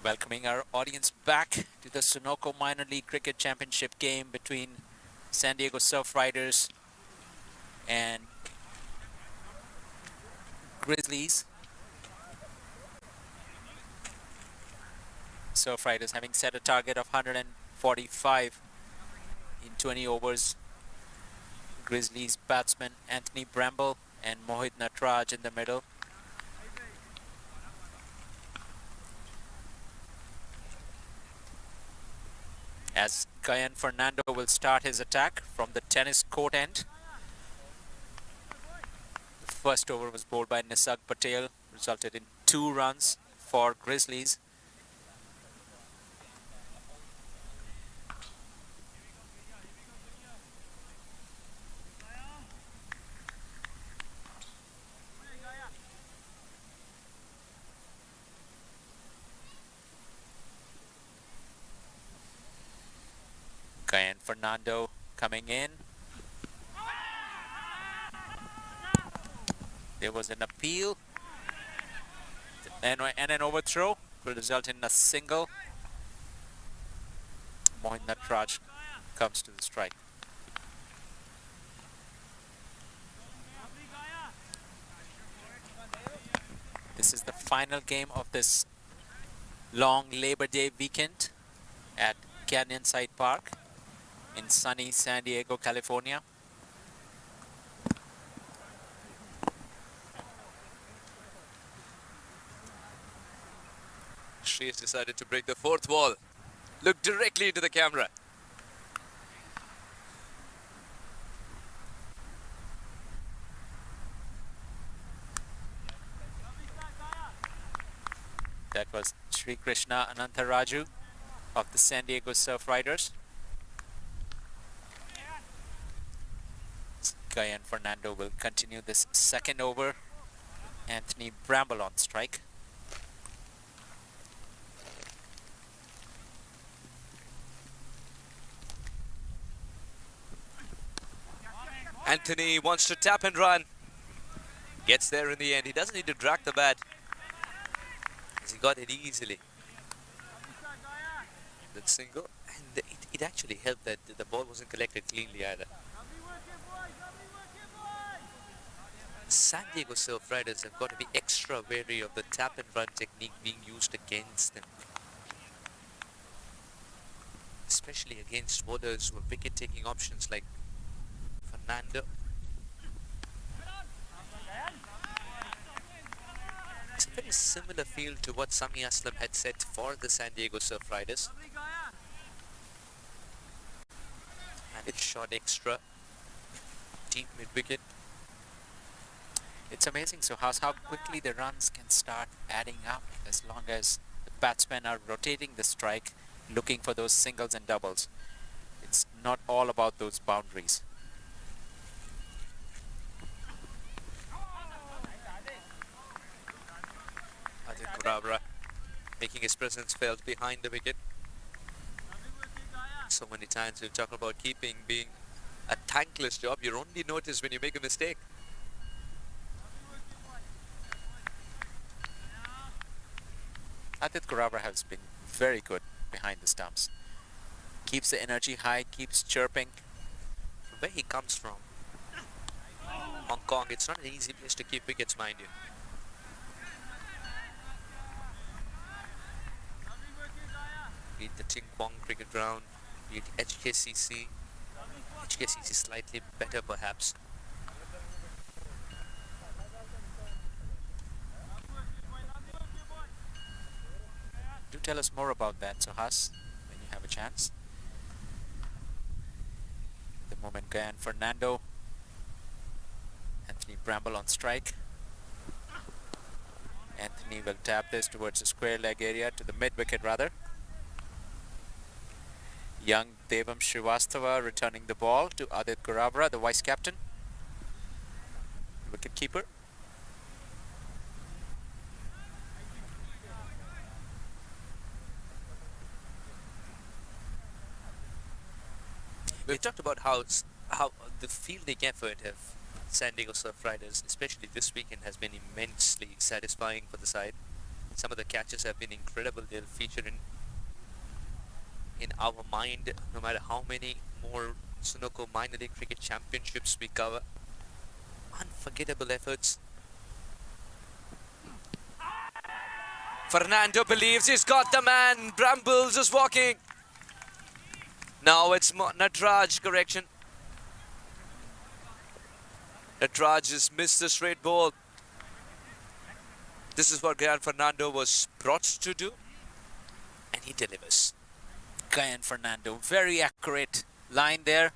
Welcoming our audience back to the Sunoco Minor League Cricket Championship game between San Diego Surf Riders and Grizzlies. Surf Riders having set a target of 145 in 20 overs. Grizzlies batsmen Anthony Bramble and Mohit Natraj in the middle. As Gayan Fernando will start his attack from the tennis court end. The first over was bowled by Nisarg Patel, resulted in 2 runs for Grizzlies. Gayan Fernando coming in. There was an appeal and an overthrow will result in a single. Mohit Natraj comes to the strike. This is the final game of this long Labor Day weekend at Canyonside Park in sunny San Diego, California. She has decided to break the fourth wall. Look directly into the camera. That was Sri Krishna Anantharaju of the San Diego Surf Riders. Guy and Fernando will continue this second over. Anthony Bramble on strike. Anthony wants to tap and run. Gets there in the end. He doesn't need to drag the bat. He got it easily. That single. And it actually helped that the ball wasn't collected cleanly either. San Diego Surf Riders have got to be extra wary of the tap and run technique being used against them. Especially against bowlers who are wicket-taking options like Fernando. It's a very similar feel to what Sami Aslam had set for the San Diego Surf Riders. And it shot extra deep mid-wicket. It's amazing, so how quickly the runs can start adding up as long as the batsmen are rotating the strike, looking for those singles and doubles. It's not all about those boundaries. Adit Kurabra making his presence felt behind the wicket. So many times we've talked about keeping being a thankless job. You're only noticed when you make a mistake. Adit Kurabra has been very good behind the stumps. Keeps the energy high, keeps chirping. Where he comes from, Hong Kong, it's not an easy place to keep wickets, mind you. Be it the Ting Kwong cricket ground, be it HKCC. HKCC slightly better perhaps. Do tell us more about that, Suhas, when you have a chance. At the moment, Guyan Fernando, Anthony Bramble on strike. Anthony will tap this towards the square leg area, to the mid-wicket rather. Young Devam Srivastava returning the ball to Adit Kurabra, the vice captain, wicket keeper. We've talked about how the fielding effort of San Diego Surf Riders, especially this weekend, has been immensely satisfying for the side. Some of the catches have been incredible. They'll feature in our mind no matter how many more Sunoco minor league cricket championships we cover. Unforgettable efforts. Fernando believes he's got the man. Brambles is walking. Now it's Natraj, correction. Natraj has missed the straight ball. This is what Guyan Fernando was brought to do, and he delivers. Guyan Fernando, very accurate line there.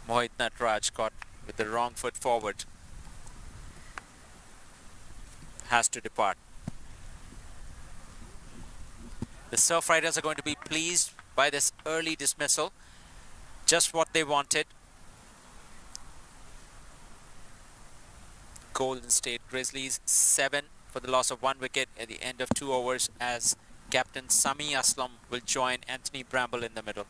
Mohit Natraj caught with the wrong foot forward. Has to depart. The Surf Riders are going to be pleased by this early dismissal. Just what they wanted. Golden State Grizzlies 7 for the loss of 1 wicket at the end of 2 overs, as captain Sami Aslam will join Anthony Bramble in the middle.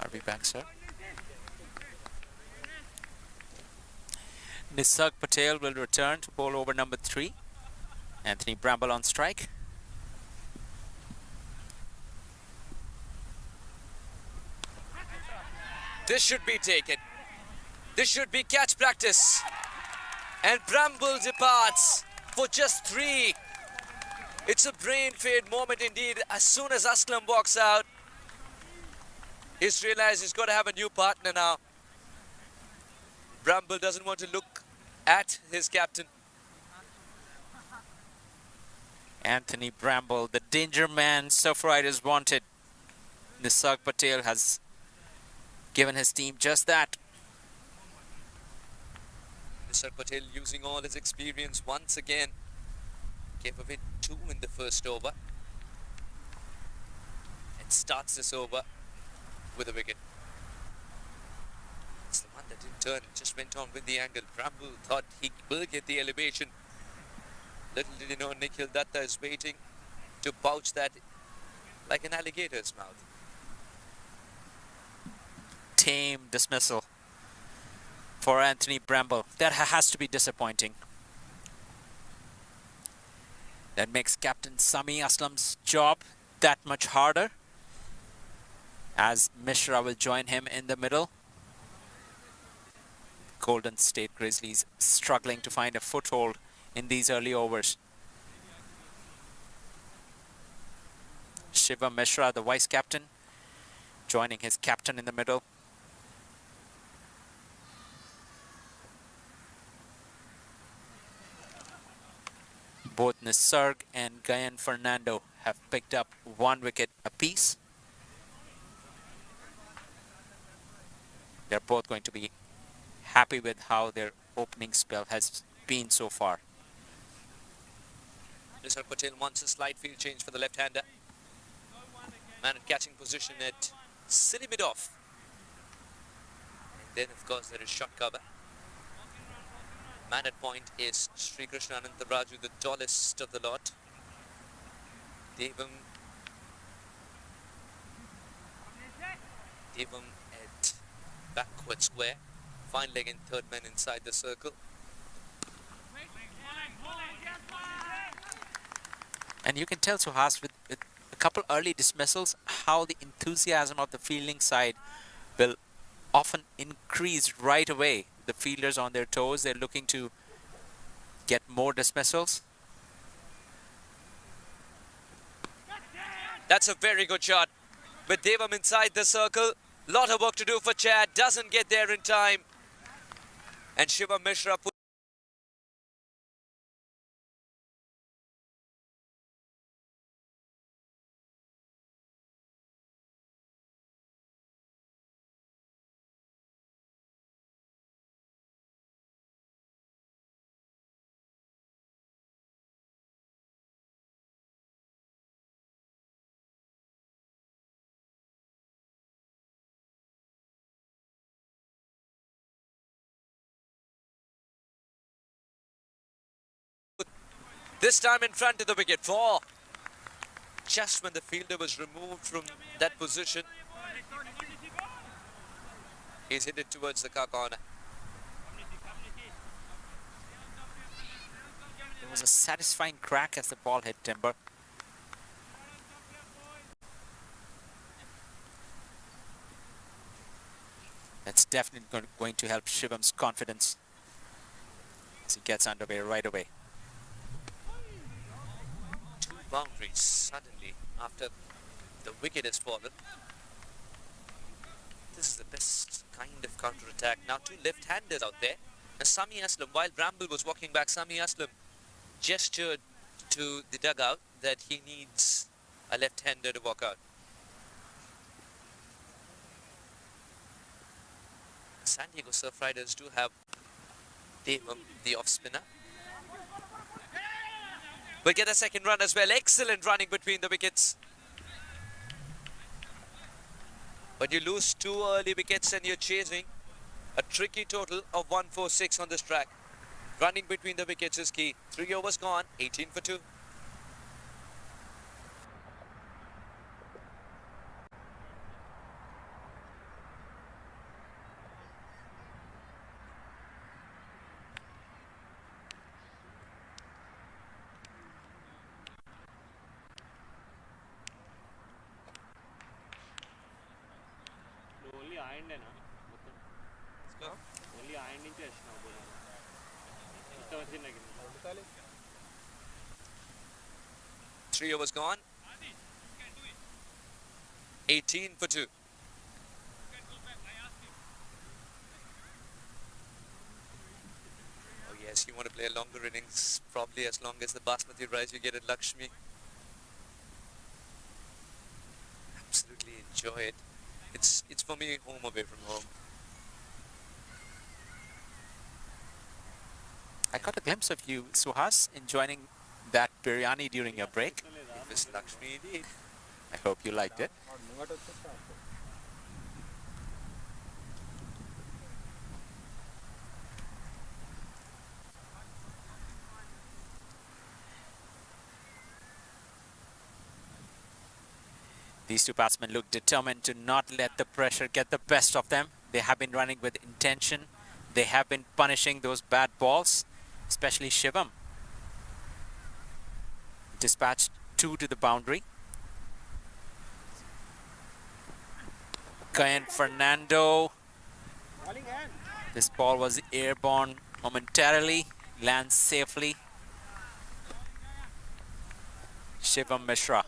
Are we back, sir? Nisarg Patel will return to bowl over number 3. Anthony Bramble on strike. This should be taken. This should be catch practice. And Bramble departs for just 3. It's a brain fade moment indeed. As soon as Aslam walks out, he's realized he's got to have a new partner now. Bramble doesn't want to look at his captain. Anthony Bramble, the danger man Surf Riders wanted. Nisarg Patel has given his team just that. Nisarg Patel using all his experience once again. Gave away 2 in the first over. And starts this over with a wicket. It's the one that didn't turn, just went on with the angle. Bramble thought he will get the elevation. Little did he know Nikhil Datta is waiting to pouch that like an alligator's mouth. Tame dismissal for Anthony Bramble. That has to be disappointing. That makes Captain Sami Aslam's job that much harder, as Mishra will join him in the middle. Golden State Grizzlies struggling to find a foothold in these early overs. Shiva Mishra, the vice captain, joining his captain in the middle. Both Nisarg and Gayan Fernando have picked up 1 wicket apiece. They're both going to be happy with how their opening spell has been so far. Nisarg Patel wants a slight field change for the left-hander. Man in catching position at silly mid-off. And then, of course, there is shot cover. Man at point is Sri Krishna Anantaraju, the tallest of the lot. Devam at backward square. Fine leg and third man inside the circle. And you can tell, Suhas, with a couple early dismissals, how the enthusiasm of the fielding side will often increase right away. The fielders on their toes, they're looking to get more dismissals. That's a very good shot. With Devam inside the circle, lot of work to do for Chad, doesn't get there in time. And Shiva Mishra put this time in front of the wicket. 4. Just when the fielder was removed from that position, he's hit it towards the car corner. There was a satisfying crack as the ball hit timber. That's definitely going to help Shivan's confidence as he gets underway right away. 2 boundaries suddenly after the wicket has fallen. This is the best kind of counter-attack. Now 2 left-handers out there. And Sami Aslam, while Bramble was walking back, Sami Aslam gestured to the dugout that he needs a left-hander to walk out. San Diego Surf Riders do have Devam, the off-spinner. We'll get a second run as well. Excellent running between the wickets. But you lose 2 early wickets and you're chasing a tricky total of 146 on this track. Running between the wickets is key. 3 overs gone, 18 for 2. ఆయండేనా మొత్తం only ఆయండ్ నుంచి వచ్చినావు bowling ఎంత వచ్చింది 3 overs gone. 18 for 2. Oh yes, you want to play a longer innings, probably as long as the basmati rice you get at Lakshmi. Absolutely enjoy it. It's for me home away from home. I got a glimpse of you, Suhas, enjoying that biryani during your break. It was Lakshmi indeed. I hope you liked it. These two batsmen look determined to not let the pressure get the best of them. They have been running with intention. They have been punishing those bad balls, especially Shivam. Dispatched 2 to the boundary. Gayan Fernando. This ball was airborne momentarily, lands safely. Shivam Mishra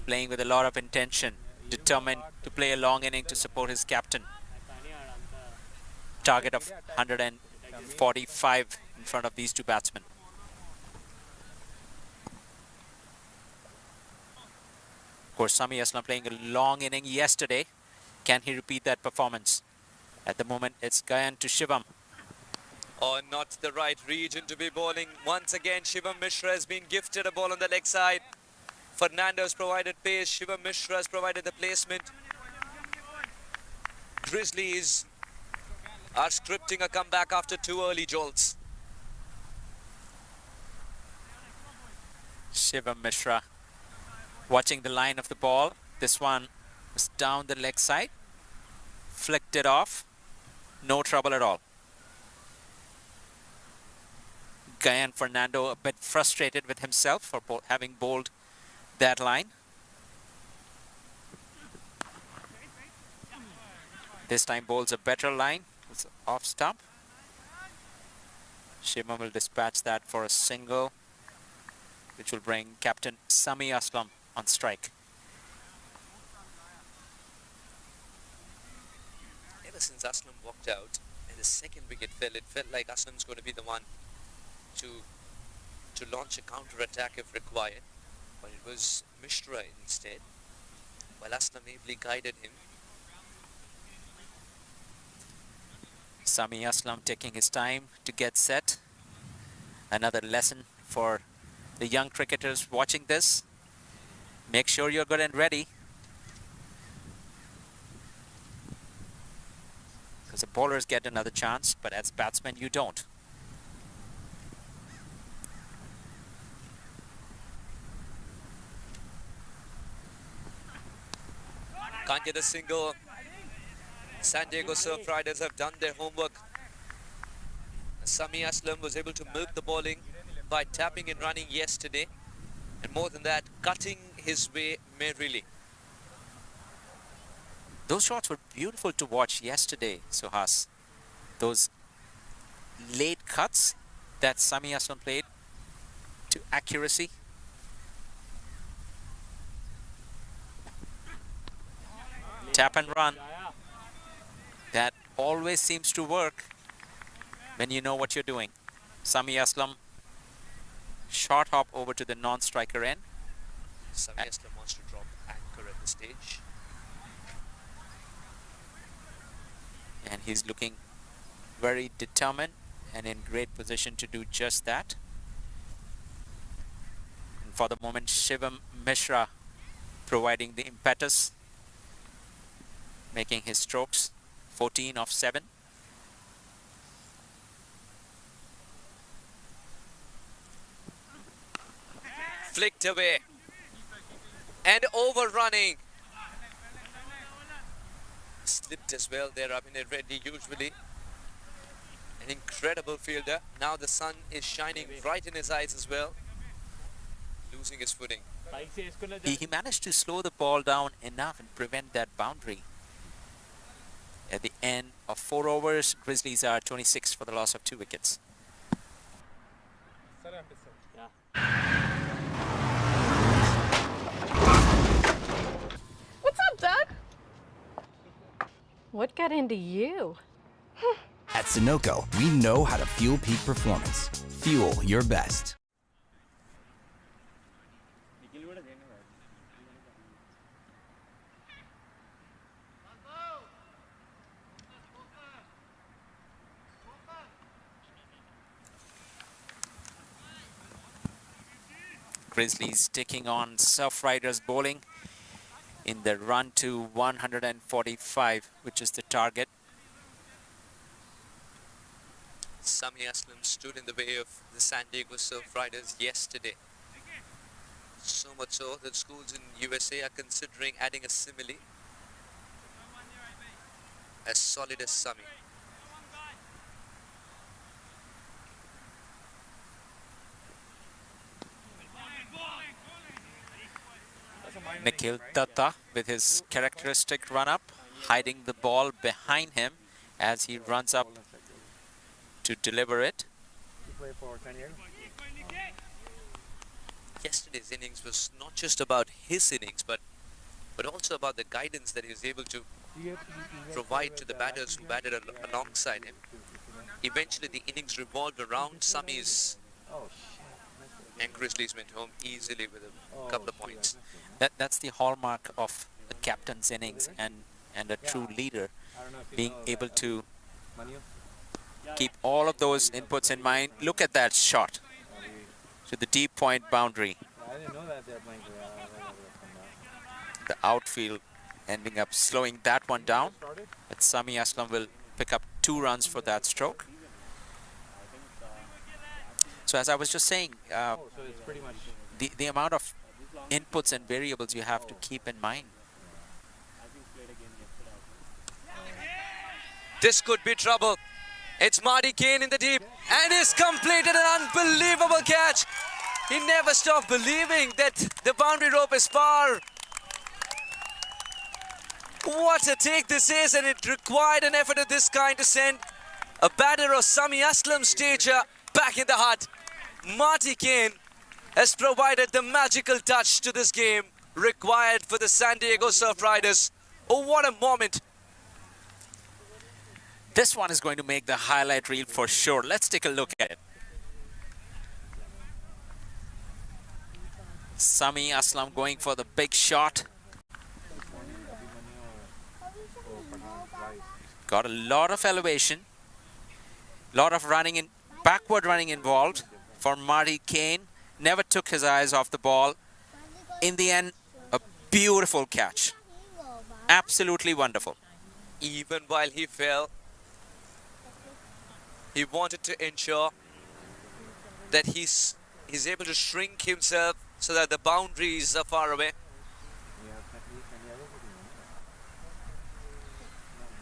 playing with a lot of intention, determined to play a long inning to support his captain. Target of 145 in front of these two batsmen. Of course, Sami Aslam playing a long inning yesterday. Can he repeat that performance? At the moment, it's Gayan to Shivam. Oh, not the right region to be bowling. Once again, Shivam Mishra has been gifted a ball on the leg side. Fernando's provided pace. Shivam Mishra has provided the placement. Grizzlies are scripting a comeback after 2 early jolts. Shivam Mishra watching the line of the ball. This one was down the leg side. Flicked it off. No trouble at all. Gayan Fernando a bit frustrated with himself for having bowled that line. This time bowls a better line. It's off stump. Shivam will dispatch that for a single, which will bring captain Sami Aslam on strike. Ever since Aslam walked out and the second wicket fell, it felt like Aslam's going to be the one to launch a counter-attack if required. But it was Mishra instead, while Aslam ably guided him. Sami Aslam taking his time to get set. Another lesson for the young cricketers watching this. Make sure you're good and ready, because the bowlers get another chance, but as batsmen you don't. Can't get a single. San Diego Surf Riders have done their homework. Sami Aslam was able to milk the bowling by tapping and running yesterday, and more than that, cutting his way merrily. Those shots were beautiful to watch yesterday, Suhas. Those late cuts that Sami Aslam played to accuracy. Tap and run. That always seems to work when you know what you're doing. Sami Aslam, short hop over to the non-striker end. Sami Aslam wants to drop anchor at the stage. And he's looking very determined and in great position to do just that. And for the moment, Shivam Mishra providing the impetus, making his strokes 14 of 7. Flicked away and overrunning. Slipped as well there, Abhinay Reddy, usually an incredible fielder. Now the sun is shining bright in his eyes as well, losing his footing. He managed to slow the ball down enough and prevent that boundary. At the end of 4 overs, Grizzlies are 26 for the loss of 2 wickets. What's up, Doug? What got into you? At Sunoco, we know how to fuel peak performance. Fuel your best. Grizzlies taking on Surf Riders bowling in the run to 145, which is the target. Sami Aslam stood in the way of the San Diego Surf Riders yesterday. So much so that schools in USA are considering adding a simile as solid as Sami. Nikhil Datta with his characteristic run-up, hiding the ball behind him as he runs up to deliver it. Yesterday's innings was not just about his innings, but also about the guidance that he was able to provide to the batters who batted alongside him. Eventually, the innings revolved around Sami's, and Grizzlies went home easily with a couple of points. That's the hallmark of a captain's innings and a true leader, being able to keep all of those inputs in mind. Look at that shot to the deep point boundary. The outfield ending up slowing that one down, but Sami Aslam will pick up 2 runs for that stroke. So as I was just saying, the amount of inputs and variables you have to keep in mind. This could be trouble. It's Marty Kane in the deep, and he's completed an unbelievable catch. He never stopped believing that the boundary rope is far. What a take this is, and it required an effort of this kind to send a batter of Sami Aslam's stature back in the hut. Marty Kane has provided the magical touch to this game required for the San Diego Surf Riders. Oh, what a moment. This one is going to make the highlight reel for sure. Let's take a look at it. Sami Aslam going for the big shot. Got a lot of elevation, lot of running in, backward running involved for Marty Kane. Never took his eyes off the ball. In the end, a beautiful catch. Absolutely wonderful. Even while he fell, he wanted to ensure that he's able to shrink himself so that the boundaries are far away.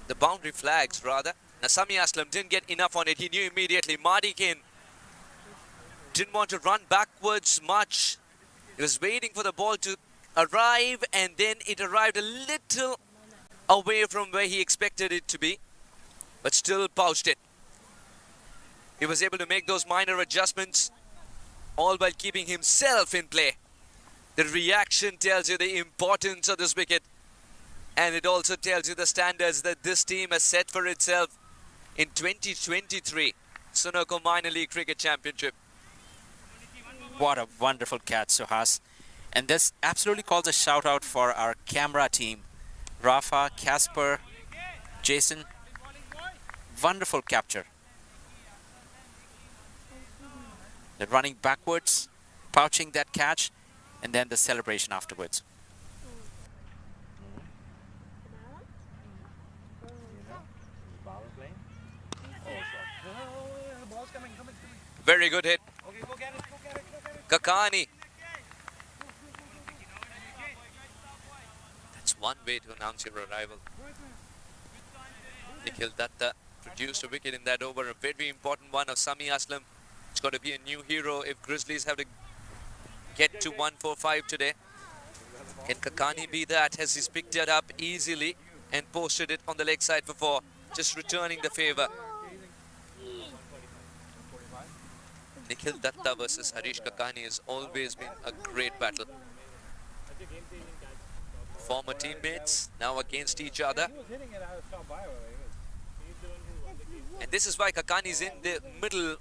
The boundary flags, rather. Now, Sami Aslam didn't get enough on it. He knew immediately. Marty Kane didn't want to run backwards much. He was waiting for the ball to arrive, and then it arrived a little away from where he expected it to be, but still pouched it. He was able to make those minor adjustments, all while keeping himself in play. The reaction tells you the importance of this wicket, and it also tells you the standards that this team has set for itself in 2023 Sunoco Minor League Cricket Championship. What a wonderful catch, Suhas. And this absolutely calls a shout out for our camera team. Rafa, Casper, Jason. Wonderful capture. They're running backwards, pouching that catch, and then the celebration afterwards. Very good hit. Kakani. That's one way to announce your arrival. Nikhil Datta produced a wicket in that over, a very important one of Sami Aslam. It's got to be a new hero if Grizzlies have to get to 145 today. Can Kakani be that as he's picked it up easily and posted it on the leg side for 4, just returning the favor. Nikhil Datta versus Harish Kakani has always been a great battle. Former teammates, now against each other. And this is why Kakani's in the middle.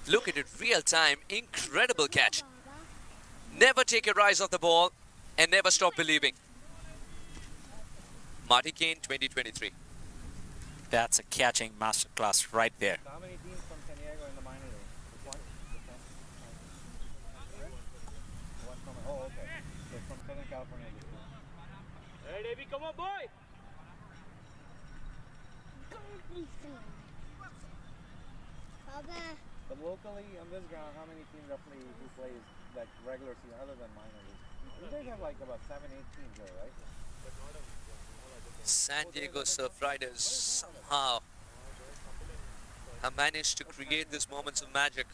Look at it, real time, incredible catch. Never take your eyes off the ball and never stop believing. Marty Kane, 2023. That's a catching masterclass right there. How many teams from San Diego in the minor league? Just one? One from, oh, okay. So from Southern California. Hey, Davey, come on, boy! But locally, on this ground, how many teams roughly who plays like regular season other than minor league? You guys have like about 7-8 teams there, right? San Diego Surf Riders somehow have managed to create these moments of magic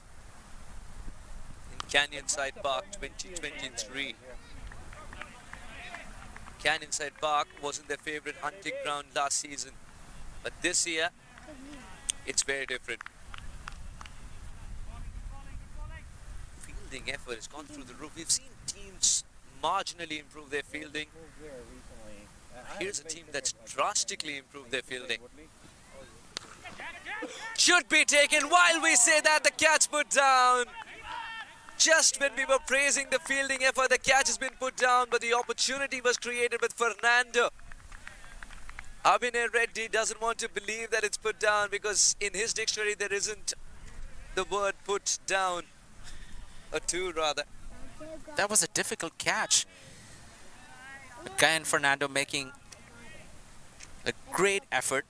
in Canyonside Park 2023. Canyonside Park wasn't their favorite hunting ground last season, but this year it's very different. Fielding effort has gone through the roof. We've seen teams marginally improve their fielding. Here's a team that's drastically improved their fielding. Should be taken. While we say that, the catch put down. Just when we were praising the fielding effort, the catch has been put down, but the opportunity was created with Fernando. Abhinay Reddy doesn't want to believe that it's put down because in his dictionary there isn't the word put down. A 2 rather. That was a difficult catch. Guy and Fernando making a great effort.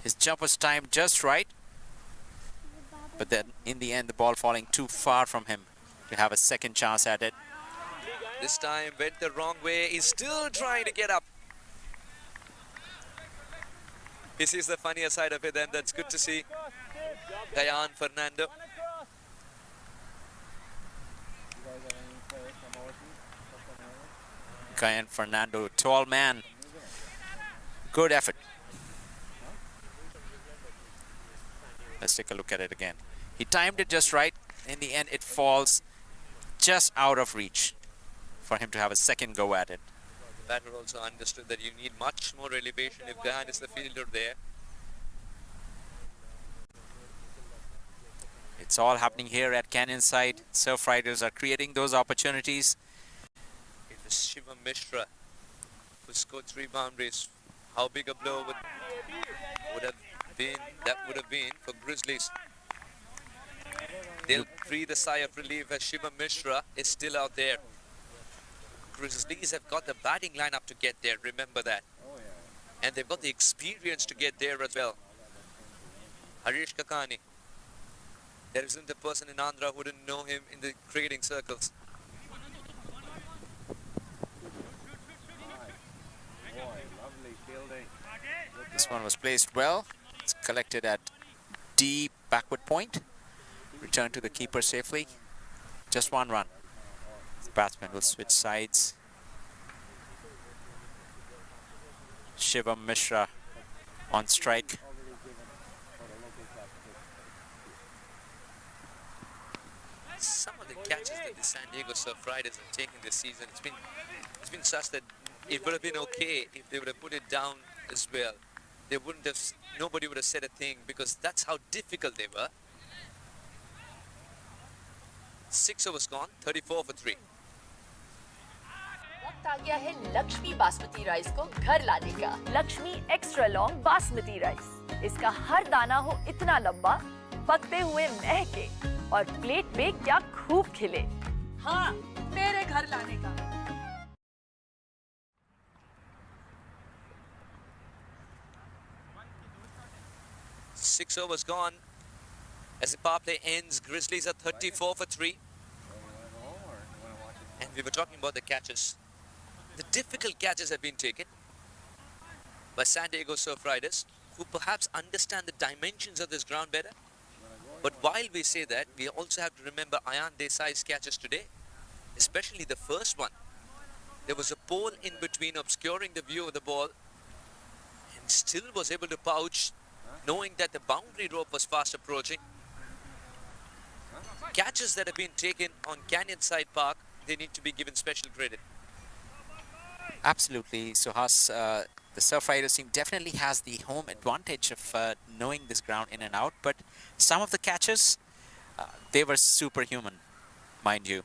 His jump was timed just right, but then in the end the ball falling too far from him to have a second chance at it. This time went the wrong way. He's still trying to get up. He sees the funnier side of it, and that's good to see. Gayan Fernando. Guy and Fernando, tall man. Good effort. Let's take a look at it again. He timed it just right. In the end, it falls just out of reach for him to have a second go at it. Batter also understood that you need much more elevation if Gayan is the fielder there. It's all happening here at Canyonside. Surf Riders are creating those opportunities. It was Shivam Mishra who scored 3 boundaries. How big a blow would have been for Grizzlies. They'll breathe a sigh of relief as Shivam Mishra is still out there. Grizzlies have got the batting lineup to get there, remember that. And they've got the experience to get there as well. Harish Kakani. There isn't a person in Andhra who didn't know him in the cricketing circles. This one was placed well. It's collected at deep backward point. Returned to the keeper safely. Just 1 run. The batsman will switch sides. Shivam Mishra on strike. Some of the catches that the San Diego Surf Riders have taken this season, it's been such that it would have been okay if they would have put it down as well. They wouldn't have, nobody would have said a thing because that's how difficult they were. 6 overs gone, 34 for 3. वक्त आ गया है Lakshmi basmati rice को घर लाने का। Lakshmi extra long basmati rice. इसका हर दाना हो इतना लंबा, पकते हुए महके और प्लेट पे क्या खूब खिले। हाँ, मेरे घर लाने का। 6 overs gone. As the power play ends, Grizzlies are 34 for 3. And we were talking about the catches. The difficult catches have been taken by San Diego Surf Riders, who perhaps understand the dimensions of this ground better. But while we say that, we also have to remember Ayan Desai's catches today, especially the first one. There was a pole in between obscuring the view of the ball, and still was able to pouch, knowing that the boundary rope was fast approaching. Catches that have been taken on Canyon Side Park, they need to be given special credit. Absolutely, Suhas. The Surf Riders team definitely has the home advantage of knowing this ground in and out, but some of the catches, they were superhuman, mind you.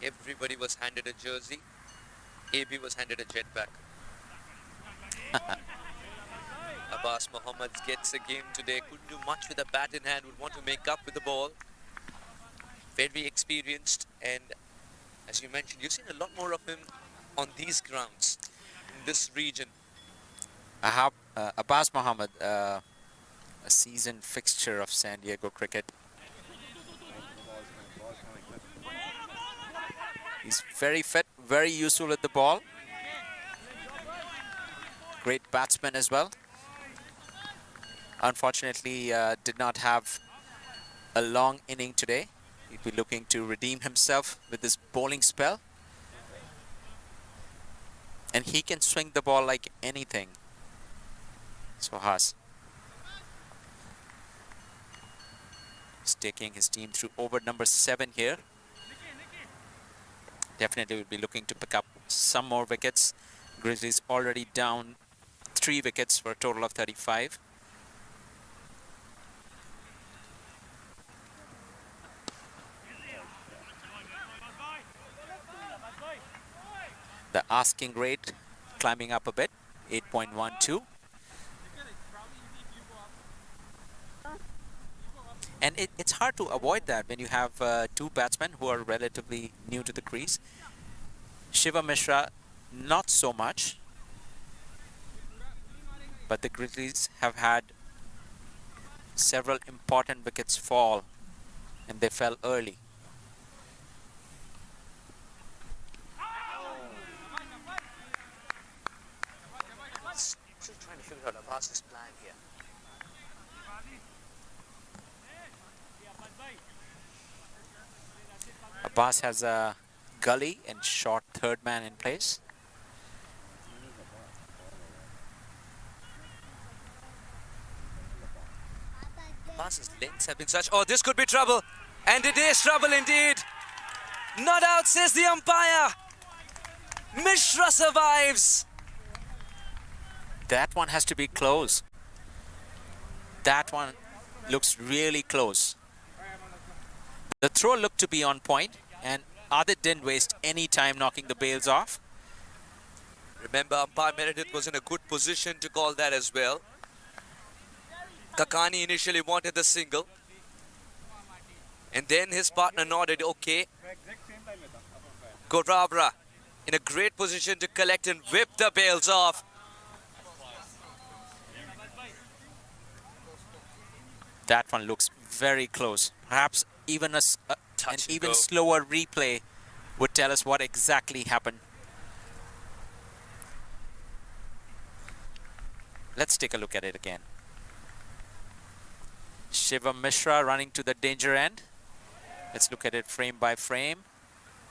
Everybody was handed a jersey. AB was handed a jetpack. Abbas Mohammed gets a game today. Couldn't do much with a bat in hand. Would want to make up with the ball. Very experienced, and as you mentioned, you've seen a lot more of him on these grounds, in this region. Abbas Mohammed, a seasoned fixture of San Diego cricket. He's very fit, very useful with the ball. Great batsman as well. Unfortunately, did not have a long inning today. He'd be looking to redeem himself with this bowling spell. And he can swing the ball like anything. Suhas. He's taking his team through over number 7 here. Definitely will be looking to pick up some more wickets. Grizzlies already down 3 wickets for a total of 35. The asking rate climbing up a bit, 8.12. And it's hard to avoid that when you have 2 batsmen who are relatively new to the crease. Shiva Mishra, not so much. But the Grizzlies have had several important wickets fall, and they fell early. Still trying to figure out Abbas's plan here. Abbas has a gully and short third man in place. Abbas's lengths have been such. Oh, this could be trouble. And it is trouble indeed. Not out, says the umpire. Mishra survives. That one has to be close. That one looks really close. The throw looked to be on point, and Adit didn't waste any time knocking the bails off. Remember, umpire Meredith was in a good position to call that as well. Kakani initially wanted the single. And then his partner nodded, okay. Gorabra in a great position to collect and whip the bails off. That one looks very close. Perhaps even an even slower replay would tell us what exactly happened. Let's take a look at it again. Shiva Mishra running to the danger end. Let's look at it frame by frame.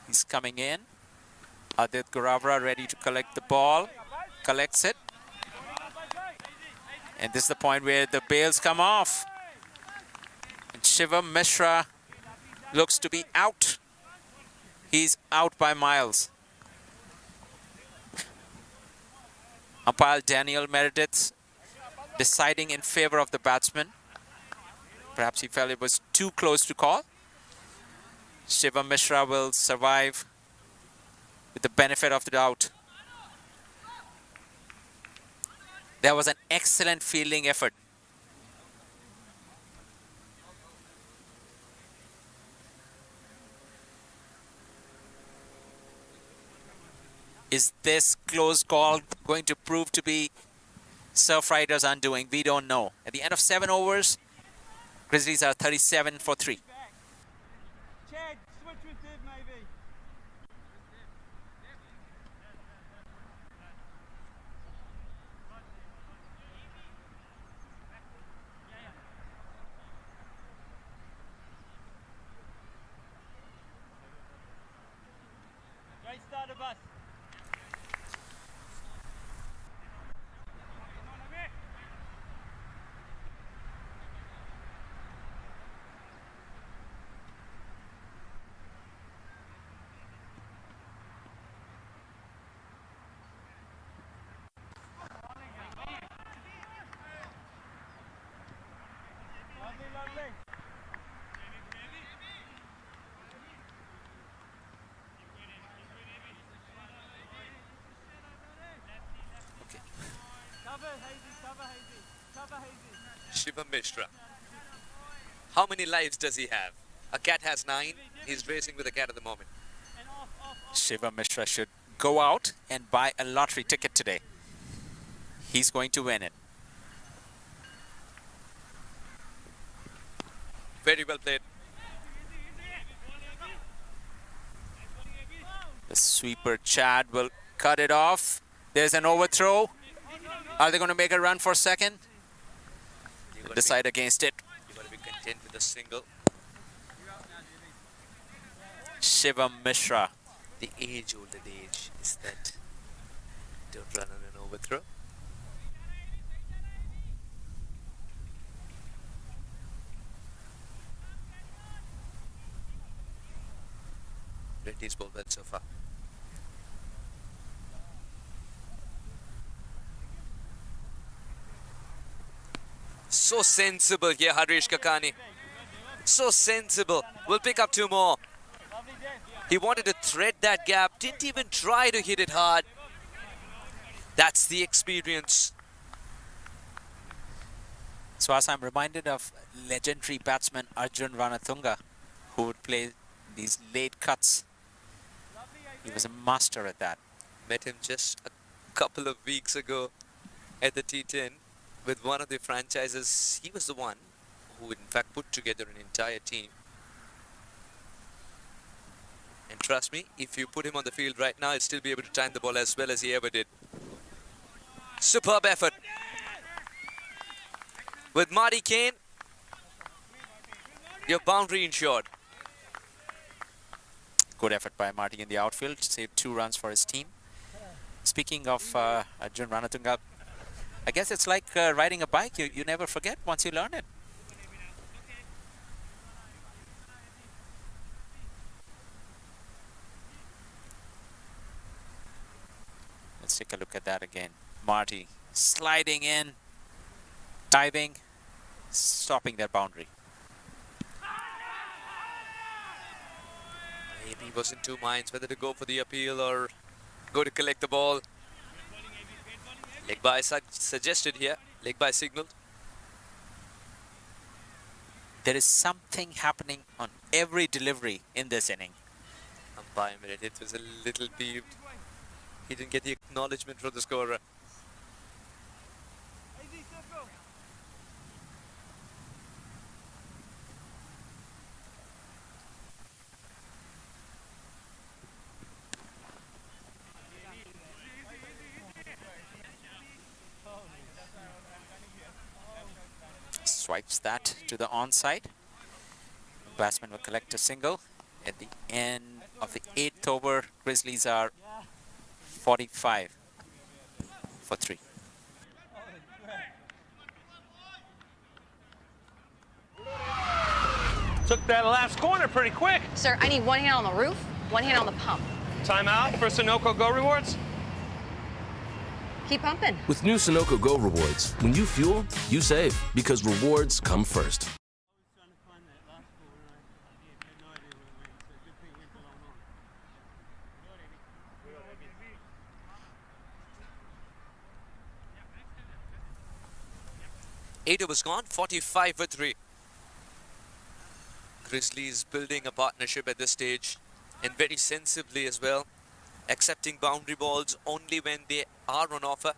He's coming in. Adit Goravra ready to collect the ball. Collects it. And this is the point where the bails come off. And Shiva Mishra looks to be out. He's out by miles. Umpire Daniel Meredith deciding in favor of the batsman. Perhaps he felt it was too close to call. Shiva Mishra will survive with the benefit of the doubt. That was an excellent fielding effort. Is this close call going to prove to be Surf Riders' undoing? We don't know. At the end of 7 overs, Grizzlies are 37 for 3. Chad, switch with Div maybe. Shivam Mishra. How many lives does he have? A cat has 9. He's racing with a cat at the moment. Shiva Mishra should go out and buy a lottery ticket today. He's going to win it. Very well played. The sweeper Chad will cut it off. There's an overthrow. Are they going to make a run for second? Decide against it. You got to be content with a single. Shivam Mishra. The age-old adage is that don't run on an overthrow. Reddy's ball well so far. So sensible here, Harish Kakani. So sensible. We'll pick up 2 more. He wanted to thread that gap, didn't even try to hit it hard. That's the experience. So as I'm reminded of legendary batsman Arjun Ranatunga, who would play these late cuts. He was a master at that. Met him just a couple of weeks ago at the T10 with one of the franchises. He was the one who in fact put together an entire team. And trust me, if you put him on the field right now, he'll still be able to time the ball as well as he ever did. Superb effort. With Marty Kane, your boundary insured. Good effort by Marty in the outfield to save 2 runs for his team. Speaking of Arjun Ranatunga, I guess it's like riding a bike. You never forget once you learn it. Let's take a look at that again. Marty sliding in, diving, stopping that boundary. Maybe he was in 2 minds whether to go for the appeal or go to collect the ball. Leg by suggested here. Leg by signaled. There is something happening on every delivery in this inning. Umpire Meredith was a little peeved. He didn't get the acknowledgement from the scorer. Swipes that to the onside. Batsman will collect a single. At the end of the 8th over, Grizzlies are 45 for 3. Took that last corner pretty quick. Sir, I need 1 hand on the roof, 1 hand on the pump. Timeout for Sunoco Go Rewards. Keep pumping. With new Sunoco Go rewards, when you fuel, you save because rewards come first. Eight overs gone, 45 for 3. Grizzlies building a partnership at this stage and very sensibly as well. Accepting boundary balls only when they are on offer.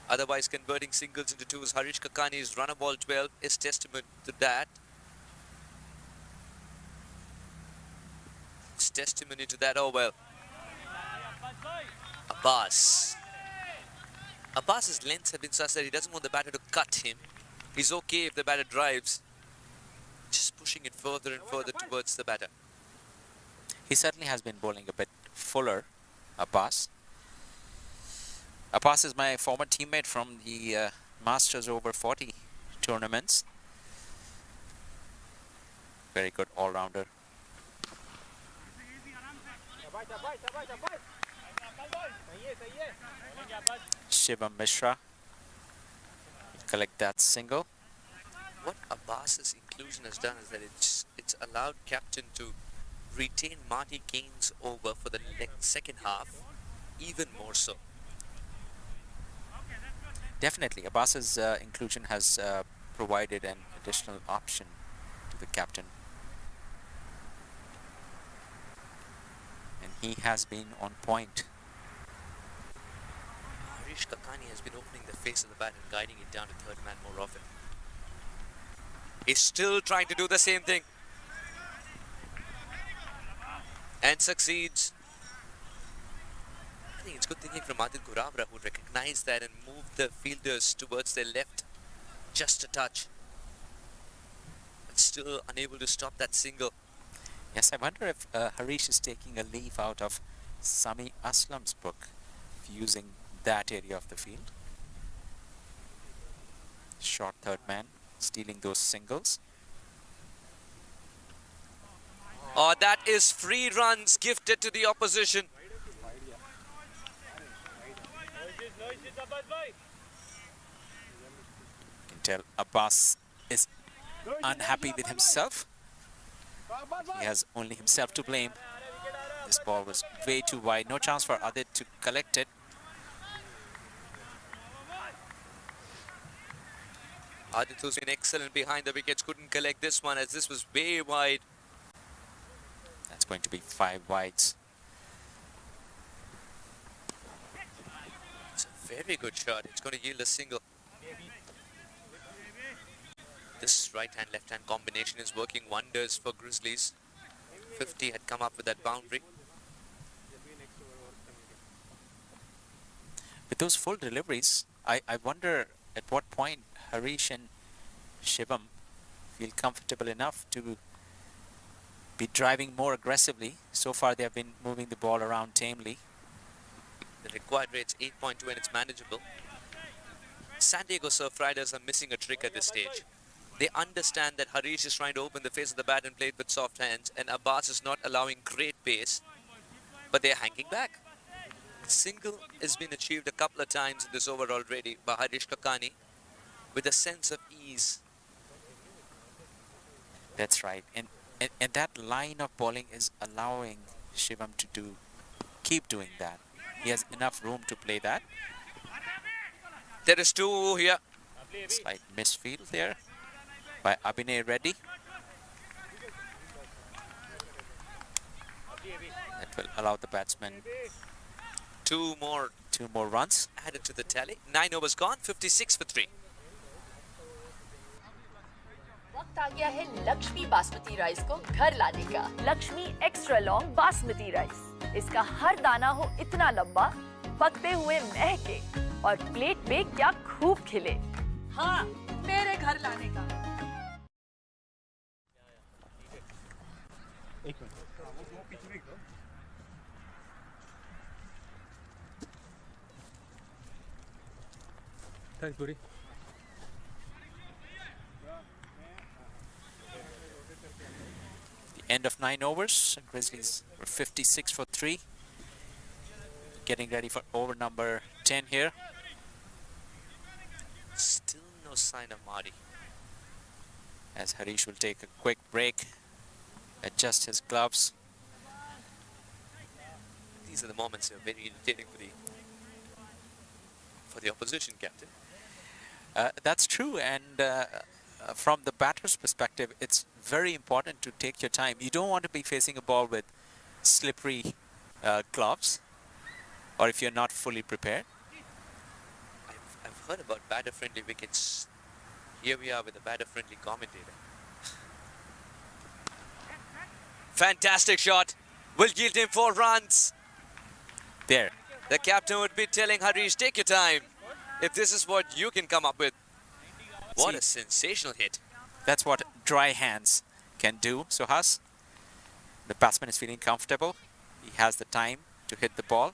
Otherwise converting singles into 2s. Harish Kakani's runner ball 12 is testament to that. It's testimony to that, oh well. Abbas. Abbas's lengths have been such that he doesn't want the batter to cut him. He's okay if the batter drives. Just pushing it further and further towards the batter. He certainly has been bowling a bit fuller Abbas. Abbas is my former teammate from the Masters over 40 tournaments. Very good all-rounder. Shivam Mishra collect that single. What Abbas's inclusion has done is that it's allowed captain to retain Marty Kane's over for the second half, even more so. Definitely, Abbas's inclusion has provided an additional option to the captain. And he has been on point. Harish Kakani has been opening the face of the bat and guiding it down to third man more often. He's still trying to do the same thing. And succeeds. I think it's good thinking from Adil Gurabra, who recognized that and moved the fielders towards their left just a touch. But still unable to stop that single. Yes, I wonder if Harish is taking a leaf out of Sami Aslam's book, using that area of the field. Short third man, stealing those singles. Oh, that is free runs gifted to the opposition. You can tell Abbas is unhappy with himself. He has only himself to blame. This ball was way too wide. No chance for Adit to collect it. Adit, who's been excellent behind the wickets, couldn't collect this one as this was way wide. That's going to be 5 wides. It's a very good shot. It's going to yield a single. This right-hand, left-hand combination is working wonders for Grizzlies. 50 had come up with that boundary. With those full deliveries, I wonder at what point Harish and Shivam feel comfortable enough to be driving more aggressively. So far they have been moving the ball around tamely. The required rate's 8.2 and it's manageable. San Diego Surf Riders are missing a trick at this stage. They understand that Harish is trying to open the face of the bat and play it with soft hands, and Abbas is not allowing great pace, but they're hanging back. Single has been achieved a couple of times in this over already by Harish Kakani with a sense of ease. That's right. And that line of bowling is allowing Shivam to keep doing that. He has enough room to play that. There is 2 here. Slight misfield there by Abhinay Reddy. That will allow the batsman 2 more runs added to the tally. 9 overs gone, 56 for 3. वक्त आ गया है Lakshmi basmati rice को घर लाने का। Lakshmi extra long basmati rice. इसका हर दाना हो इतना लंबा, पकते हुए महके और प्लेट पे क्या खूब खिले। हाँ, मेरे घर लाने का। Thanks, buddy. The end of 9 overs. Grizzlies were 56 for 3. Getting ready for over number 10 here. Still no sign of Marty. As Harish will take a quick break, adjust his gloves. These are the moments that are very irritating for the opposition captain. That's true, and from the batter's perspective, it's very important to take your time. You don't want to be facing a ball with slippery gloves, or if you're not fully prepared. I've heard about batter-friendly wickets. Here we are with a batter-friendly commentator. Fantastic shot. Will yield him 4 runs. There. The captain would be telling Harish, take your time. If this is what you can come up with. What a sensational hit. That's what dry hands can do. So Has, the batsman is feeling comfortable. He has the time to hit the ball.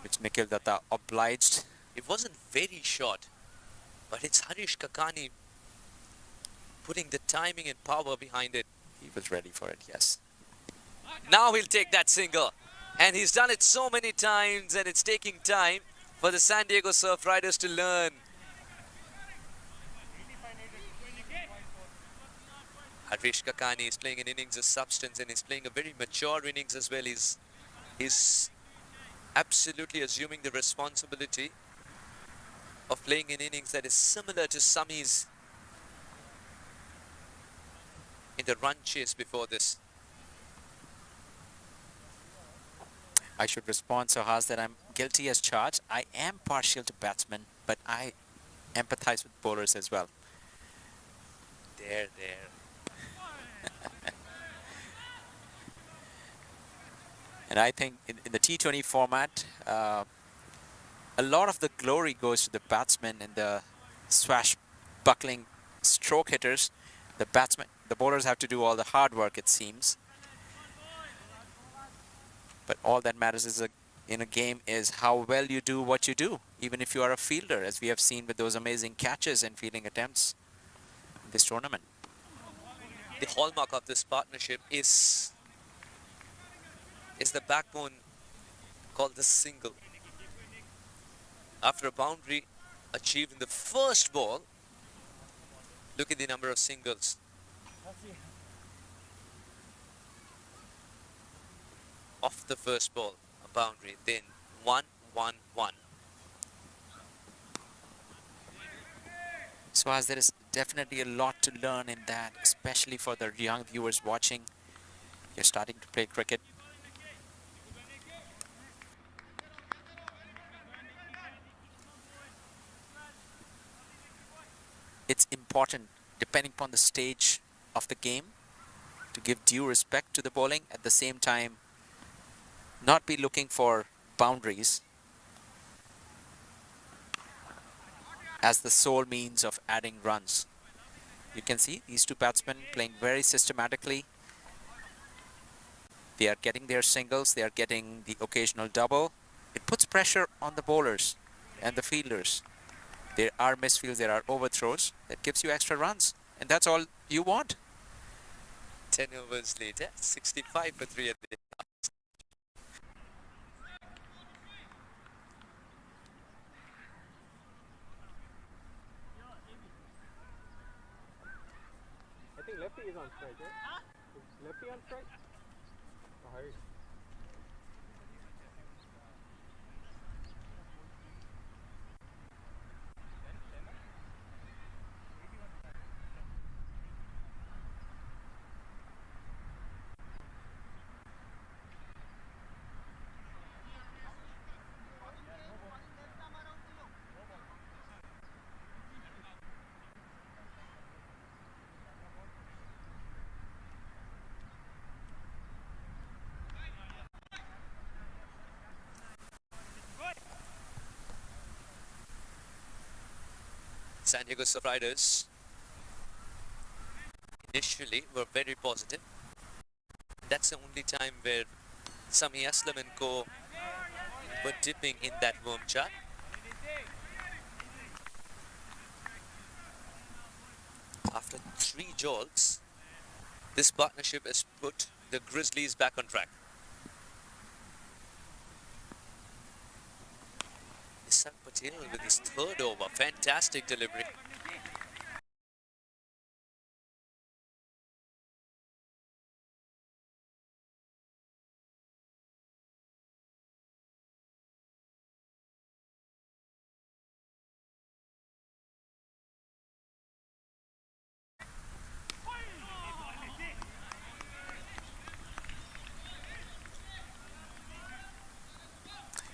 which Nikhil Datta obliged. It wasn't very short, but it's Harish Kakani putting the timing and power behind it. He was ready for it, yes. Now he'll take that single. And he's done it so many times, and it's taking time for the San Diego Surf Riders to learn. Harish Kakani is playing an innings of substance, and he's playing a very mature innings as well. He's absolutely assuming the responsibility of playing an innings that is similar to Sami's in the run chase before this. I should respond, Sohas, that I'm guilty as charged. I am partial to batsmen, but I empathize with bowlers as well. There. And I think in the T20 format, a lot of the glory goes to the batsmen and the swashbuckling stroke hitters. The bowlers have to do all the hard work, it seems. But all that matters is in a game is how well you do what you do, even if you are a fielder, as we have seen with those amazing catches and fielding attempts in this tournament. The hallmark of this partnership is the backbone called the single. After a boundary achieved in the first ball, look at the number of singles. Off the first ball, a boundary, then 1-1-1. So as there is definitely a lot to learn in that, especially for the young viewers watching. You're starting to play cricket. It's important, depending upon the stage of the game, to give due respect to the bowling, at the same time not be looking for boundaries as the sole means of adding runs. You can see these two batsmen playing very systematically. They are getting their singles, they are getting the occasional double. It puts pressure on the bowlers and the fielders. There are misfields, there are overthrows. That gives you extra runs, and that's all you want. 10 overs later, 65 for 3 at the I think lefty is on strike, right? Is lefty on strike? Oh, Harish. San Diego Surf Riders initially were very positive. That's the only time where Sami Aslam and co were dipping in that worm chart. After 3 jolts, this partnership has put the Grizzlies back on track. Nisar Patel with his 3rd over, fantastic delivery.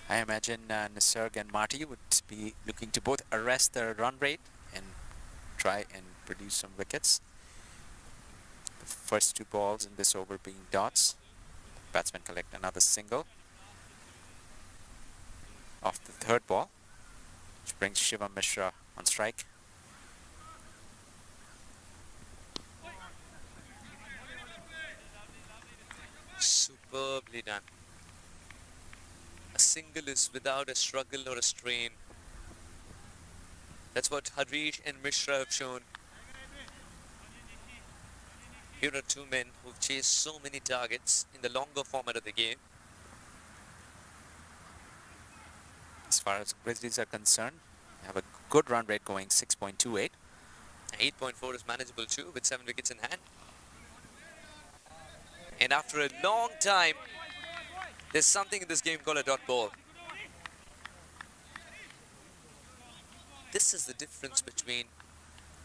I imagine Nisarg and Marty would be looking to both arrest the run rate and try and produce some wickets. The first 2 balls in this over being dots. Batsmen collect another single off the 3rd ball, which brings Shivam Mishra on strike. Superbly done. A single is without a struggle or a strain. That's what Harish and Mishra have shown. Here are two men who've chased so many targets in the longer format of the game. As far as Grizzlies are concerned, they have a good run rate going, 6.28. 8.4 is manageable too, with 7 wickets in hand. And after a long time, there's something in this game called a dot ball. This is the difference between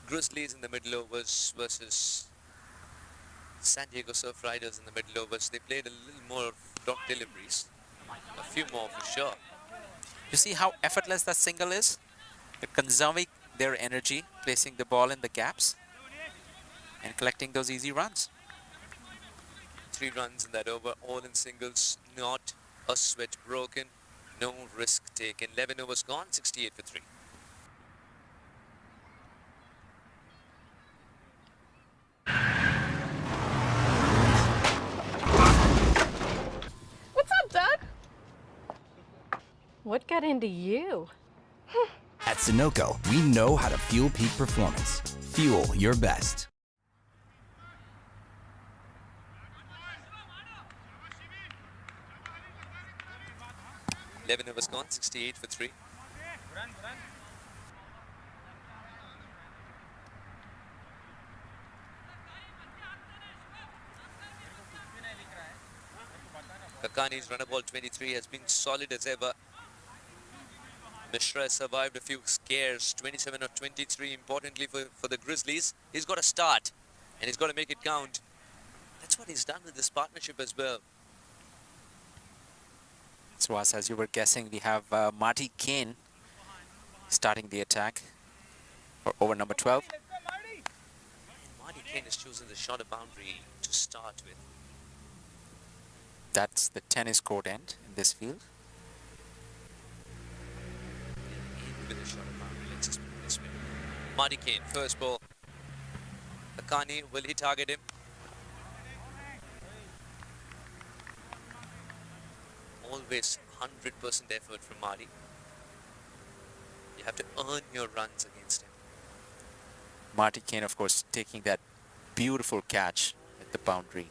Grizzlies in the middle overs versus San Diego Surf Riders in the middle overs. They played a little more dot deliveries. A few more for sure. You see how effortless that single is? They're conserving their energy, placing the ball in the gaps and collecting those easy runs. 3 runs in that over, all in singles, not a sweat broken, no risk taken. 11 overs gone, 68 for 3. What's up, Doug? What got into you? At Sunoco, we know how to fuel peak performance. Fuel your best. Eleven overs gone, 68 for 3. Kakani's runner ball 23 has been solid as ever. Mishra has survived a few scares, 27 of 23, importantly for the Grizzlies. He's got to start, and he's got to make it count. That's what he's done with this partnership as well. So as you were guessing, we have Marty Kane starting the attack for over number 12. And Marty Kane has chosen the shorter boundary to start with. That's the tennis court end in this field. With the shorter boundary, let's just put it this way. Marty Kane, first ball. Akani, will he target him? Always 100% effort from Marty. You have to earn your runs against him. Marty Kane, of course, taking that beautiful catch at the boundary.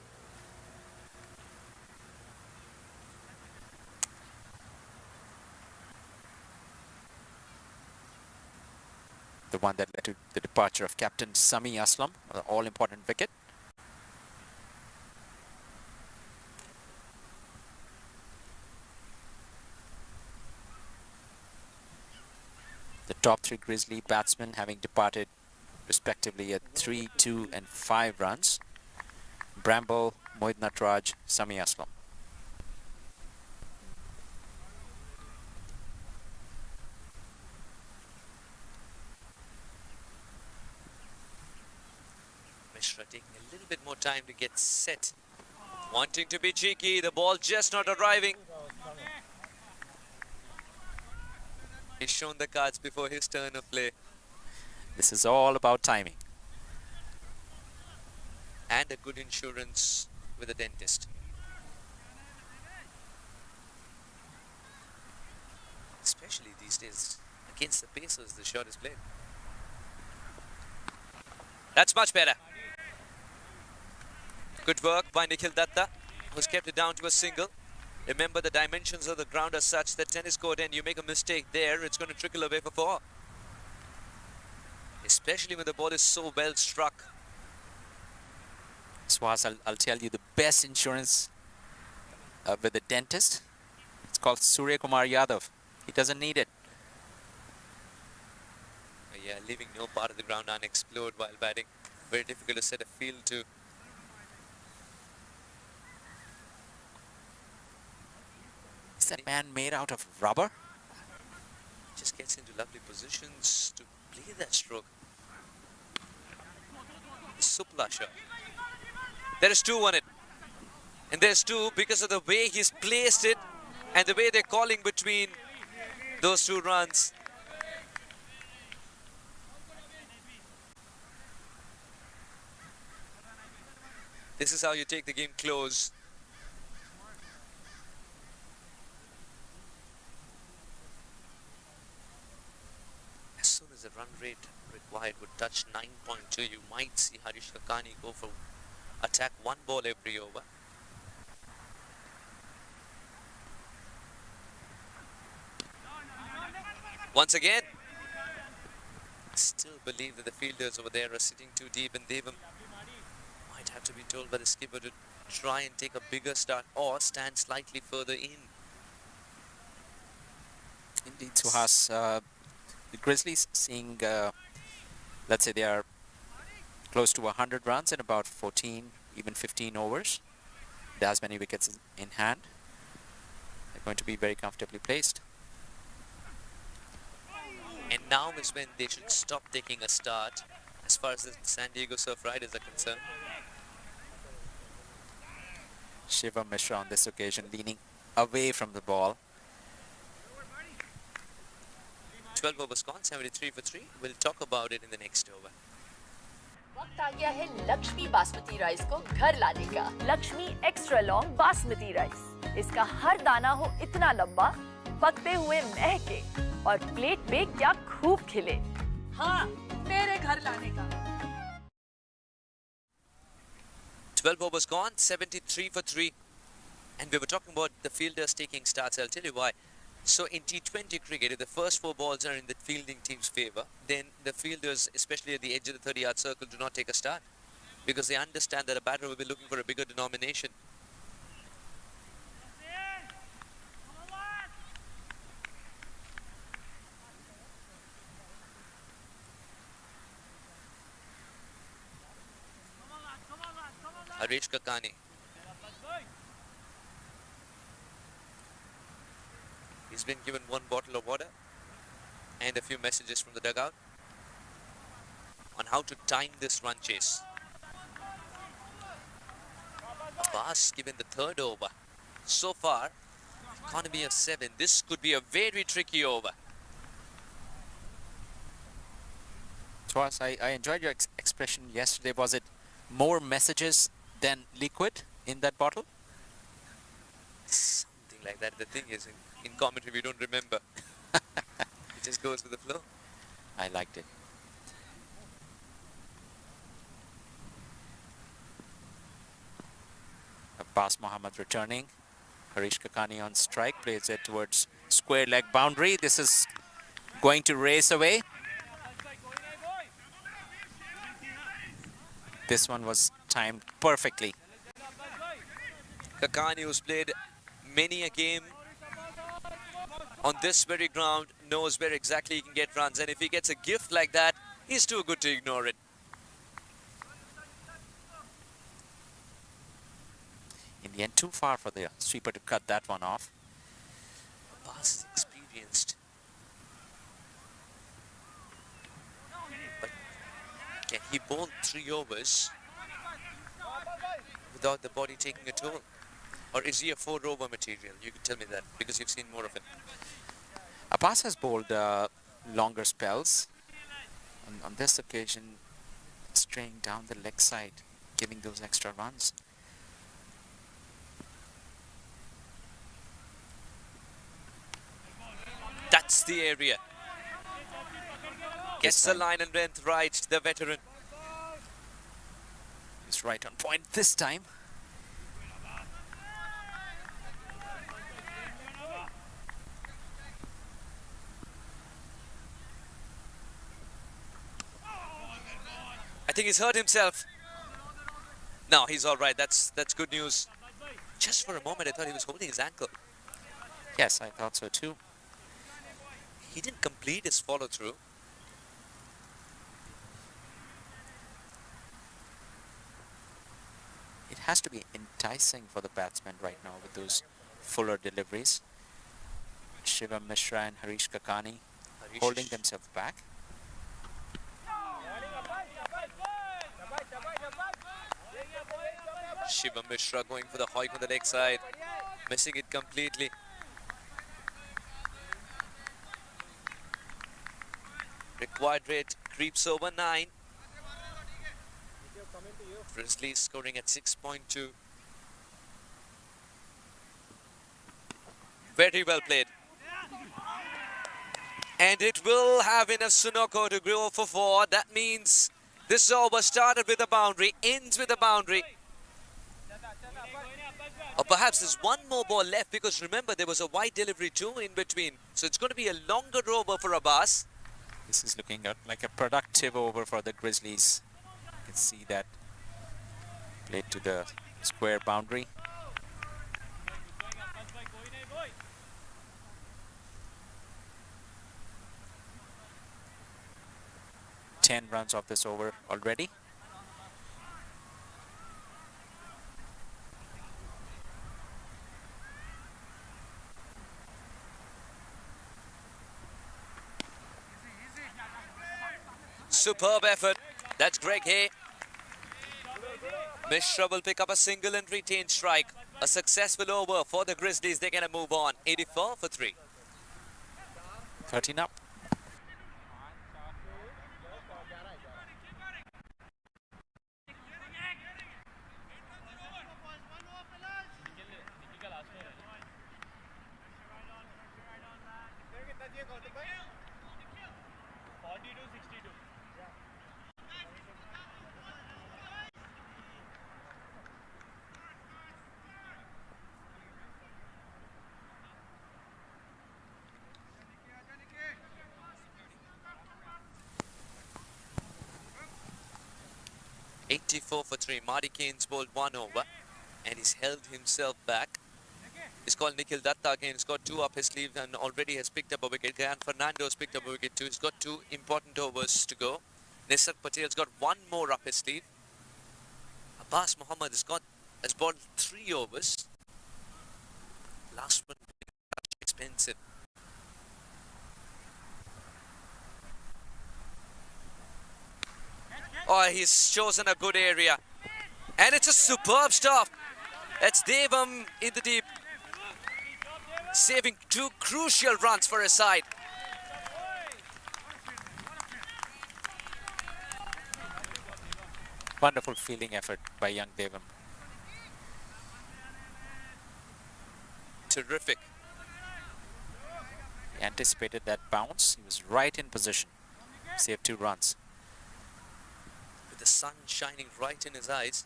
The one that led to the departure of captain Sami Aslam, an all-important wicket. The top 3 Grizzly batsmen having departed respectively at 3, 2 and 5 runs. Bramble, Mohit Natraj, Sami Aslam. Mishra taking a little bit more time to get set. Wanting to be cheeky, the ball just not arriving. He's shown the cards before his turn of play. This is all about timing. And a good insurance with a dentist. Especially these days, against the Pacers, the shot is played. That's much better. Good work by Nikhil Datta, who's kept it down to a single. Remember, the dimensions of the ground are such that tennis court and you make a mistake there, it's going to trickle away for 4. Especially when the ball is so well struck. Swaz, I'll tell you the best insurance with the dentist. It's called Surya Kumar Yadav. He doesn't need it. Yeah, leaving no part of the ground unexplored while batting. Very difficult to set a field to. Is that man made out of rubber? Just gets into lovely positions to play that stroke. Supla shot. There is 2 on it. And there's 2 because of the way he's placed it and the way they're calling between those 2 runs. This is how you take the game close. required would touch 9.2. You might see Harish Kakani go for attack 1 ball every over. Once again, still believe that the fielders over there are sitting too deep, and Devam might have to be told by the skipper to try and take a bigger start or stand slightly further in. Indeed, Suhas, the Grizzlies seeing, let's say they are close to 100 runs in about 14, even 15 overs. They has many wickets in hand. They're going to be very comfortably placed. And now is when they should stop taking a start as far as the San Diego Surf Riders are concerned. Shiva Mishra on this occasion leaning away from the ball. 12 overs gone, 73 for 3. We'll talk about it in the next over. वक्त आ गया है Lakshmi basmati rice को घर लाने का। Lakshmi extra long basmati rice. इसका हर दाना हो इतना लंबा, पकते हुए महके और प्लेट पे क्या खूब खिले। हाँ, मेरे घर लाने का। 12 overs gone, 73 for 3. And we were talking about the fielders taking starts. I'll tell you why. So in T20 cricket, if the first 4 balls are in the fielding team's favour, then the fielders, especially at the edge of the 30-yard circle, do not take a start. Because they understand that a batter will be looking for a bigger denomination. Harish Kakani. He's been given 1 bottle of water and a few messages from the dugout on how to time this run chase. Abbas given the 3rd over. So far, economy of 7. This could be a very tricky over. Suhas, I enjoyed your expression yesterday. Was it more messages than liquid in that bottle? Something like that. The thing is, in commentary, we don't remember. It just goes with the flow. I liked it. Abbas Mohammed returning. Harish Kakani on strike. Plays it towards square leg boundary. This is going to race away. This one was timed perfectly. Kakani, who's played many a game on this very ground, knows where exactly he can get runs, and if he gets a gift like that, he's too good to ignore it. In the end, too far for the sweeper to cut that one off. Abbas is experienced. But can he bowl 3 overs without the body taking a toll? Or is he a 4-over material? You can tell me that, because you've seen more of him. Abbas has bowled longer spells. On this occasion, straying down the leg side, giving those extra runs. That's the area. Gets the line and length right, the veteran. He's right on point this time. I think he's hurt himself. No, he's all right. That's good news. Just for a moment, I thought he was holding his ankle. Yes, I thought so too. He didn't complete his follow-through. It has to be enticing for the batsmen right now with those fuller deliveries. Shiva Mishra and Harish Kakani holding themselves back. Shiva Mishra going for the hoik on the leg side, missing it completely. Required rate creeps over 9. Grizzlies scoring at 6.2. Very well played. And it will have enough Sunoco to go for 4. That means this over started with a boundary, ends with a boundary. Or perhaps there's one more ball left, because remember there was a wide delivery too in between. So it's going to be a longer over for Abbas. This is looking like a productive over for the Grizzlies. You can see that played to the square boundary. Ten runs off this over already. Superb effort. That's Greg Hay. Mishra will pick up a single and retain strike. A successful over for the Grizzlies. They're going to move on. 84 for 3. 13 up. $84 for 3. Marty Keynes bowled 1 over and he's held himself back. He's called Nikhil Datta again. He's got 2 up his sleeve and already has picked up a wicket. Gayan Fernando's picked up a wicket too. He's got 2 important overs to go. Nisar Patel's got 1 more up his sleeve. Abbas Muhammad has bowled 3 overs. Last one expensive. Oh, he's chosen a good area. And it's a superb stop. That's Devam in the deep, saving 2 crucial runs for his side. Wonderful fielding effort by young Devam. Terrific. He anticipated that bounce. He was right in position. Saved 2 runs. With the sun shining right in his eyes.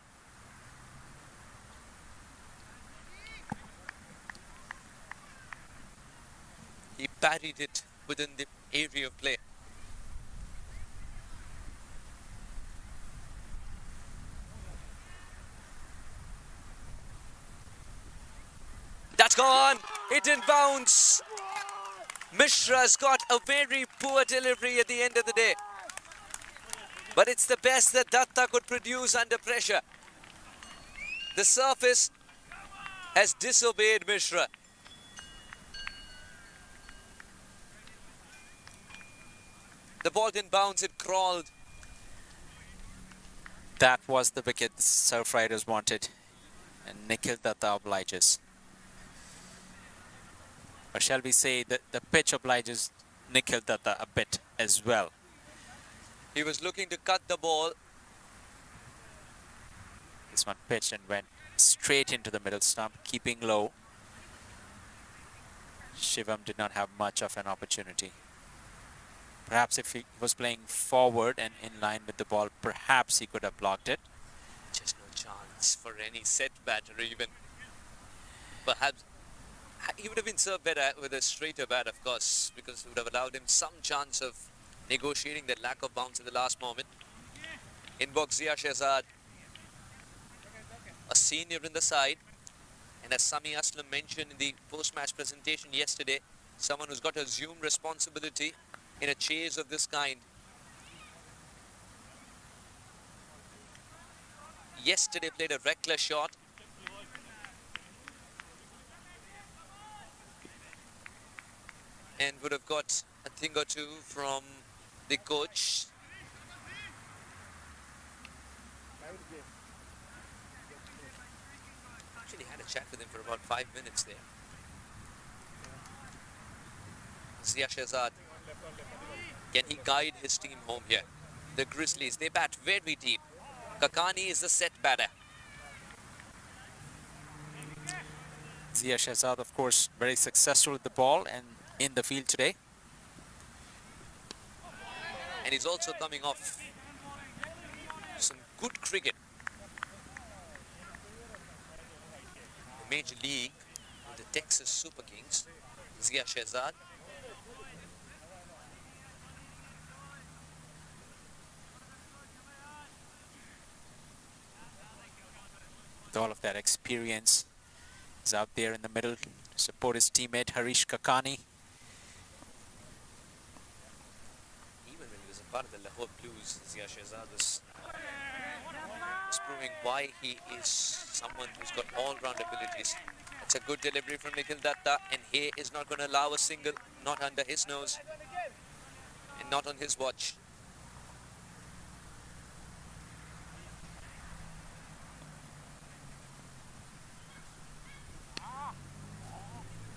He parried it within the area of play. That's gone. It didn't bounce. Mishra's got a very poor delivery at the end of the day. But it's the best that Datta could produce under pressure. The surface has disobeyed Mishra. The ball didn't bounce, it crawled. That was the wicket the Surf Riders wanted. And Nikhil Datta obliges. Or shall we say that the pitch obliges Nikhil Datta a bit as well. He was looking to cut the ball. This one pitched and went straight into the middle stump, keeping low. Shivam did not have much of an opportunity. Perhaps if he was playing forward and in line with the ball, perhaps he could have blocked it. Just no chance for any set batter even. Perhaps he would have been served better with a straighter bat, of course, because it would have allowed him some chance of negotiating that lack of bounce in the last moment. In box Zia Shehzad, a senior in the side, and as Sami Aslam mentioned in the post-match presentation yesterday, someone who's got to assume responsibility in a chase of this kind. Yesterday played a reckless shot. And would have got a thing or two from the coach. Actually had a chat with him for about 5 minutes there. Zia Shehzad, can he guide his team home here? The Grizzlies, they bat very deep. Kakani is the set batter. Zia Shehzad, of course, very successful with the ball and in the field today. And he's also coming off some good cricket. The Major League with the Texas Super Kings. Zia Shehzad. With all of that experience, he's out there in the middle to support his teammate Harish Kakani. Even when he was a part of the Lahore Blues, Zia Shehzad was proving why he is someone who's got all-round abilities. It's a good delivery from Nikhil Datta, and he is not going to allow a single, not under his nose, and not on his watch.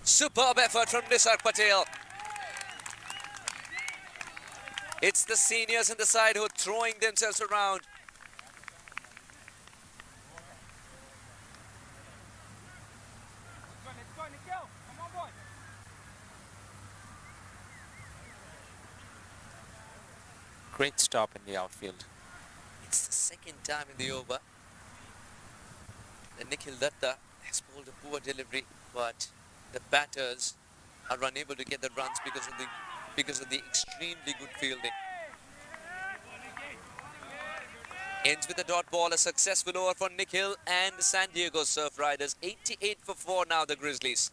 Superb effort from Nisarg Patel. It's the seniors on the side who are throwing themselves around. Great stop in the outfield. It's the second time in the over that Nikhil Datta has pulled a poor delivery, but the batters are unable to get the runs because of the extremely good fielding. Ends with a dot ball, a successful over for Nikhil and the San Diego Surf Riders. 88 for 4 now, the Grizzlies.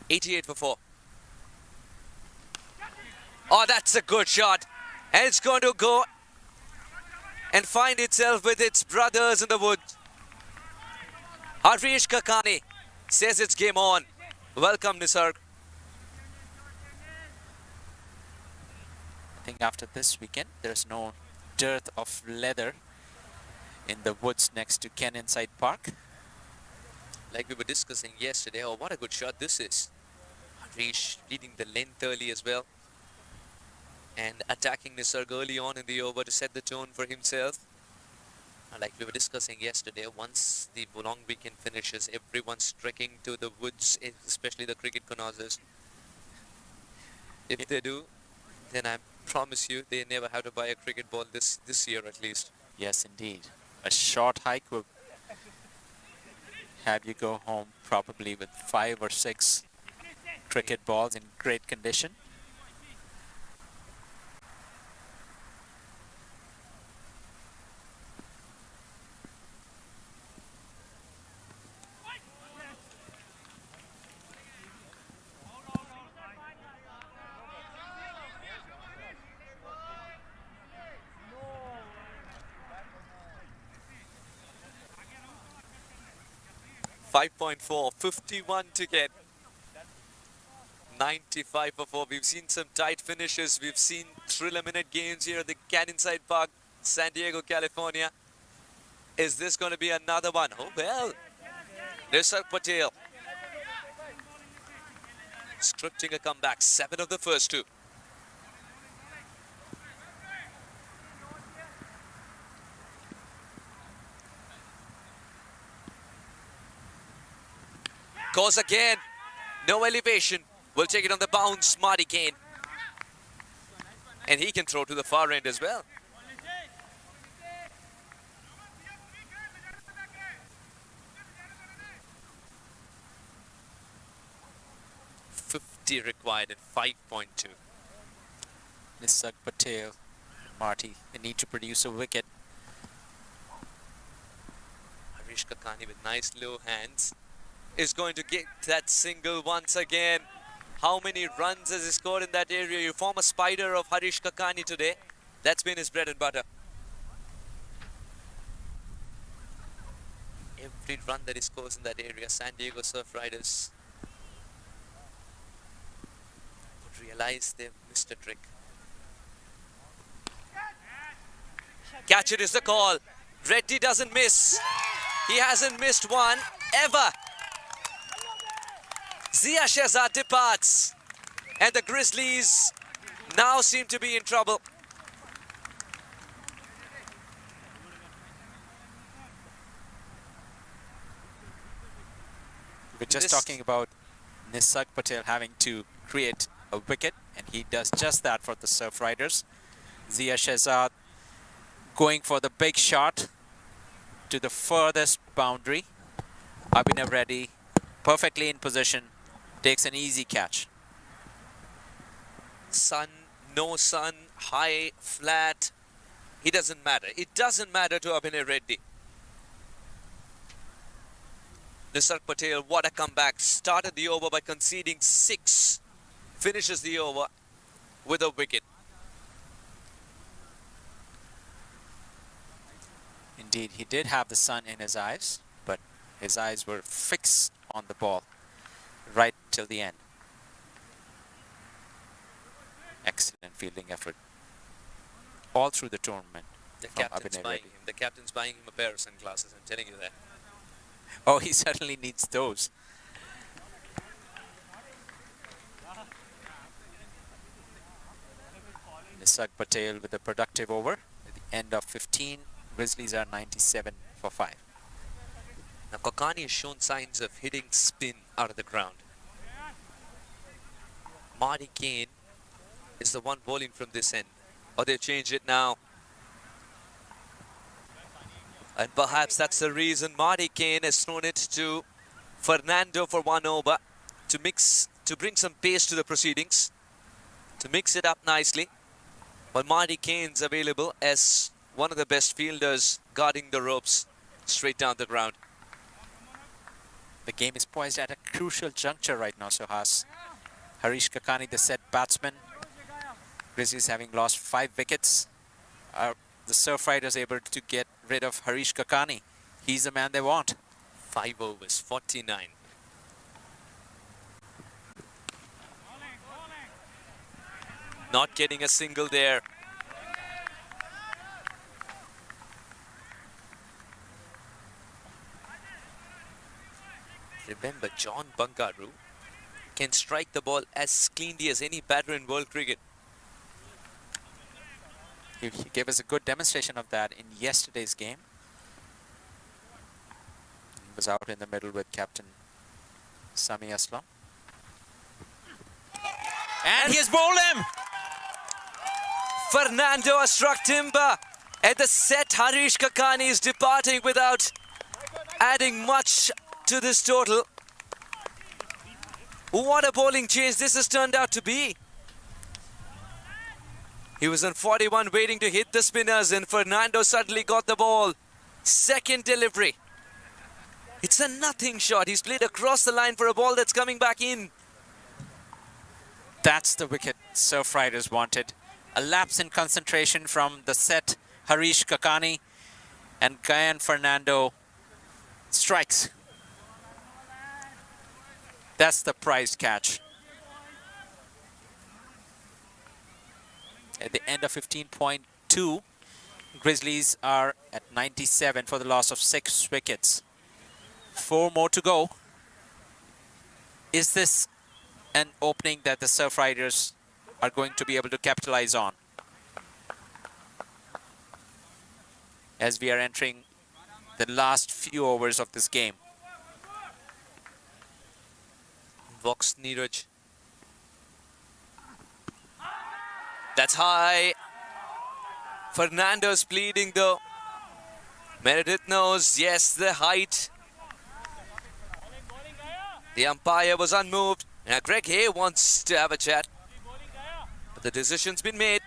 $88 for 4. Oh, that's a good shot. And it's going to go and find itself with its brothers in the woods. Harish Kakani says it's game on. Welcome, Nisarg. I think after this weekend, there's no dearth of leather in the woods next to Ken Inside Park. Like we were discussing yesterday, oh, what a good shot this is. Harish leading the length early as well. And attacking Nisarg early on in the over to set the tone for himself. Like we were discussing yesterday, once the long weekend finishes, everyone's trekking to the woods, especially the cricket connoisseurs. If they do, then I promise you they never have to buy a cricket ball this year at least. Yes, indeed. A short hike will have you go home probably with 5 or 6 cricket balls in great condition. .4, 51 to get. 95 for 4. We've seen some tight finishes. We've seen thriller-minute games here at the Ken Inside Park, San Diego, California. Is this going to be another one? Oh, well. Nisarg Patel scripting a comeback. 7 of the first 2. Goes again. No elevation. We'll take it on the bounce. Marty Kane. And he can throw to the far end as well. .50 required at 5.2. Nisarg Patel, Marty, they need to produce a wicket. Harish Kakani with nice low hands is going to get that single once again. How many runs has he scored in that area? You form a spider of Harish Kakani today. That's been his bread and butter. Every run that he scores in that area, San Diego Surf Riders would realize they've missed a trick. Catch it is the call. Reddy doesn't miss. He hasn't missed one ever. Zia Shehzad departs. And the Grizzlies now seem to be in trouble. We're just talking about Nisarg Patel having to create a wicket, and he does just that for the Surf Riders. Zia Shehzad going for the big shot to the furthest boundary. Abhinav Reddy perfectly in position, takes an easy catch. Sun, no sun, high, flat, it doesn't matter. It doesn't matter to Abhinav Reddy. Nisarg Patel, what a comeback. Started the over by conceding 6. Finishes the over with a wicket. Indeed, he did have the sun in his eyes, but his eyes were fixed on the ball right till the end. Excellent fielding effort all through the tournament. The from captain's Abhinav buying Reddy. him. The captain's buying him a pair of sunglasses. I'm telling you that. Oh, he certainly needs those. Nisarg Patel with a productive over. At the end of 15, Grizzlies are 97 for 5. Now Kakani has shown signs of hitting spin out of the ground. Marty Kane is the one bowling from this end. Or they've changed it now. And perhaps that's the reason Marty Kane has thrown it to Fernando for 1 over to bring some pace to the proceedings, to mix it up nicely. But Marty Kane's available as one of the best fielders guarding the ropes straight down the ground. The game is poised at a crucial juncture right now, Suhas. Harish Kakani, the set batsman. Grizzlies having lost 5 wickets. Are the Surf Riders able to get rid of Harish Kakani? He's the man they want. 5 overs, 49. Not getting a single there. Remember, John Bangaru can strike the ball as cleanly as any batter in world cricket. He gave us a good demonstration of that in yesterday's game. He was out in the middle with Captain Sami Aslam. And he has bowled him! Fernando has struck timber. At the set, Harish Kakani is departing without adding much to this total. What a bowling change this has turned out to be. He was on 41 waiting to hit the spinners, and Fernando suddenly got the ball. Second delivery. It's a nothing shot. He's played across the line for a ball that's coming back in. That's the wicket Surf Riders wanted. A lapse in concentration from the set Harish Kakani, and Gayan Fernando strikes. That's the prized catch. At the end of 15.2, Grizzlies are at 97 for the loss of 6 wickets. 4 more to go. Is this an opening that the Surf Riders are going to be able to capitalize on as we are entering the last few overs of this game? Vox Neeraj. That's high. Fernando's pleading though. Meredith knows, yes, the height. The umpire was unmoved. Now Greg Hay wants to have a chat. But the decision's been made.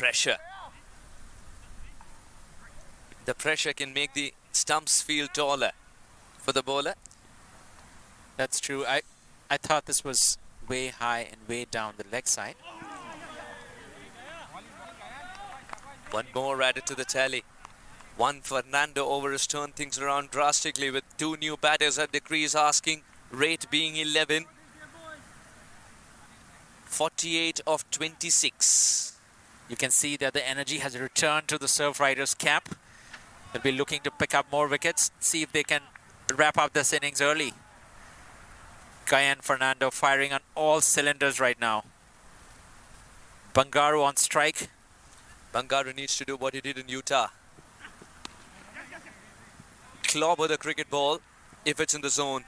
pressure. The pressure can make the stumps feel taller for the bowler. That's true. I thought this was way high and way down the leg side. One more added to the tally. One Fernando over has turned things around drastically with two new batters at the crease, asking rate being 11. 48 of 26. You can see that the energy has returned to the Surf Riders camp. They'll be looking to pick up more wickets, see if they can wrap up this innings early. Cayenne Fernando firing on all cylinders right now. Bangaru on strike. Bangaru needs to do what he did in Utah. Clobber the cricket ball if it's in the zone.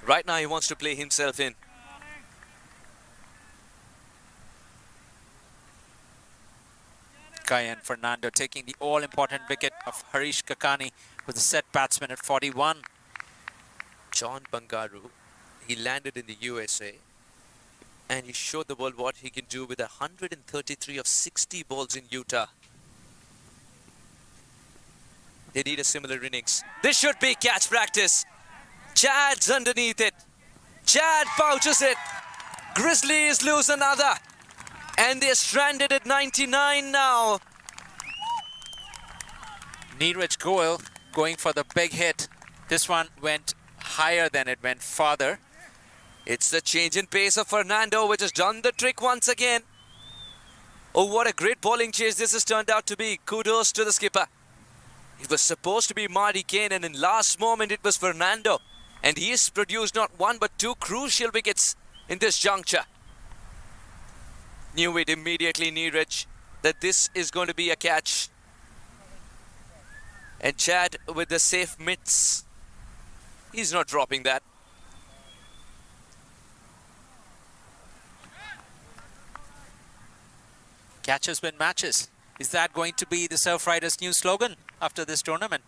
Right now he wants to play himself in. Cayenne Fernando taking the all-important wicket of Harish Kakani, who's a set batsman at 41. John Bangaru, he landed in the USA and he showed the world what he can do with 133 of 60 balls in Utah. They need a similar innings. This should be catch practice. Chad's underneath it. Chad pouches it. Grizzlies lose another. And they're stranded at 99 now. Neeraj Goel going for the big hit. This one went higher than it went farther. It's the change in pace of Fernando which has done the trick once again. Oh, what a great bowling chase this has turned out to be. Kudos to the skipper. It was supposed to be Marty Kane, and in last moment it was Fernando. And he has produced not one but two crucial wickets in this juncture. Knew it immediately, Neeraj, that this is going to be a catch. And Chad with the safe mitts. He's not dropping that. Catches win matches. Is that going to be the Surf Riders' new slogan after this tournament?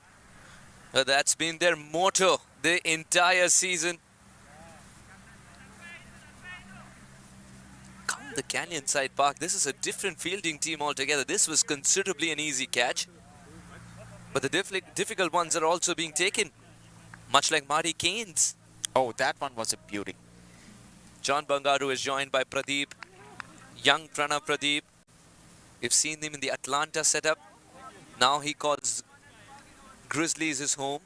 That's been their motto the entire season. Come the Canyon Side Park. This is a different fielding team altogether. This was considerably an easy catch. But the difficult ones are also being taken. Much like Marty Kane's. Oh, that one was a beauty. John Bangaru is joined by Pradeep. Young Pranav Pradeep. We've seen him in the Atlanta setup. Now he calls Grizzlies his home.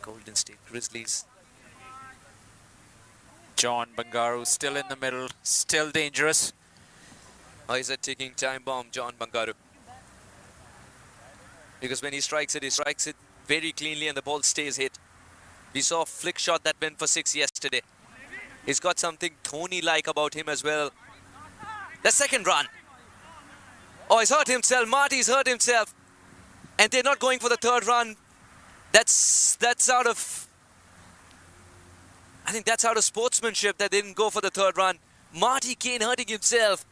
Golden State Grizzlies. John Bangaru still in the middle, still dangerous. Oh, he's a ticking time bomb, John Bangaru. Because when he strikes it very cleanly and the ball stays hit. We saw a flick shot that went for 6 yesterday. He's got something Dhoni-like about him as well. The second run. Oh, he's hurt himself. Marty's hurt himself. And they're not going for the third run. That's out of... I think that's out of sportsmanship that they didn't go for the third run. Marty Kane hurting himself.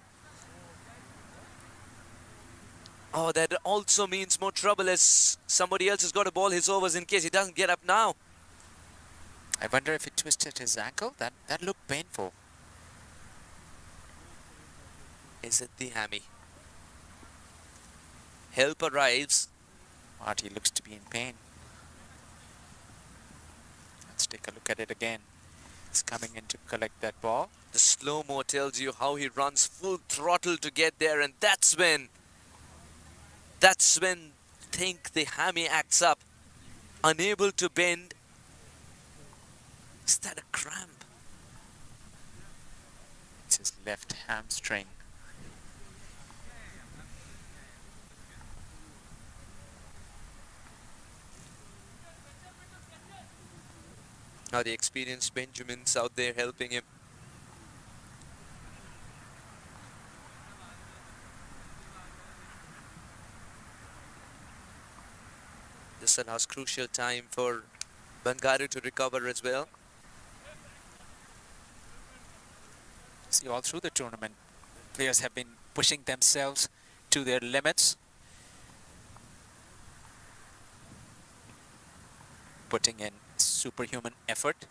Oh, that also means more trouble as somebody else has got to ball his overs in case he doesn't get up now. I wonder if he twisted his ankle. That looked painful. Is it the hammy? Help arrives. Marty looks to be in pain. Let's take a look at it again. He's coming in to collect that ball. The slow-mo tells you how he runs full throttle to get there, and that's when I think the hammy acts up. Unable to bend. Is that a cramp? It's his left hamstring. Now the experienced Benjamin's out there helping him. This allows crucial time for Bangaru to recover as well. See, all through the tournament, players have been pushing themselves to their limits, putting in superhuman effort.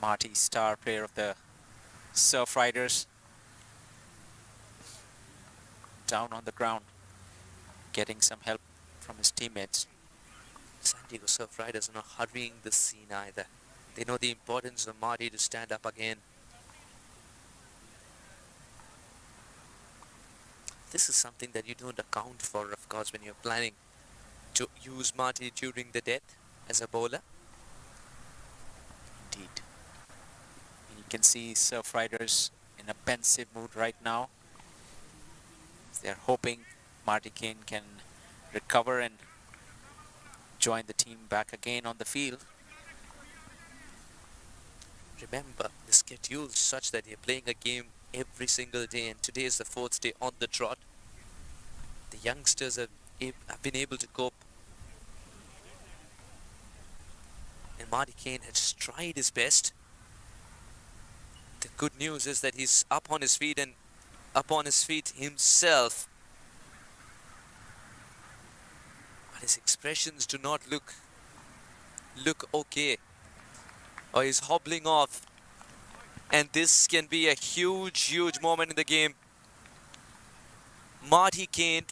Marty, star player of the Surf Riders, down on the ground, getting some help from his teammates. San Diego Surf Riders are not hurrying the scene either. They know the importance of Marty to stand up again. This is something that you don't account for, of course, when you're planning to use Marty during the death as a bowler. Indeed. You can see Surf Riders in a pensive mood right now. They're hoping Marty Kane can recover and join the team back again on the field. Remember, the schedule is such that you're playing a game every single day, and today is the 4th day on the trot. The youngsters have been able to cope. And Marty Kane has tried his best. The good news is that he's up on his feet and up on his feet himself. But his expressions do not look okay. Or he's hobbling off. And this can be a huge moment in the game. Marty Kane,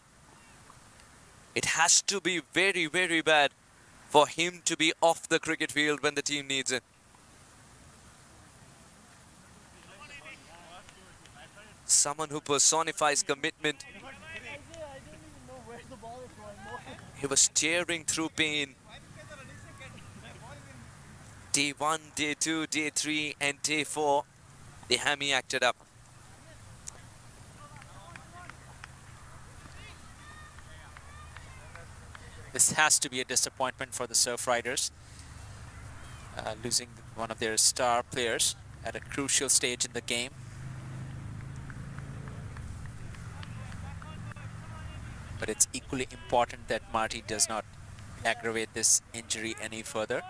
it has to be very bad for him to be off the cricket field when the team needs it. Someone who personifies commitment. He was tearing through pain. Day 1, day 2, day 3 and day 4, the hammy acted up. This has to be a disappointment for the Surf Riders, losing one of their star players at a crucial stage in the game. But it's equally important that Marty does not aggravate this injury any further.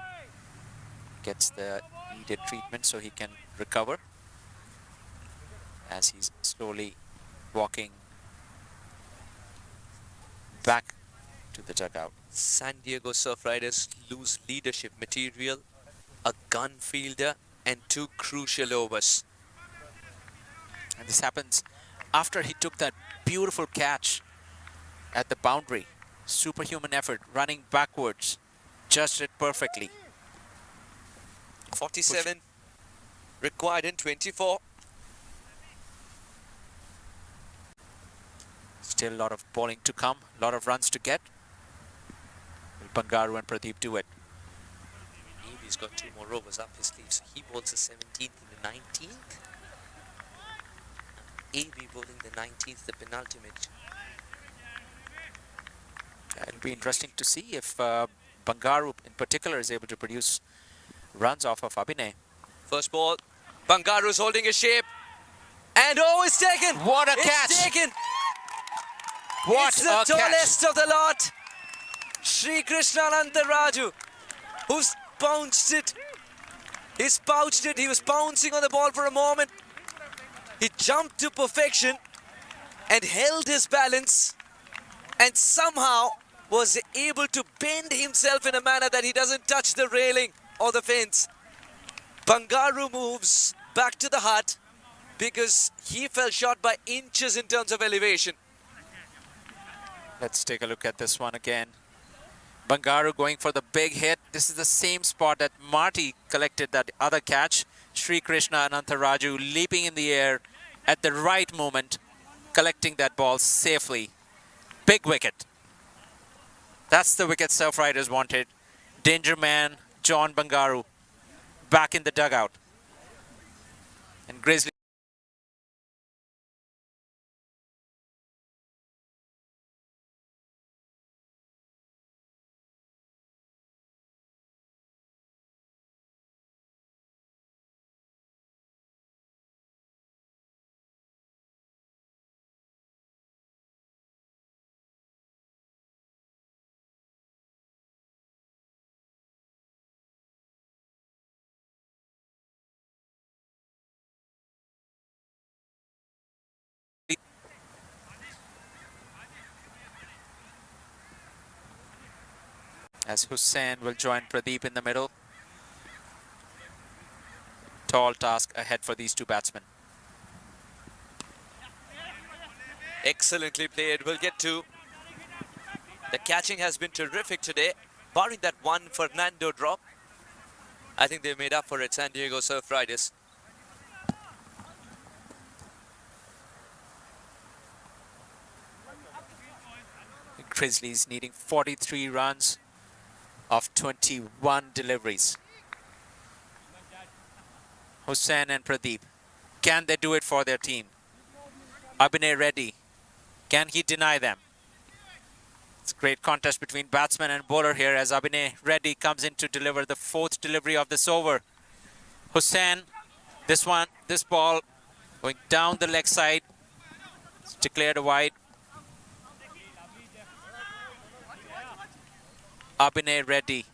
Gets the needed treatment so he can recover as he's slowly walking back to the dugout. San Diego Surf Riders lose leadership material, a gun fielder and 2 crucial overs. And this happens after he took that beautiful catch at the boundary. Superhuman effort, running backwards, judged it perfectly. 47 required in 24. Still a lot of bowling to come, a lot of runs to get. Will Bangaru and Pradeep do it? He's got 2 more overs up his sleeve, so he bowls the 17th and the 19th. AB bowling the 19th, the penultimate. It'll be interesting to see if Bangaru in particular is able to produce runs off of Abhinay. First ball, Bangaru's holding his shape. And oh, it's taken! What a catch! It's taken! What it's the tallest of the lot! Sri Krishna Anantaraju, who's pounced it. He's pouched it. He was pouncing on the ball for a moment. He jumped to perfection and held his balance and somehow was able to bend himself in a manner that he doesn't touch the railing or the fence. Bangaru moves back to the hut because he fell short by inches in terms of elevation. Let's take a look at this one again. Bangaru going for the big hit. This is the same spot that Marty collected that other catch. Sri Krishna Anantaraju leaping in the air at the right moment, collecting that ball safely. Big wicket. That's the wicket Surf Riders wanted. Danger man John Bangaru back in the dugout. And Grizzlies as Hussain will join Pradeep in the middle. tall task ahead for these two batsmen. Excellently played. We'll get to. The catching has been terrific today. Barring that one Fernando drop, I think they made up for it, San Diego Surf Riders. The Grizzlies needing 43 runs of 21 deliveries. Hussain and Pradeep, can they do it for their team? Abhinay Reddy, can he deny them? It's a great contest between batsman and bowler here as Abhinay Reddy comes in to deliver the fourth delivery of this over. Hussain, this ball going down the leg side. It's declared a wide. Abhinay Reddy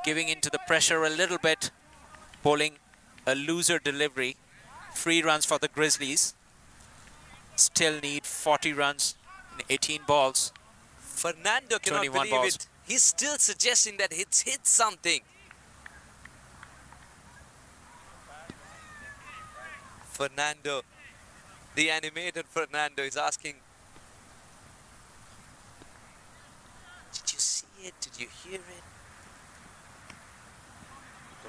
giving into the pressure a little bit, bowling a loser delivery. 3 runs for the Grizzlies. Still need 40 runs in 18 balls. Fernando cannot 21 believe balls. it. He's still suggesting that it's hit something. Fernando, the animated Fernando is asking, did you see it? Did you hear it?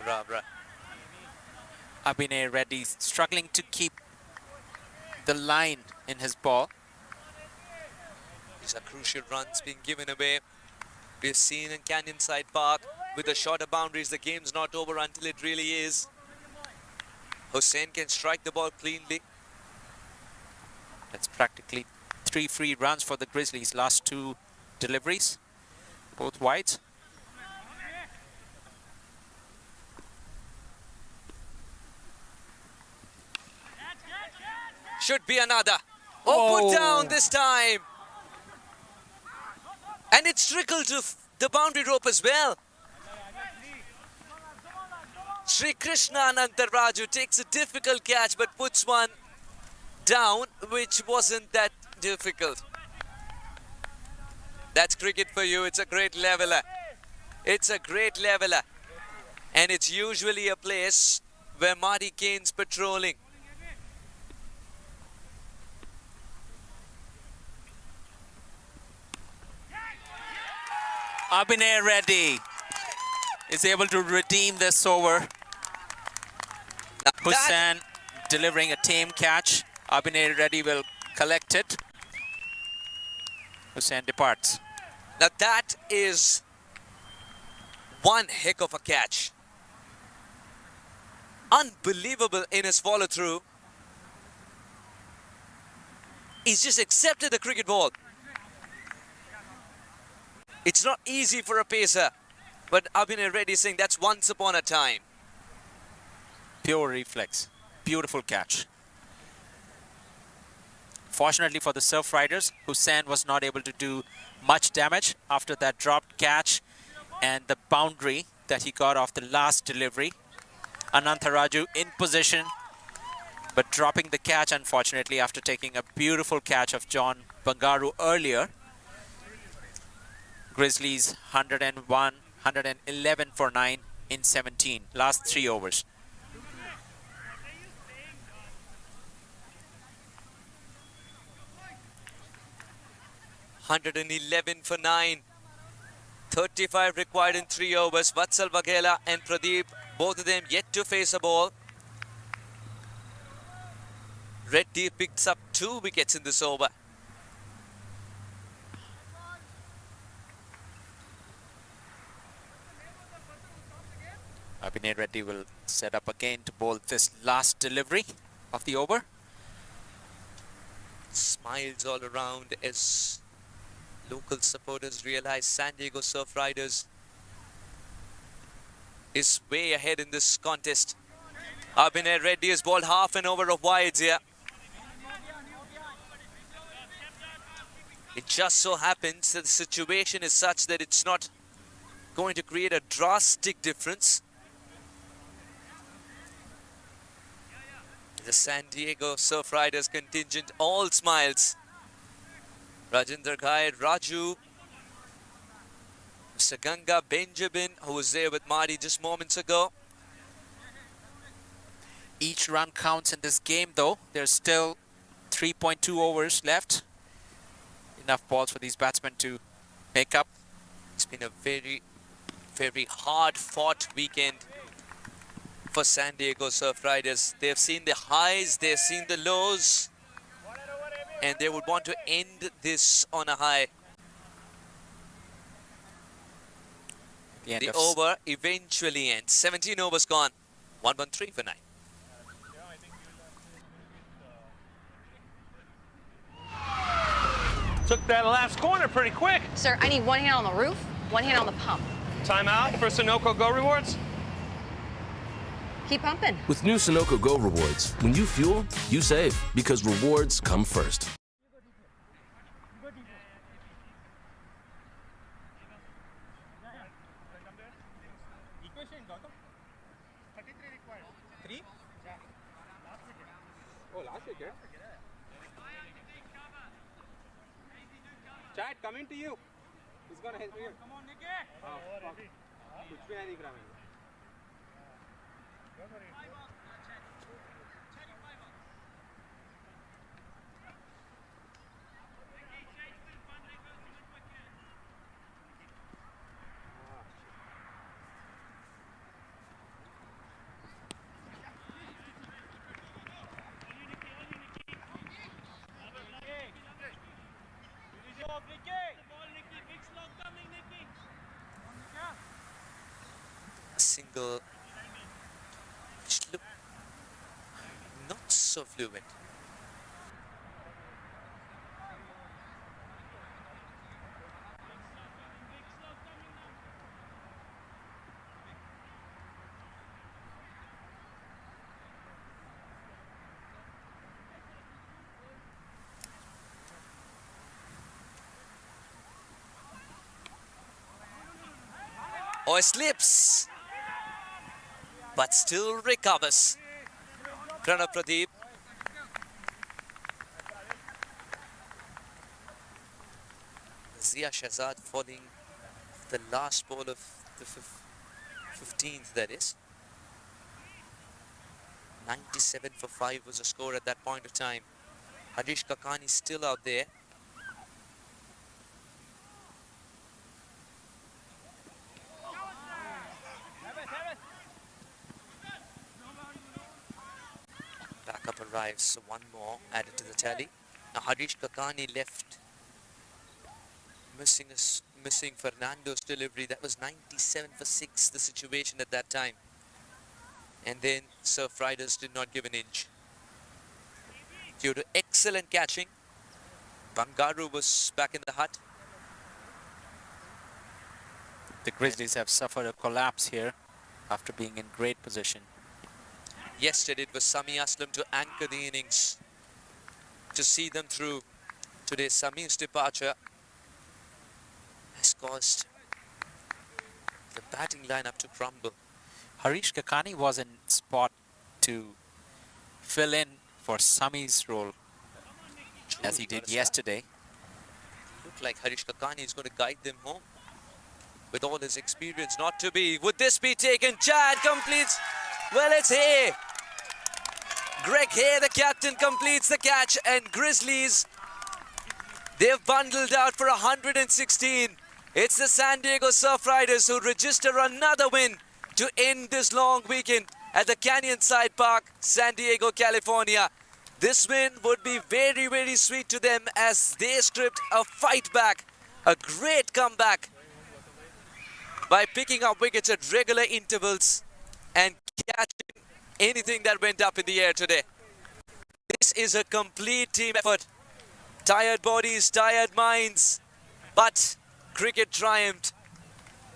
Bra. Abhinay Reddy struggling to keep the line in his ball. These are crucial runs being given away. We've seen in Canyon Side Park, with the shorter boundaries, the game's not over until it really is. Hussain can strike the ball cleanly. That's practically 3 free runs for the Grizzlies. Last 2 deliveries, both wides. Should be another. Oh, put down this time. And it's trickled to the boundary rope as well. Sri Krishna Anantaraju takes a difficult catch but puts one down, which wasn't that difficult. That's cricket for you. It's a great leveler. It's a great leveler. And it's usually a place where Marty Kane's patrolling. Abhinay Reddy is able to redeem this over. Hussain delivering a tame catch. Abhinay Reddy will collect it. Hussain departs. Now that is one heck of a catch. Unbelievable in his follow through. He's just accepted the cricket ball. It's not easy for a pacer, but Abhinay Reddy is saying that's once upon a time. Pure reflex. Beautiful catch. Fortunately for the Surf Riders, Hussain was not able to do much damage after that dropped catch and the boundary that he got off the last delivery. Anantaraju in position, but dropping the catch, unfortunately, after taking a beautiful catch of John Bangaru earlier. Grizzlies 101, 111 for 9 in 17, last 3 overs. $111 for 9. 35 required in 3 overs. Vatsal Vaghela and Pradeep, both of them yet to face a ball. Reddy picks up 2 wickets in this over. Abhinay Reddy will set up again to bowl this last delivery of the over. Smiles all around as local supporters realize San Diego Surf Riders is way ahead in this contest. Abhinay Reddy has bowled half an over of wides here. It just so happens that the situation is such that it's not going to create a drastic difference. The San Diego Surf Riders contingent all smiles. Rajinder Ghai, Raju, Mr. Ganga, Benjamin, who was there with Marty just moments ago. Each run counts in this game, though. There's still 3.2 overs left. Enough balls for these batsmen to make up. It's been a very, very hard-fought weekend for San Diego Surf Riders. They've seen the highs, they've seen the lows, and they would want to end this on a high. The over eventually ends. 17 overs gone. 113 for 9. Took that last corner pretty quick. Sir, I need one hand on the roof, one hand on the pump. Timeout for Sunoco Go Rewards. Keep pumping. With new Sunoco Go rewards, when you fuel, you save because rewards come first. Chad, coming to you. He's gonna help you. Come on, Nicky. कुछ भी नहीं दिख रहा मेरे को. Single, which looked not so fluent. Oh, it slips, but still recovers. Pranav Pradeep. Zia Shahzad falling the last ball of the 15th, that is. 97 for 5 was the score at that point of time. Harish Kakani still out there. Backup arrives, so one more added to the tally. Now Harish Kakani left, missing Fernando's delivery. That was 97 for 6, the situation at that time. And then Surf Riders did not give an inch. Due to excellent catching, Bangaru was back in the hut. The Grizzlies have suffered a collapse here after being in great position. Yesterday it was Sami Aslam to anchor the innings, to see them through. Today Sami's departure has caused the batting lineup to crumble. Harish Kakani was in spot to fill in for Sami's role as he did yesterday. Looked like Harish Kakani is going to guide them home with all his experience. Not to be. Would this be taken? Chad completes. Well, it's Hay. Greg Hay, the captain, completes the catch, and Grizzlies, they've bundled out for 116. It's the San Diego Surf Riders who register another win to end this long weekend at the Canyon Side Park, San Diego, California. This win would be very, very sweet to them as they script a fight back, a great comeback by picking up wickets at regular intervals and catching anything that went up in the air today. This is a complete team effort. Tired bodies, tired minds, but cricket triumphed.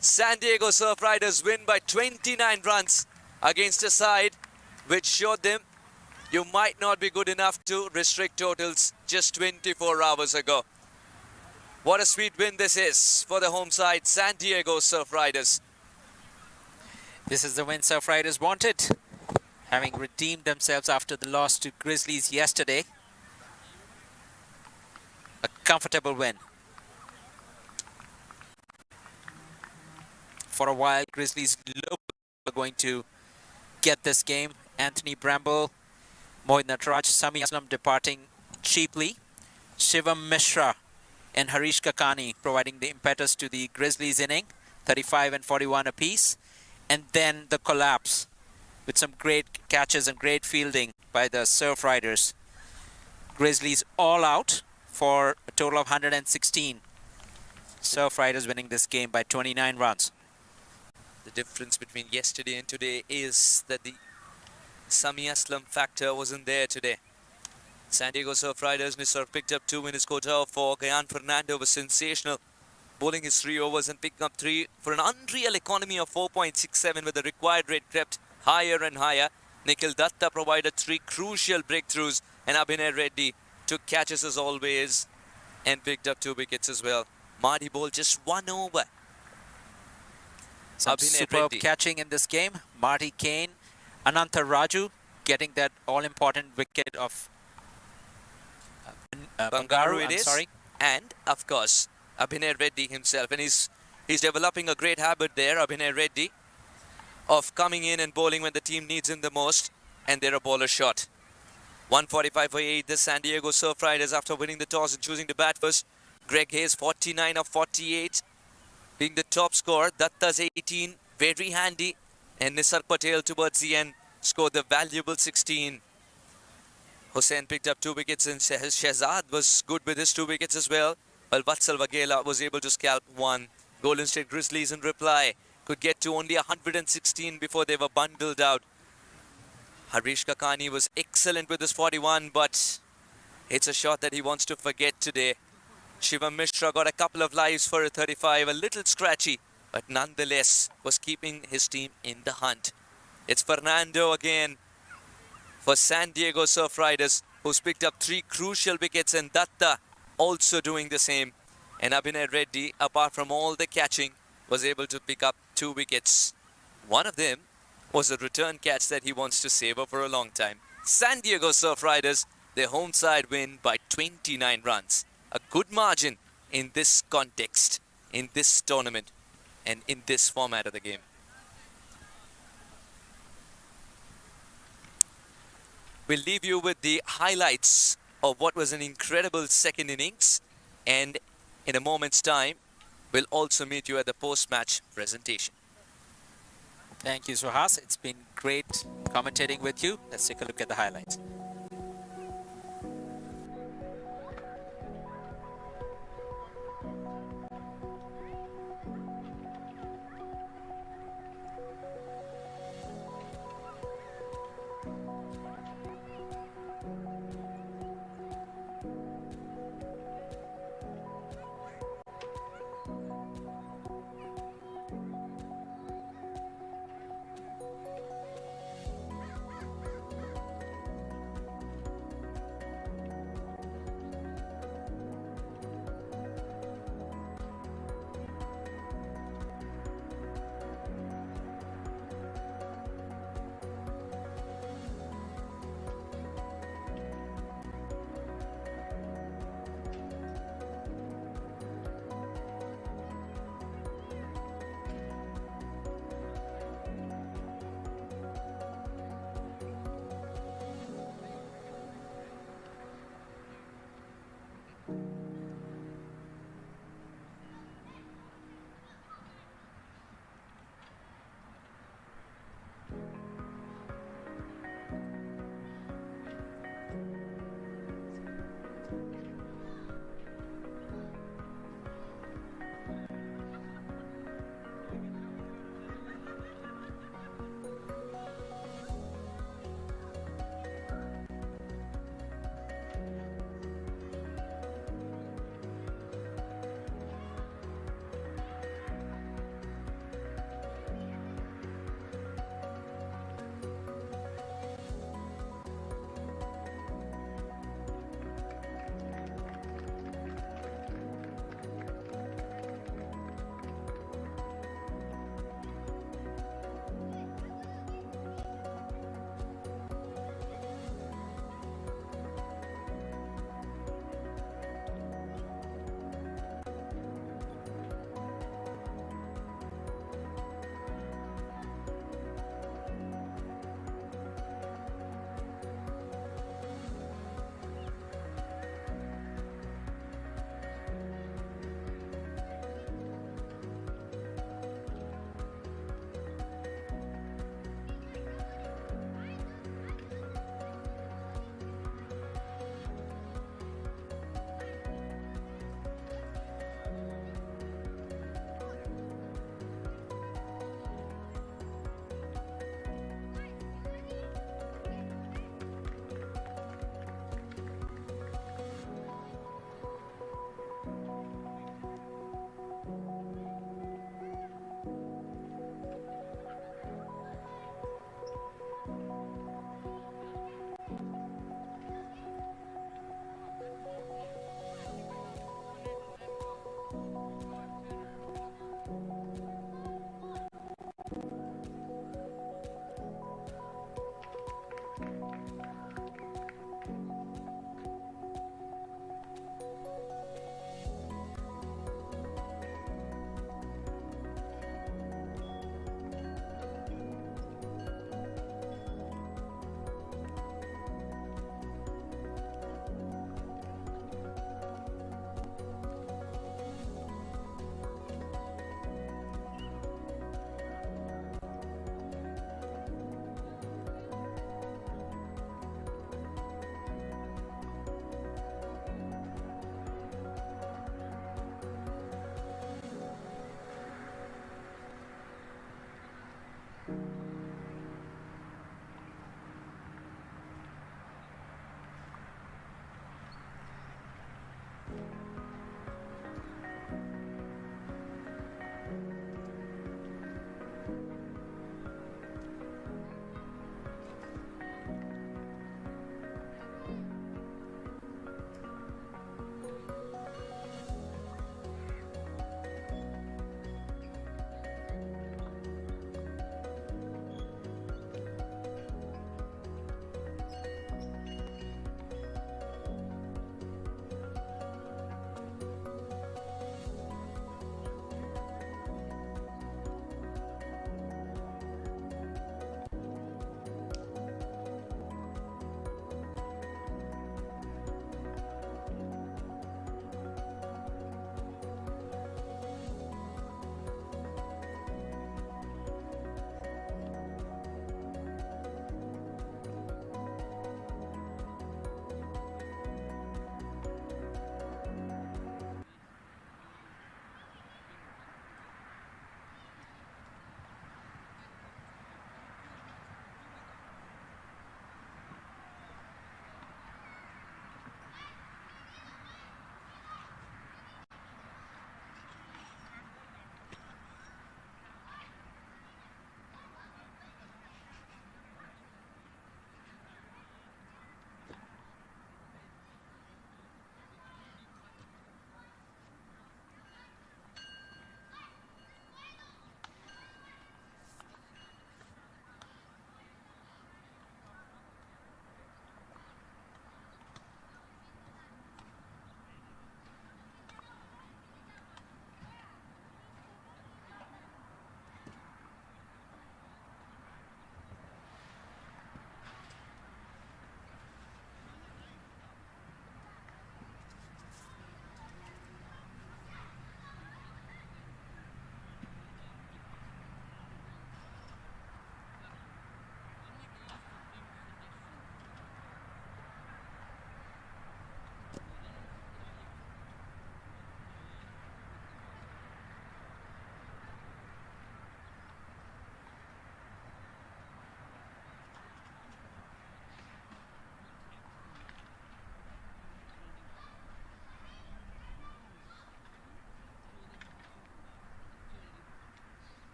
San Diego Surf Riders win by 29 runs against a side which showed them you might not be good enough to restrict totals just 24 hours ago. What a sweet win this is for the home side, San Diego Surf Riders. This is the win Surf Riders wanted, having redeemed themselves after the loss to Grizzlies yesterday. A comfortable win. For a while, Grizzlies look going to get this game Anthony Bramble, Mohit Nataraj, Sami Aslam departing cheaply. Shivam Mishra and Harish Kakani providing the impetus to the Grizzlies inning, 35 and 41 apiece. And then the collapse with some great catches and great fielding by the Surf Riders. Grizzlies all out for a total of 116. Surf Riders winning this game by 29 runs. The difference between yesterday and today is that the Sami Aslam factor wasn't there today. San Diego Surf Riders, Nisar picked up 2 in his quota for Gayan Fernando was sensational. Bowling his 3 overs and picking up 3 for an unreal economy of 4.67 with the required rate crept higher and higher. Nikhil Datta provided 3 crucial breakthroughs and Abhinay Reddy took catches as always and picked up 2 wickets as well. Marty bowled just 1 over. Some Abhinay superb Reddy. catching in this game. Marty Kane, Ananta Raju getting that all-important wicket of Bangaru I'm it is. sorry. And of course Abhinay Reddy himself, and he's developing a great habit there, Abhinay Reddy, of coming in and bowling when the team needs him the most, and they're a bowler shot. 145 for 8, the San Diego Surf Riders after winning the toss and choosing to bat first. Greg Hayes 49 of 48 being the top scorer. Datta's 18, very handy, and Nisar Patel towards the end scored the valuable 16. Hussain picked up 2 wickets and Shehzad was good with his 2 wickets as well. While Vatsal Vaghela was able to scalp 1. Golden State Grizzlies in reply could get to only 116 before they were bundled out. Harish Kakani was excellent with his 41, but it's a shot that he wants to forget today. Shivam Mishra got a couple of lives for a 35, a little scratchy, but nonetheless was keeping his team in the hunt. It's Fernando again for San Diego Surf Riders, who's picked up 3 crucial wickets, and Datta also doing the same. And Abhinay Reddy, apart from all the catching, was able to pick up 2 wickets. One of them was a return catch that he wants to savor for a long time. San Diego Surf Riders, their home side win by 29 runs. A good margin in this context, in this tournament, and in this format of the game. We'll leave you with the highlights of what was an incredible second innings, and in a moment's time, we'll also meet you at the post-match presentation. Thank you, Suhas. It's been great commentating with you. Let's take a look at the highlights.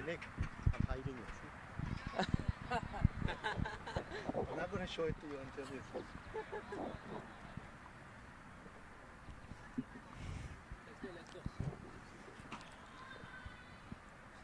Hey Nick, I'm hiding it. I'm not going to show it to you until this.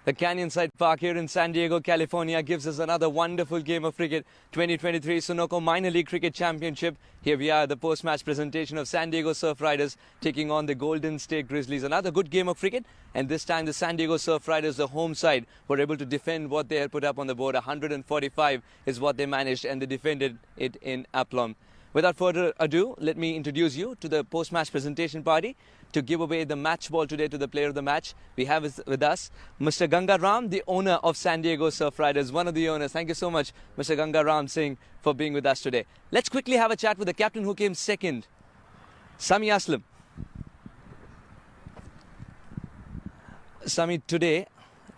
The Canyon Side Park here in San Diego, California gives us another wonderful game of cricket. 2023 Sunoco Minor League Cricket Championship. Here we are at the post-match presentation of San Diego Surf Riders taking on the Golden State Grizzlies. Another good game of cricket, and this time the San Diego Surf Riders, the home side, were able to defend what they had put up on the board. 145 is what they managed, and they defended it in aplomb. Without further ado, let me introduce you to the post-match presentation party. To give away the match ball today to the player of the match, we have with us Mr. Ganga Ram, the owner of San Diego Surf Riders, one of the owners. Thank you so much, Mr. Ganga Ram Singh, for being with us today. Let's quickly have a chat with the captain who came second, Sami Aslam. Sami, today,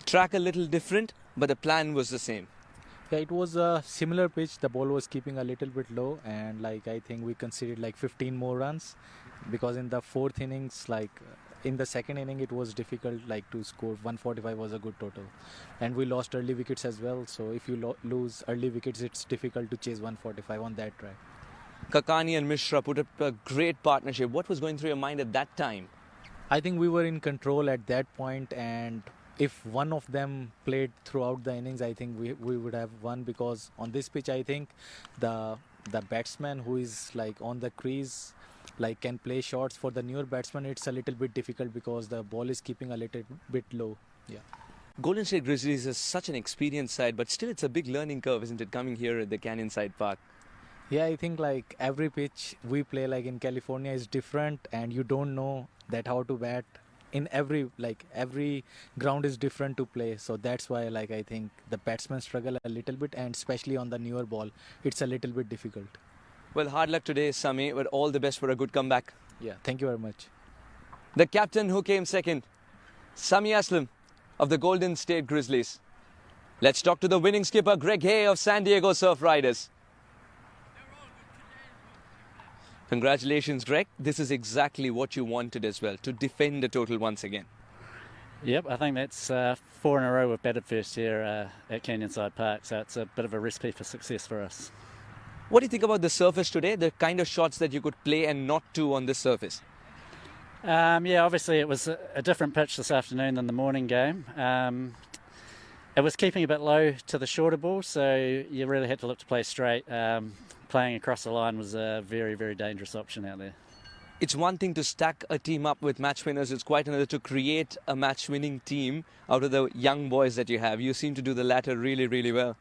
track a little different, but the plan was the same. Yeah, it was a similar pitch. The ball was keeping a little bit low, and I think we conceded 15 more runs, because in the fourth innings, in the second inning, it was difficult to score. 145 was a good total, and we lost early wickets as well. So if you lose early wickets, it's difficult to chase 145 on that track. Kakani and Mishra put up a great partnership. What was going through your mind at that time? I think we were in control at that point, and if one of them played throughout the innings, I think we would have won, because on this pitch, I think the batsman who is on the crease can play shots. For the newer batsman, it's a little bit difficult because the ball is keeping a little bit low. Yeah. Golden State Grizzlies is such an experienced side, but still it's a big learning curve, isn't it, coming here at the Canyon Side Park? Yeah, I think every pitch we play in California is different, and you don't know that how to bat. In every ground is different to play, so that's why I think the batsmen struggle a little bit, and especially on the newer ball, it's a little bit difficult. Well, hard luck today, Sami, but all the best for a good comeback. Yeah, thank you very much. The captain who came second, Sami Aslam of the Golden State Grizzlies. Let's talk to the winning skipper, Greg Hay of San Diego Surf Riders. Congratulations, Greg. This is exactly what you wanted as well, to defend the total once again. Yep, I think that's 4 in a row we've batted first here at Canyonside Park, so it's a bit of a recipe for success for us. What do you think about the surface today, the kind of shots that you could play and not do on this surface? Yeah, obviously it was a different pitch this afternoon than the morning game. It was keeping a bit low to the shorter ball, so you really had to look to play straight. Playing across the line was a very, very dangerous option out there. It's one thing to stack a team up with match winners. It's quite another to create a match-winning team out of the young boys that you have. You seem to do the latter really, really well.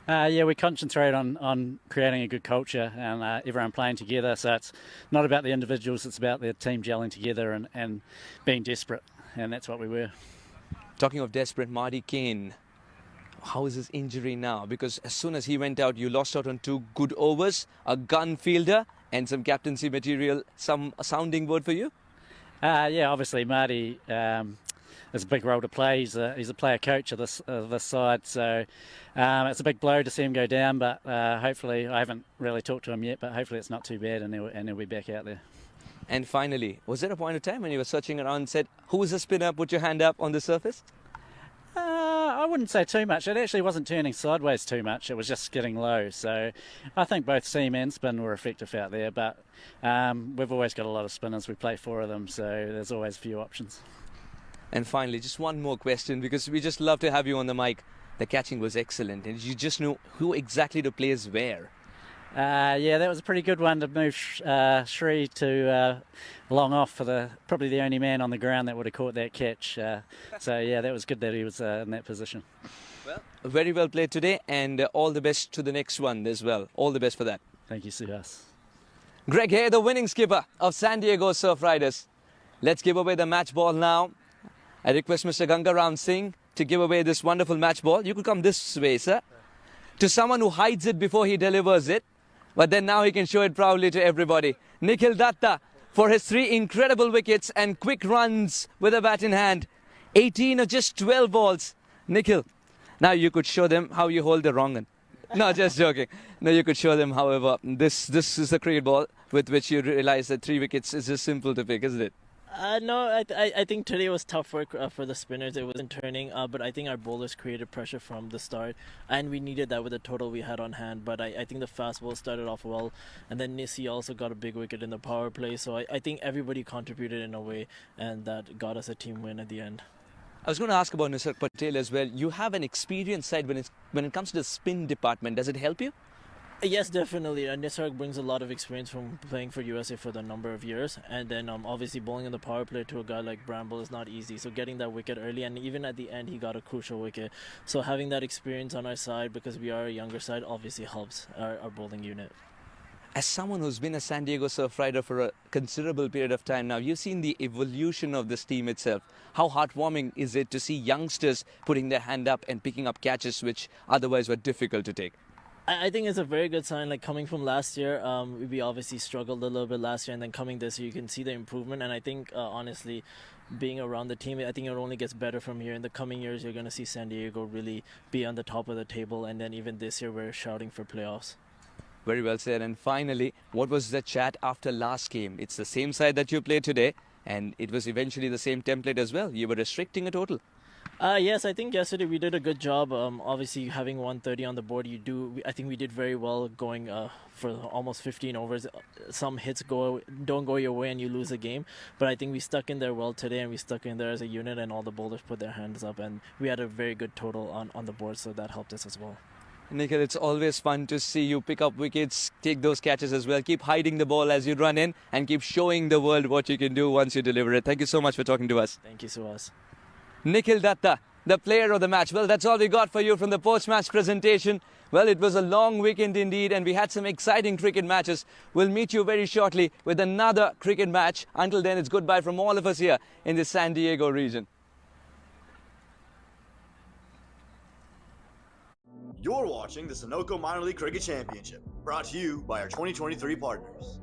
Yeah, we concentrate on creating a good culture and everyone playing together. So it's not about the individuals, it's about the team gelling together and being desperate. And that's what we were. Talking of desperate, Marty Kane. How is his injury now? Because as soon as he went out, you lost out on 2 good overs, a gun fielder, and some captaincy material. Some sounding board for you? Yeah, obviously Marty has a big role to play. He's a player coach of this side, so it's a big blow to see him go down. But hopefully, I haven't really talked to him yet, but hopefully it's not too bad, and he'll be back out there. And finally, was there a point of time when you were searching around and said, "Who is the spinner? Put your hand up on the surface"? I wouldn't say too much. It actually wasn't turning sideways too much. It was just getting low. So I think both seam and spin were effective out there. But we've always got a lot of spinners. We play 4 of them, so there's always a few options. And finally, just one more question, because we just love to have you on the mic. The catching was excellent, and you just knew who exactly to place where. Yeah, that was a pretty good one to move Shree to long off for probably the only man on the ground that would have caught that catch. So yeah, that was good that he was in that position. Well, very well played today, and all the best to the next one as well. All the best for that. Thank you, Suhas. Greg Hay, the winning skipper of San Diego Surf Riders. Let's give away the match ball now. I request Mr. Ganga Ram Singh to give away this wonderful match ball. You could come this way, sir. To someone who hides it before he delivers it. But then now he can show it proudly to everybody. Nikhil Datta for his 3 incredible wickets and quick runs with a bat in hand. 18 or just 12 balls. Nikhil, now you could show them how you hold the wrong one. No, just joking. No, you could show them, however, this is a cricket ball with which you realize that 3 wickets is just simple to pick, isn't it? No, I think today was tough work for the spinners. It wasn't turning, but I think our bowlers created pressure from the start, and we needed that with the total we had on hand. But I think the fast ball started off well, and then Nissi also got a big wicket in the power play. So I think everybody contributed in a way, and that got us a team win at the end. I was going to ask about Nisarg Patel as well. You have an experienced side when it comes to the spin department. Does it help you? Yes, definitely. Nisarg brings a lot of experience from playing for USA for the number of years, and then obviously bowling in the power play to a guy like Bramble is not easy. So getting that wicket early, and even at the end, he got a crucial wicket. So having that experience on our side, because we are a younger side, obviously helps our bowling unit. As someone who's been a San Diego Surf rider for a considerable period of time now, you've seen the evolution of this team itself. How heartwarming is it to see youngsters putting their hand up and picking up catches which otherwise were difficult to take? I think it's a very good sign. Like coming from last year, we obviously struggled a little bit last year, and then coming this year, you can see the improvement. And I think, honestly, being around the team, I think it only gets better from here. In the coming years, you're going to see San Diego really be on the top of the table, and then even this year, we're shouting for playoffs. Very well said. And finally, what was the chat after last game? It's the same side that you played today, and it was eventually the same template as well. You were restricting a total. Yes, I think yesterday we did a good job. Obviously, having 130 on the board, I think we did very well going for almost 15 overs. Some hits don't go your way and you lose a game. But I think we stuck in there well today, and we stuck in there as a unit, and all the bowlers put their hands up, and we had a very good total on the board, so that helped us as well. Nikhil, it's always fun to see you pick up wickets, take those catches as well. Keep hiding the ball as you run in, and keep showing the world what you can do once you deliver it. Thank you so much for talking to us. Thank you, Suhas. Nikhil Datta, the player of the match. Well, that's all we got for you from the post-match presentation. Well, it was a long weekend indeed, and we had some exciting cricket matches. We'll meet you very shortly with another cricket match. Until then, it's goodbye from all of us here in the San Diego region. You're watching the Sunoco Minor League Cricket Championship, brought to you by our 2023 partners.